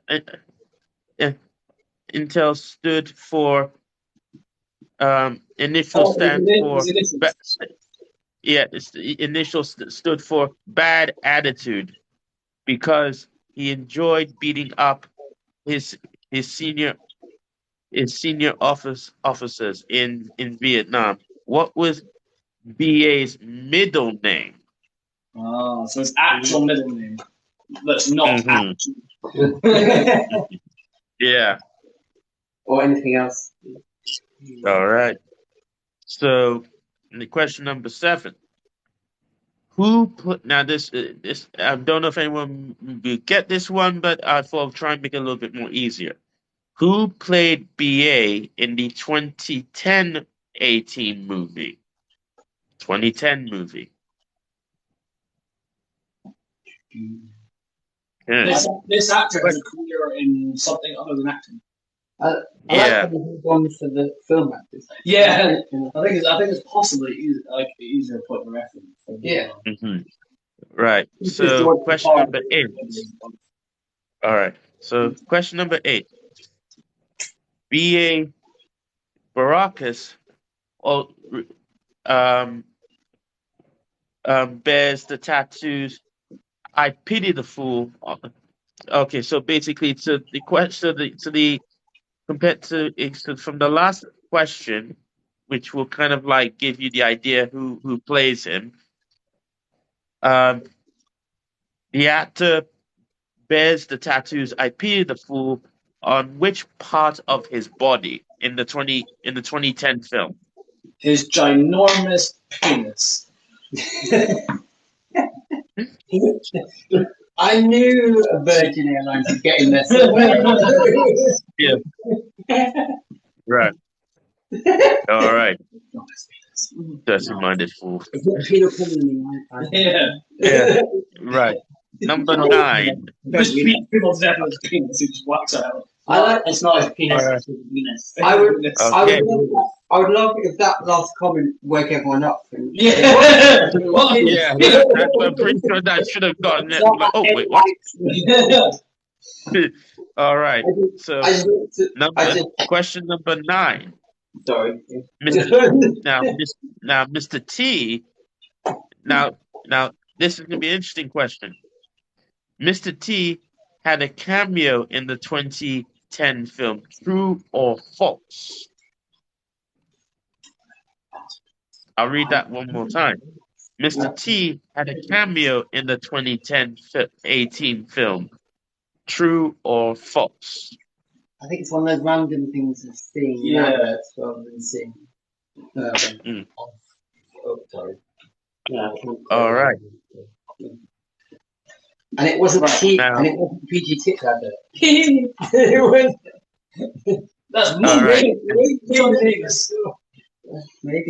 Speaker 4: uh, Intel stood for initial stand for it's the initial stood for bad attitude because he enjoyed beating up his his senior officers in Vietnam. What was BA's middle name?
Speaker 1: Oh, so his actual middle name. That's not
Speaker 4: Mhm.
Speaker 1: actual.
Speaker 4: Yeah.
Speaker 2: Or anything else.
Speaker 4: All right. So, the question number 7. Who put now this I don't know if anyone will get this one, but I thought I'd try and make it a little bit more easier. Who played BA in the 2010 A-Team movie? 2010 movie. Yeah.
Speaker 1: This actor has a career in something other than acting.
Speaker 2: I
Speaker 4: Yeah.
Speaker 2: like the one for the film actors.
Speaker 1: Yeah, I think it's possibly easier putting a reference.
Speaker 2: Yeah.
Speaker 4: Mhm. Right.
Speaker 1: Just
Speaker 4: So
Speaker 1: George
Speaker 4: question
Speaker 1: Parker.
Speaker 4: number 8. All right. So question number 8. BA Baracus um, bears the tattoos. I pity the fool. Okay, so basically, to the question, to the compared to so from the last question, which will kind of like give you the idea who plays him. Um, the actor bears the tattoos. I pity the fool on which part of his body in the 2010 film?
Speaker 1: His ginormous penis.
Speaker 2: I knew a Virgin Airlines was getting this.
Speaker 4: Yeah. Right. All right. Dirty-minded fool.
Speaker 2: It's not penal colony.
Speaker 1: Yeah.
Speaker 4: Right. Number 9.
Speaker 1: Just people definitely with penis who just walks out.
Speaker 5: It's not his penis,
Speaker 4: Alright.
Speaker 5: it's his penis.
Speaker 2: I would
Speaker 4: Okay.
Speaker 2: love if that last comment woke everyone up.
Speaker 1: Yeah. What?
Speaker 4: Yeah, I'm pretty sure that should have gotten it. Like, oh, wait, what? All right. So, question number 9.
Speaker 2: Sorry.
Speaker 4: Mr. T. Now, this is gonna be an interesting question. Mr. T had a cameo in the 2010 film True or False. I'll read that one more time. Mr. T had a cameo in the 2018 film True or False.
Speaker 2: I think it's one of those random things of seeing adverts rather than seeing. Oh, sorry.
Speaker 4: All right.
Speaker 2: And it wasn't and it wasn't PG-6 advert.
Speaker 1: That's
Speaker 4: All right.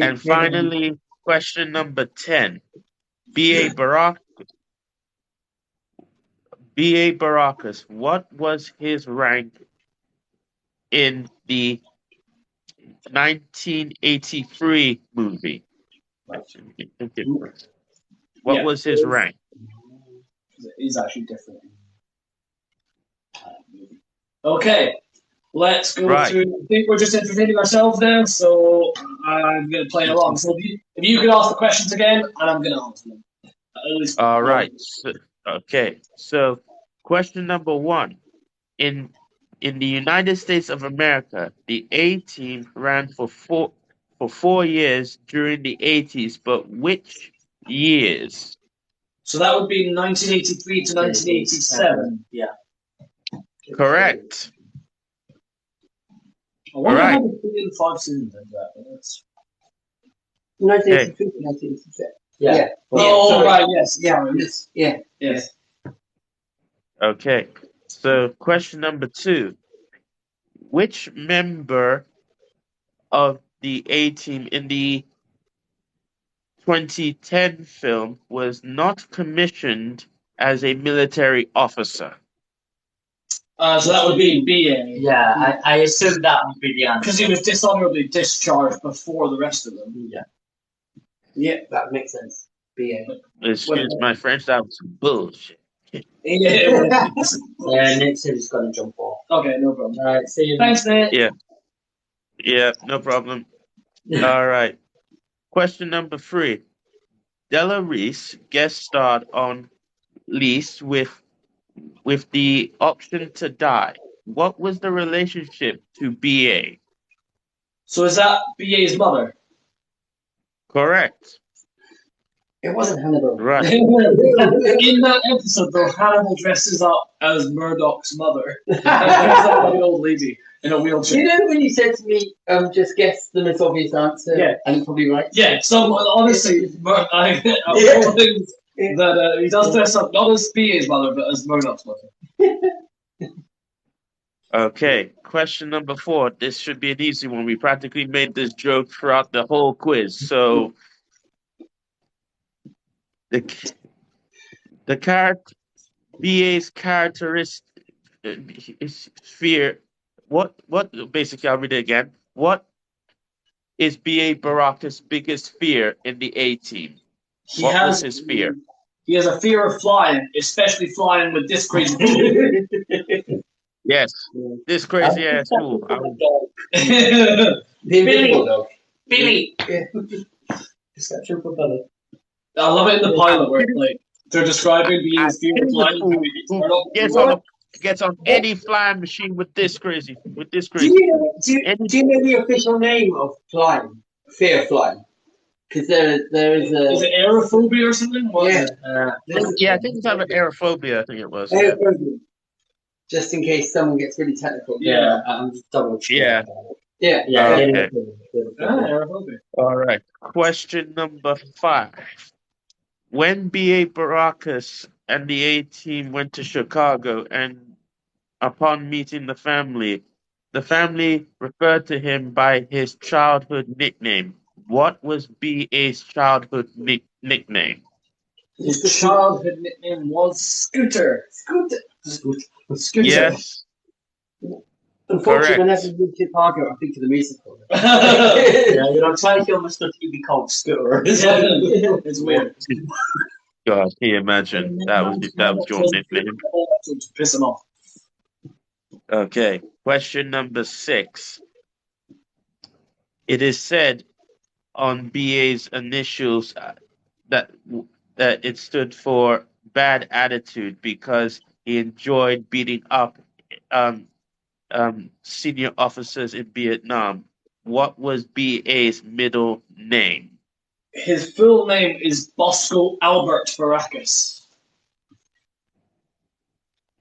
Speaker 1: And
Speaker 4: finally, question number 10. B.A. Baracus, what was his rank in the 1983 movie? What was his rank?
Speaker 1: He's actually different. Okay, let's go through. I think we're just entertaining ourselves now, so I'm going to play along. So if you could ask the questions again, and I'm going to answer them.
Speaker 4: All right. So question number 1. In the United States of America, the A-Team ran for 4 years during the 80s, but which years?
Speaker 1: So that would be 1983 to 1987.
Speaker 5: Yeah.
Speaker 4: Correct.
Speaker 1: I wonder how they put in 5 seasons into that.
Speaker 2: 1983 to 1987.
Speaker 5: Yeah.
Speaker 1: Oh, right, yes.
Speaker 2: Yes.
Speaker 4: Okay. So question number 2. Which member of the A-Team in the 2010 film was not commissioned as a military officer?
Speaker 1: So that would be BA.
Speaker 5: Yeah, I assumed that would be the answer.
Speaker 1: Because he was dishonorably discharged before the rest of them.
Speaker 5: Yeah.
Speaker 2: Yeah, that makes sense. BA.
Speaker 4: Excuse my French, that was bullshit.
Speaker 1: Yeah.
Speaker 5: Nick said he's going to jump off.
Speaker 1: Okay, no problem.
Speaker 5: All right, see you.
Speaker 1: Thanks, Nick.
Speaker 4: Yeah, no problem. All right. Question number 3. Della Reese guest starred on Lease with the option to die. What was the relationship to BA?
Speaker 1: So is that BA's mother?
Speaker 4: Correct.
Speaker 2: It wasn't Hannibal.
Speaker 4: Right.
Speaker 1: In that episode, though, Hannibal dresses up as Murdoch's mother. An old lady in a wheelchair.
Speaker 2: You know when you said to me, just guess the most obvious answer?
Speaker 1: Yeah.
Speaker 2: And you're probably right.
Speaker 1: Yeah, so honestly, that he does dress up not as BA's mother, but as Murdoch's mother.
Speaker 4: Okay, question number 4. This should be an easy one. We practically made this joke throughout the whole quiz. So the character BA's characteristic fear. What? Basically, I'll read it again. What is BA Baracus' biggest fear in the A-Team? What was his fear?
Speaker 1: He has a fear of flying, especially flying with this crazy fool.
Speaker 4: Yes, this crazy ass fool.
Speaker 5: Billy.
Speaker 2: Exception for Billy.
Speaker 1: I love it in the pilot where like they're describing being fear of flying.
Speaker 4: Who gets on any flying machine with this crazy.
Speaker 2: Do you know the official name of flying? Fear of flying. Because there is a.
Speaker 1: Is it aerophobia or something?
Speaker 4: Yeah, I think it's about aerophobia. I think it was.
Speaker 2: Aerophobia. Just in case someone gets really technical.
Speaker 1: Yeah.
Speaker 2: I'm just double checking.
Speaker 4: Yeah.
Speaker 2: Yeah.
Speaker 1: Aerophobia.
Speaker 4: All right. Question number 5. When B.A. Baracus and the A-Team went to Chicago, and upon meeting the family referred to him by his childhood nickname. What was BA's childhood nickname?
Speaker 1: His childhood nickname was Scooter. Scooter.
Speaker 4: Yes,
Speaker 5: Unfortunately, whenever
Speaker 4: correct.
Speaker 5: you keep arguing, I think of the musical. I'm trying to hear Mr. T be called Scooter.
Speaker 1: It's weird.
Speaker 4: God, can you imagine? That was your nickname.
Speaker 1: To piss him off.
Speaker 4: Okay, question number 6. It is said on BA's initials that that it stood for bad attitude because he enjoyed beating up um, senior officers in Vietnam. What was BA's middle name?
Speaker 1: His full name is Bosco Albert Baracus.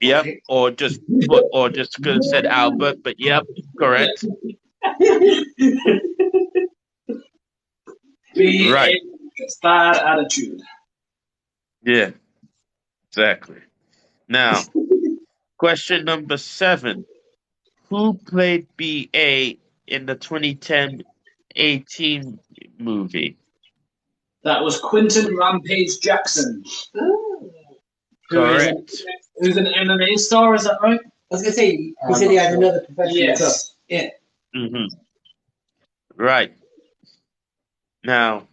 Speaker 4: Yep, or just could have said Albert, but yep, correct. Right.
Speaker 1: Bad attitude.
Speaker 4: Yeah, exactly. Now, question number 7. Who played BA in the 2010-18 movie?
Speaker 1: That was Quentin Rampage Jackson.
Speaker 4: Correct.
Speaker 1: Who's an MMA star, is that right?
Speaker 2: I was going to say, he said he had another professional
Speaker 1: Yes.
Speaker 2: club. Yeah.
Speaker 4: Right. Now,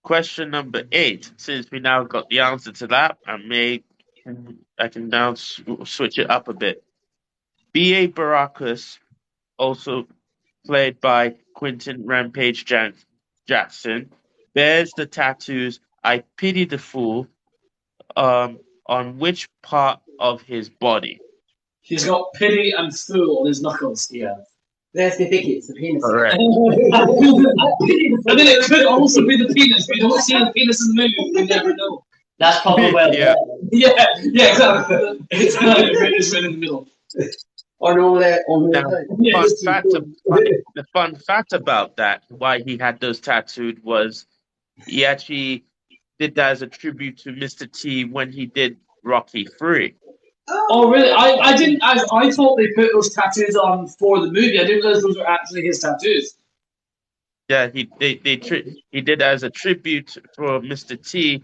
Speaker 4: question number 8. Since we now got the answer to that, I can now switch it up a bit. B.A. Baracus, also played by Quentin Rampage Jackson, bears the tattoos "I Pity the Fool" on which part of his body?
Speaker 1: He's got pity and fool on his knuckles.
Speaker 5: Yeah.
Speaker 2: That's the thing, it's the penis.
Speaker 4: Correct.
Speaker 1: And then it could also be the penis. We don't see the penis in the movie. We never know.
Speaker 5: That's probably where
Speaker 4: Yeah.
Speaker 1: Yeah, exactly. It's right in the middle.
Speaker 2: Or over there.
Speaker 4: Now, the fun fact about that, why he had those tattooed, was he actually did that as a tribute to Mr. T when he did Rocky 3.
Speaker 1: Oh, really? I didn't. I thought they put those tattoos on for the movie. I didn't realize those were actually his tattoos.
Speaker 4: Yeah, he did as a tribute for Mr. T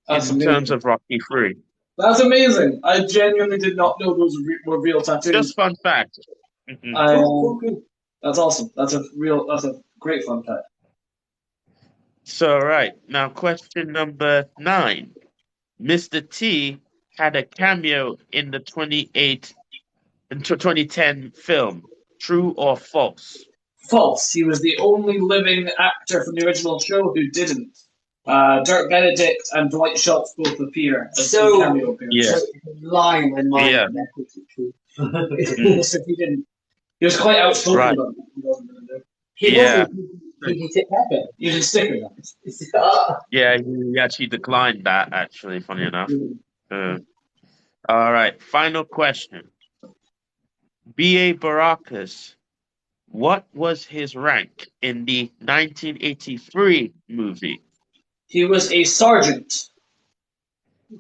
Speaker 1: That's
Speaker 4: in
Speaker 1: amazing.
Speaker 4: terms of Rocky 3.
Speaker 1: That's amazing. I genuinely did not know those were real tattoos.
Speaker 4: Just fun fact.
Speaker 1: That's awesome. That's a great fun fact.
Speaker 4: So, right. Now, question number 9. Mr. T had a cameo in the 2010 film. True or false?
Speaker 1: False. He was the only living actor from the original show who didn't. Dirk Benedict and Dwight Schultz both appear as cameo appearances.
Speaker 2: Lying when mine.
Speaker 4: Yeah.
Speaker 1: He didn't. He was quite outspoken
Speaker 4: Right.
Speaker 1: about it.
Speaker 2: He
Speaker 4: Yeah.
Speaker 2: did it pepper.
Speaker 1: You didn't stick with that.
Speaker 4: Yeah, he actually declined that, actually, funny enough. All right, final question. B.A. Baracus, what was his rank in the 1983 movie?
Speaker 1: He was a sergeant,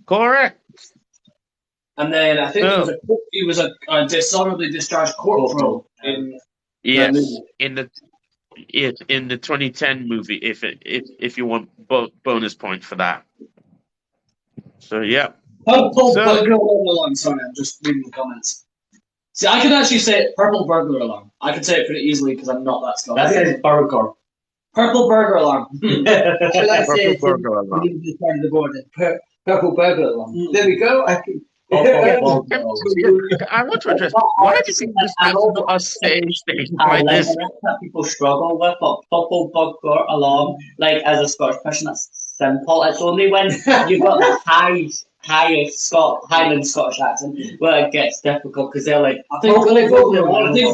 Speaker 4: Correct.
Speaker 1: and then I think he was a dishonorably discharged corporal in
Speaker 4: Yes,
Speaker 1: movie.
Speaker 4: in the 2010 movie, if you want bonus point for that. So yeah.
Speaker 1: Purple burglar alarm. Sorry, I'm just reading the comments. See, I can actually say it, purple burglar alarm. I can say it pretty easily because I'm not that Scottish.
Speaker 5: That says burger.
Speaker 1: Purple burglar alarm.
Speaker 2: Should I say
Speaker 4: Purple burglar alarm.
Speaker 2: the side of the board? Purple burger alarm. There we go. I can.
Speaker 4: I want to address, why do you think this happens us saying things like this?
Speaker 5: That people struggle with, but purple burger alarm, like as a Scottish person, that's simple. It's only when you've got the Highland Scottish accent where it gets difficult because they're like,
Speaker 1: I think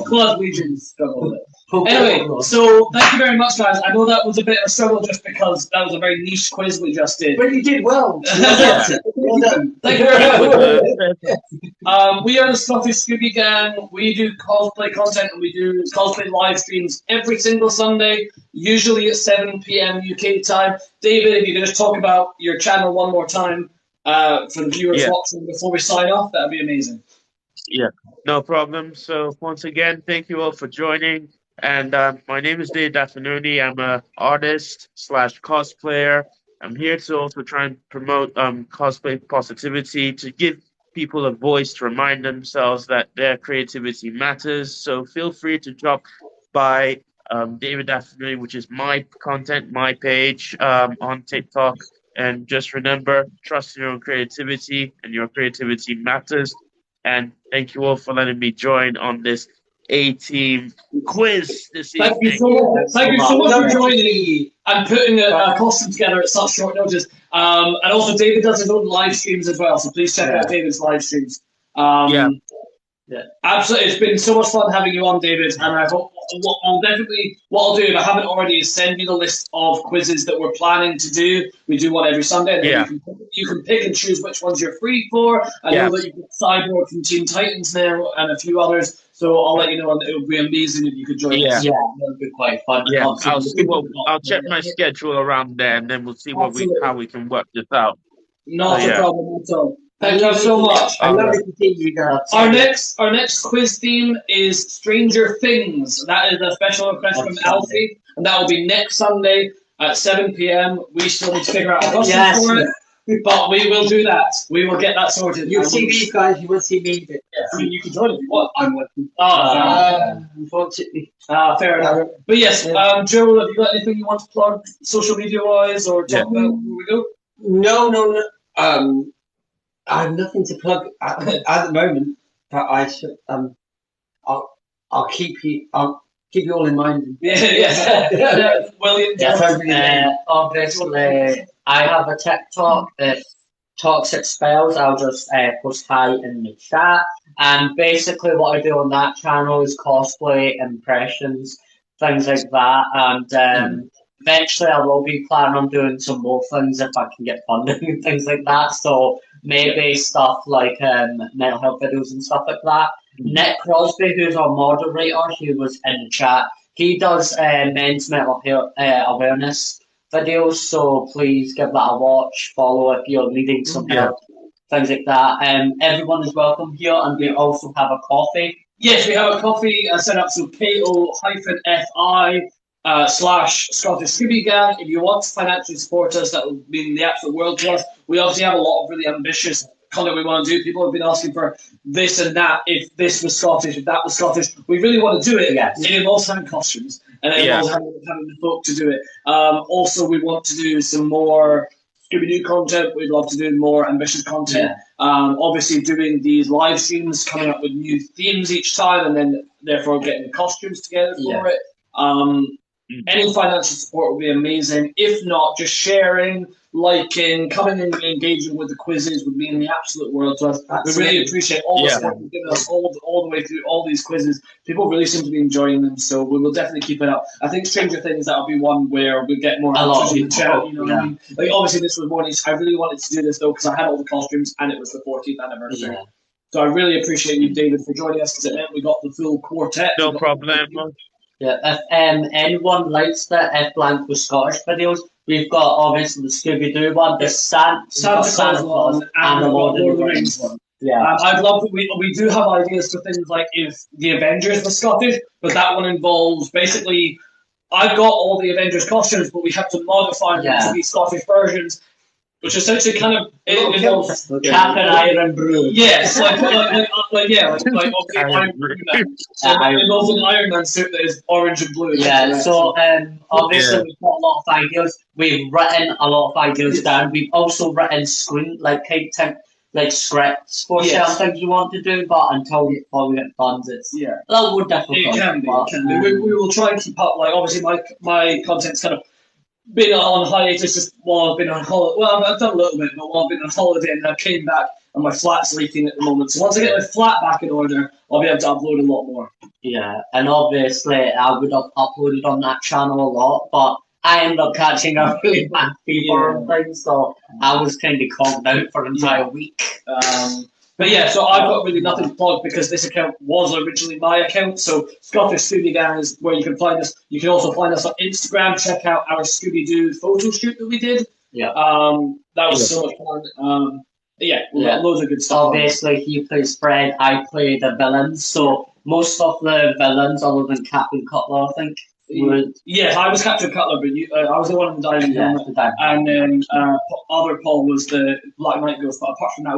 Speaker 1: Club Legions struggle with it. Anyway, so thank you very much, guys. I know that was a bit of a struggle just because that was a very niche quiz we just did.
Speaker 2: But you did well.
Speaker 1: Well done. Thank you very much. We are the Scottish Scooby Gang. We do cosplay content and we do cosplay live streams every single Sunday, usually at 7 p.m. UK time. David, if you could just talk about your channel one more time for the viewers watching before we sign off, that would be amazing.
Speaker 4: Yeah, no problem. So once again, thank you all for joining. And my name is Dave Dafinoni. I'm a artist slash cosplayer. I'm here to also try and promote cosplay positivity, to give people a voice, to remind themselves that their creativity matters. So feel free to drop by David Dafinoni, which is my content, my page on TikTok. And just remember, trust in your own creativity, and your creativity matters. And thank you all for letting me join on this A-team quiz this
Speaker 1: Thank you
Speaker 4: evening.
Speaker 1: so much. Thank you so much for joining me and putting a costume together at such short notice. And also, David does his own live streams as well, so please check out David's live streams.
Speaker 4: Yeah.
Speaker 1: Absolutely, it's been so much fun having you on, David. And I hope I'll definitely what I'll do if I haven't already is send you the list of quizzes that we're planning to do. We do one every Sunday, and then you can pick and choose which ones you're free for. I know that you've got Cyborg from Teen Titans now and a few others. So I'll let you know, and it would be amazing if you could join us.
Speaker 5: Yeah, that'd be quite fun.
Speaker 4: Yeah, I'll check my schedule around there, and then we'll see how we can work this out.
Speaker 1: Not a problem at all. Thank you so much.
Speaker 2: I love it to see you guys.
Speaker 1: Our next quiz theme is Stranger Things. That is a special request from Alfie, and that will be next Sunday at 7 p.m. We still need to figure out a costume for it, but we will do that. We will get that sorted.
Speaker 2: You'll see these guys, you will see me.
Speaker 1: I mean, you can join if you want.
Speaker 2: I'm working. Unfortunately.
Speaker 1: Fair enough. But yes, Joel, have you got anything you want to plug social media-wise or talk about before we go?
Speaker 2: No. I have nothing to plug at the moment, but I should. I'll keep you all in mind.
Speaker 1: Yeah. William.
Speaker 5: Obviously, I have a TikTok. It's Toxic Spells. I'll just post hi in the chat. And basically, what I do on that channel is cosplay impressions, things like that. And eventually, I will be planning on doing some more things if I can get funding and things like that. So maybe stuff like mental health videos and stuff like that. Nick Crosby, who's our moderator, he was in the chat. He does men's mental health awareness videos, so please give that a watch, follow if you're needing some help, things like that. Everyone is welcome here, and we also have a coffee.
Speaker 1: Yes, we have a coffee set up, so ko-fi /Scottish Scooby Gang. If you want to financially support us, that would mean the absolute world to us. We obviously have a lot of really ambitious content we want to do. People have been asking for this and that, if this was Scottish, if that was Scottish. We really want to do it. It involves having costumes, and it involves having the folk to do it. Also, we want to do some more Scooby-Doo content. We'd love to do more ambitious content. Obviously, doing these live streams, coming up with new themes each time, and then therefore getting the costumes together for it. Any financial support would be amazing. If not, just sharing, liking, coming in and engaging with the quizzes would mean the absolute world to us. We really appreciate all the support you've given us all the way through all these quizzes. People really seem to be enjoying them, so we will definitely keep it up. I think Stranger Things, that'll be one where we get more answers in the chat. You know what I mean? Like, obviously, this was more niche. I really wanted to do this, though, because I had all the costumes, and it was the 14th anniversary. So I really appreciate you, David, for joining us, because it meant we got the full quartet.
Speaker 4: No problem.
Speaker 5: Yeah, if anyone likes the F Blank with Scottish videos, we've got obviously the Scooby-Doo one, the Santa Claus one, and the Lord of the Rings one. Yeah,
Speaker 1: I'd love that we do have ideas for things like if the Avengers were Scottish, but that one involves basically I've got all the Avengers costumes, but we have to modify them to be Scottish versions. Which essentially kind of involves
Speaker 5: Cap and Iron Brew.
Speaker 1: Yes, like obviously Iron Man. Involves an Iron Man suit that is orange and blue.
Speaker 5: Yeah, so obviously we've got a lot of ideas. We've written a lot of ideas down. We've also written scripts for certain things we want to do, but until we get funds, it's a little more difficult.
Speaker 1: It can be. We will try and keep up. Like obviously my content's kind of been on hiatus just while I've been on holiday. Well, I've done a little bit, but while I've been on holiday and I came back and my flat's leaking at the moment. So once I get my flat back in order, I'll be able to upload a lot more.
Speaker 5: Yeah, and obviously I would have uploaded on that channel a lot, but I ended up catching a really bad fever and things, so I was kind of conked out for an entire week.
Speaker 1: But yeah, so I've got really nothing to plug because this account was originally my account. So Scottish Scooby Gang is where you can find us. You can also find us on Instagram. Check out our Scooby-Doo photo shoot that we did.
Speaker 5: Yeah.
Speaker 1: That was so much fun. Yeah,
Speaker 5: Yeah.
Speaker 1: loads of good stuff.
Speaker 5: Obviously, he plays Fred. I play the villains. So most of the villains, other than Captain Cutler, I think.
Speaker 1: Yeah, I was Captain Cutler, but I was the one in the dining room, and then other Paul was the Black Knight Ghost. But apart from that,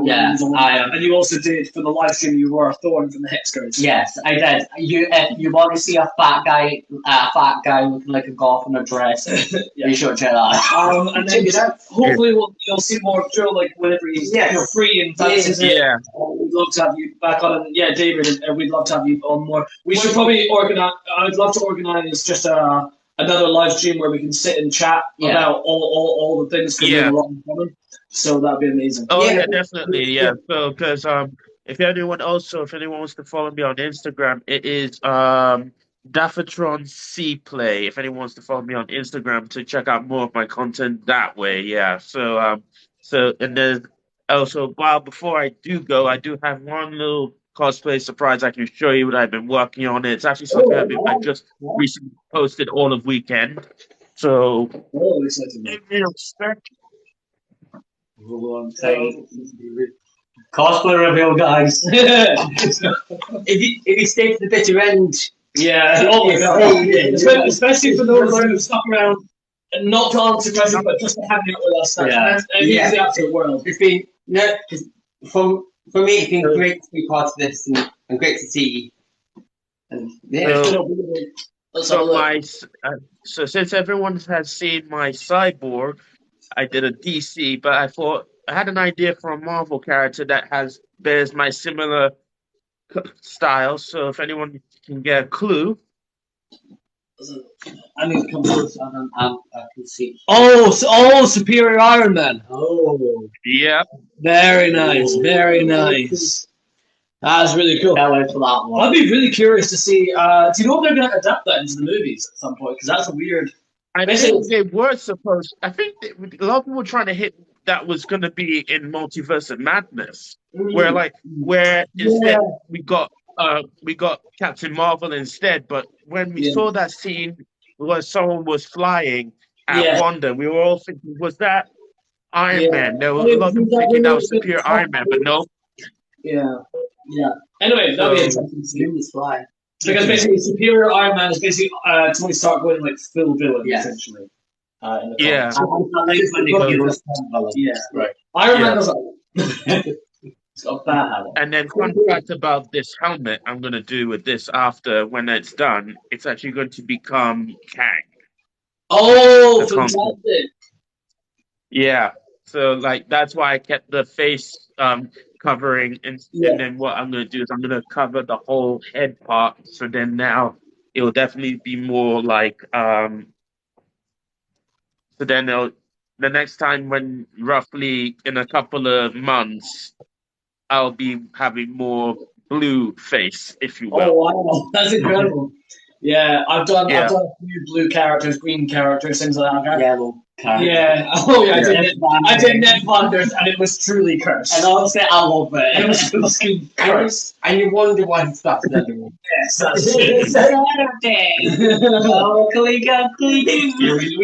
Speaker 1: and you also did for the live stream. You were Thorn from the Hex Girls.
Speaker 5: Yes, I did. If you want to see a fat guy looking like a goth in a dress, you should check that out.
Speaker 1: And then hopefully you'll see more Joe like whenever he's free and fancies it.
Speaker 4: Yeah.
Speaker 1: We'd love to have you back on, and David, we'd love to have you on more. We should probably organize. I'd love to organize just another live stream where we can sit and chat about all the things because we have a lot in common. So that'd be amazing.
Speaker 4: Oh yeah, definitely. Yeah. So because if anyone wants to follow me on Instagram, it is Daffatron C Play. If anyone wants to follow me on Instagram to check out more of my content that way, yeah. So and then also before I do go, I do have one little cosplay surprise I can show you what I've been working on. It's actually something I just recently posted all of weekend. So
Speaker 5: cosplay reveal, guys.
Speaker 2: if you stay to the bitter end.
Speaker 1: Yeah, especially for those who stuck around and not to answer questions, but just to hang out with us. It's the absolute world.
Speaker 2: It's been for me, it's been great to be part of this and great to see you. And
Speaker 4: so since everyone has seen my cyborg, I did a DC, but I thought I had an idea for a Marvel character that bears my similar style. So if anyone can get a clue.
Speaker 5: I need to come close. I can see.
Speaker 1: Superior Iron Man.
Speaker 5: Oh,
Speaker 4: yeah.
Speaker 1: Very nice. Very nice. That's really cool.
Speaker 5: Can't wait for that one.
Speaker 1: I'd be really curious to see. Do you know if they're going to adapt that into the movies at some point? Because that's a weird.
Speaker 4: I think they were supposed. I think a lot of people were trying to hit that was going to be in Multiverse of Madness, where instead we got Captain Marvel instead. But when we saw that scene where someone was flying at Wanda, we were all thinking, was that Iron Man? There was a lot of people thinking that was Superior Iron Man, but no.
Speaker 1: Yeah. Anyway, that'd be interesting to see. Because basically, Superior Iron Man is basically Tony Stark going like full villain, essentially. In the right. Iron Man does that. It's got a bad habit.
Speaker 4: And then fun fact about this helmet I'm going to do with this after, when it's done, it's actually going to become Kang.
Speaker 1: Oh, fantastic.
Speaker 4: Yeah. So that's why I kept the face covering, and then what I'm going to do is I'm going to cover the whole head part. So then now it will definitely be more like so then the next time, when roughly in a couple of months, I'll be having more blue face, if you will.
Speaker 1: Oh wow, that's incredible. Yeah, I've done a few blue characters, green characters, things like that.
Speaker 5: Yellow characters.
Speaker 1: Yeah. Oh yeah, I did Ned Flanders, and it was truly cursed.
Speaker 5: And honestly, I love it.
Speaker 1: It was fucking cursed.
Speaker 2: And you wonder why he started everyone.
Speaker 1: Yes, that's it.
Speaker 5: Saturday. Oh,
Speaker 1: we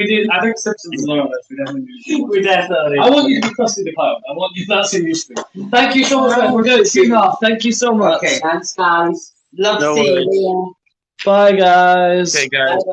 Speaker 1: did. I think Simpsons learned this.
Speaker 5: We definitely.
Speaker 1: I want you to be Krusty the Clown. I want you. That's who you should be. Thank you so much, man. We're good. See you off. Thank you so much.
Speaker 2: Okay.
Speaker 5: Thanks, guys.
Speaker 2: Love to see you.
Speaker 1: Bye, guys.
Speaker 4: Okay, guys.
Speaker 5: Bye.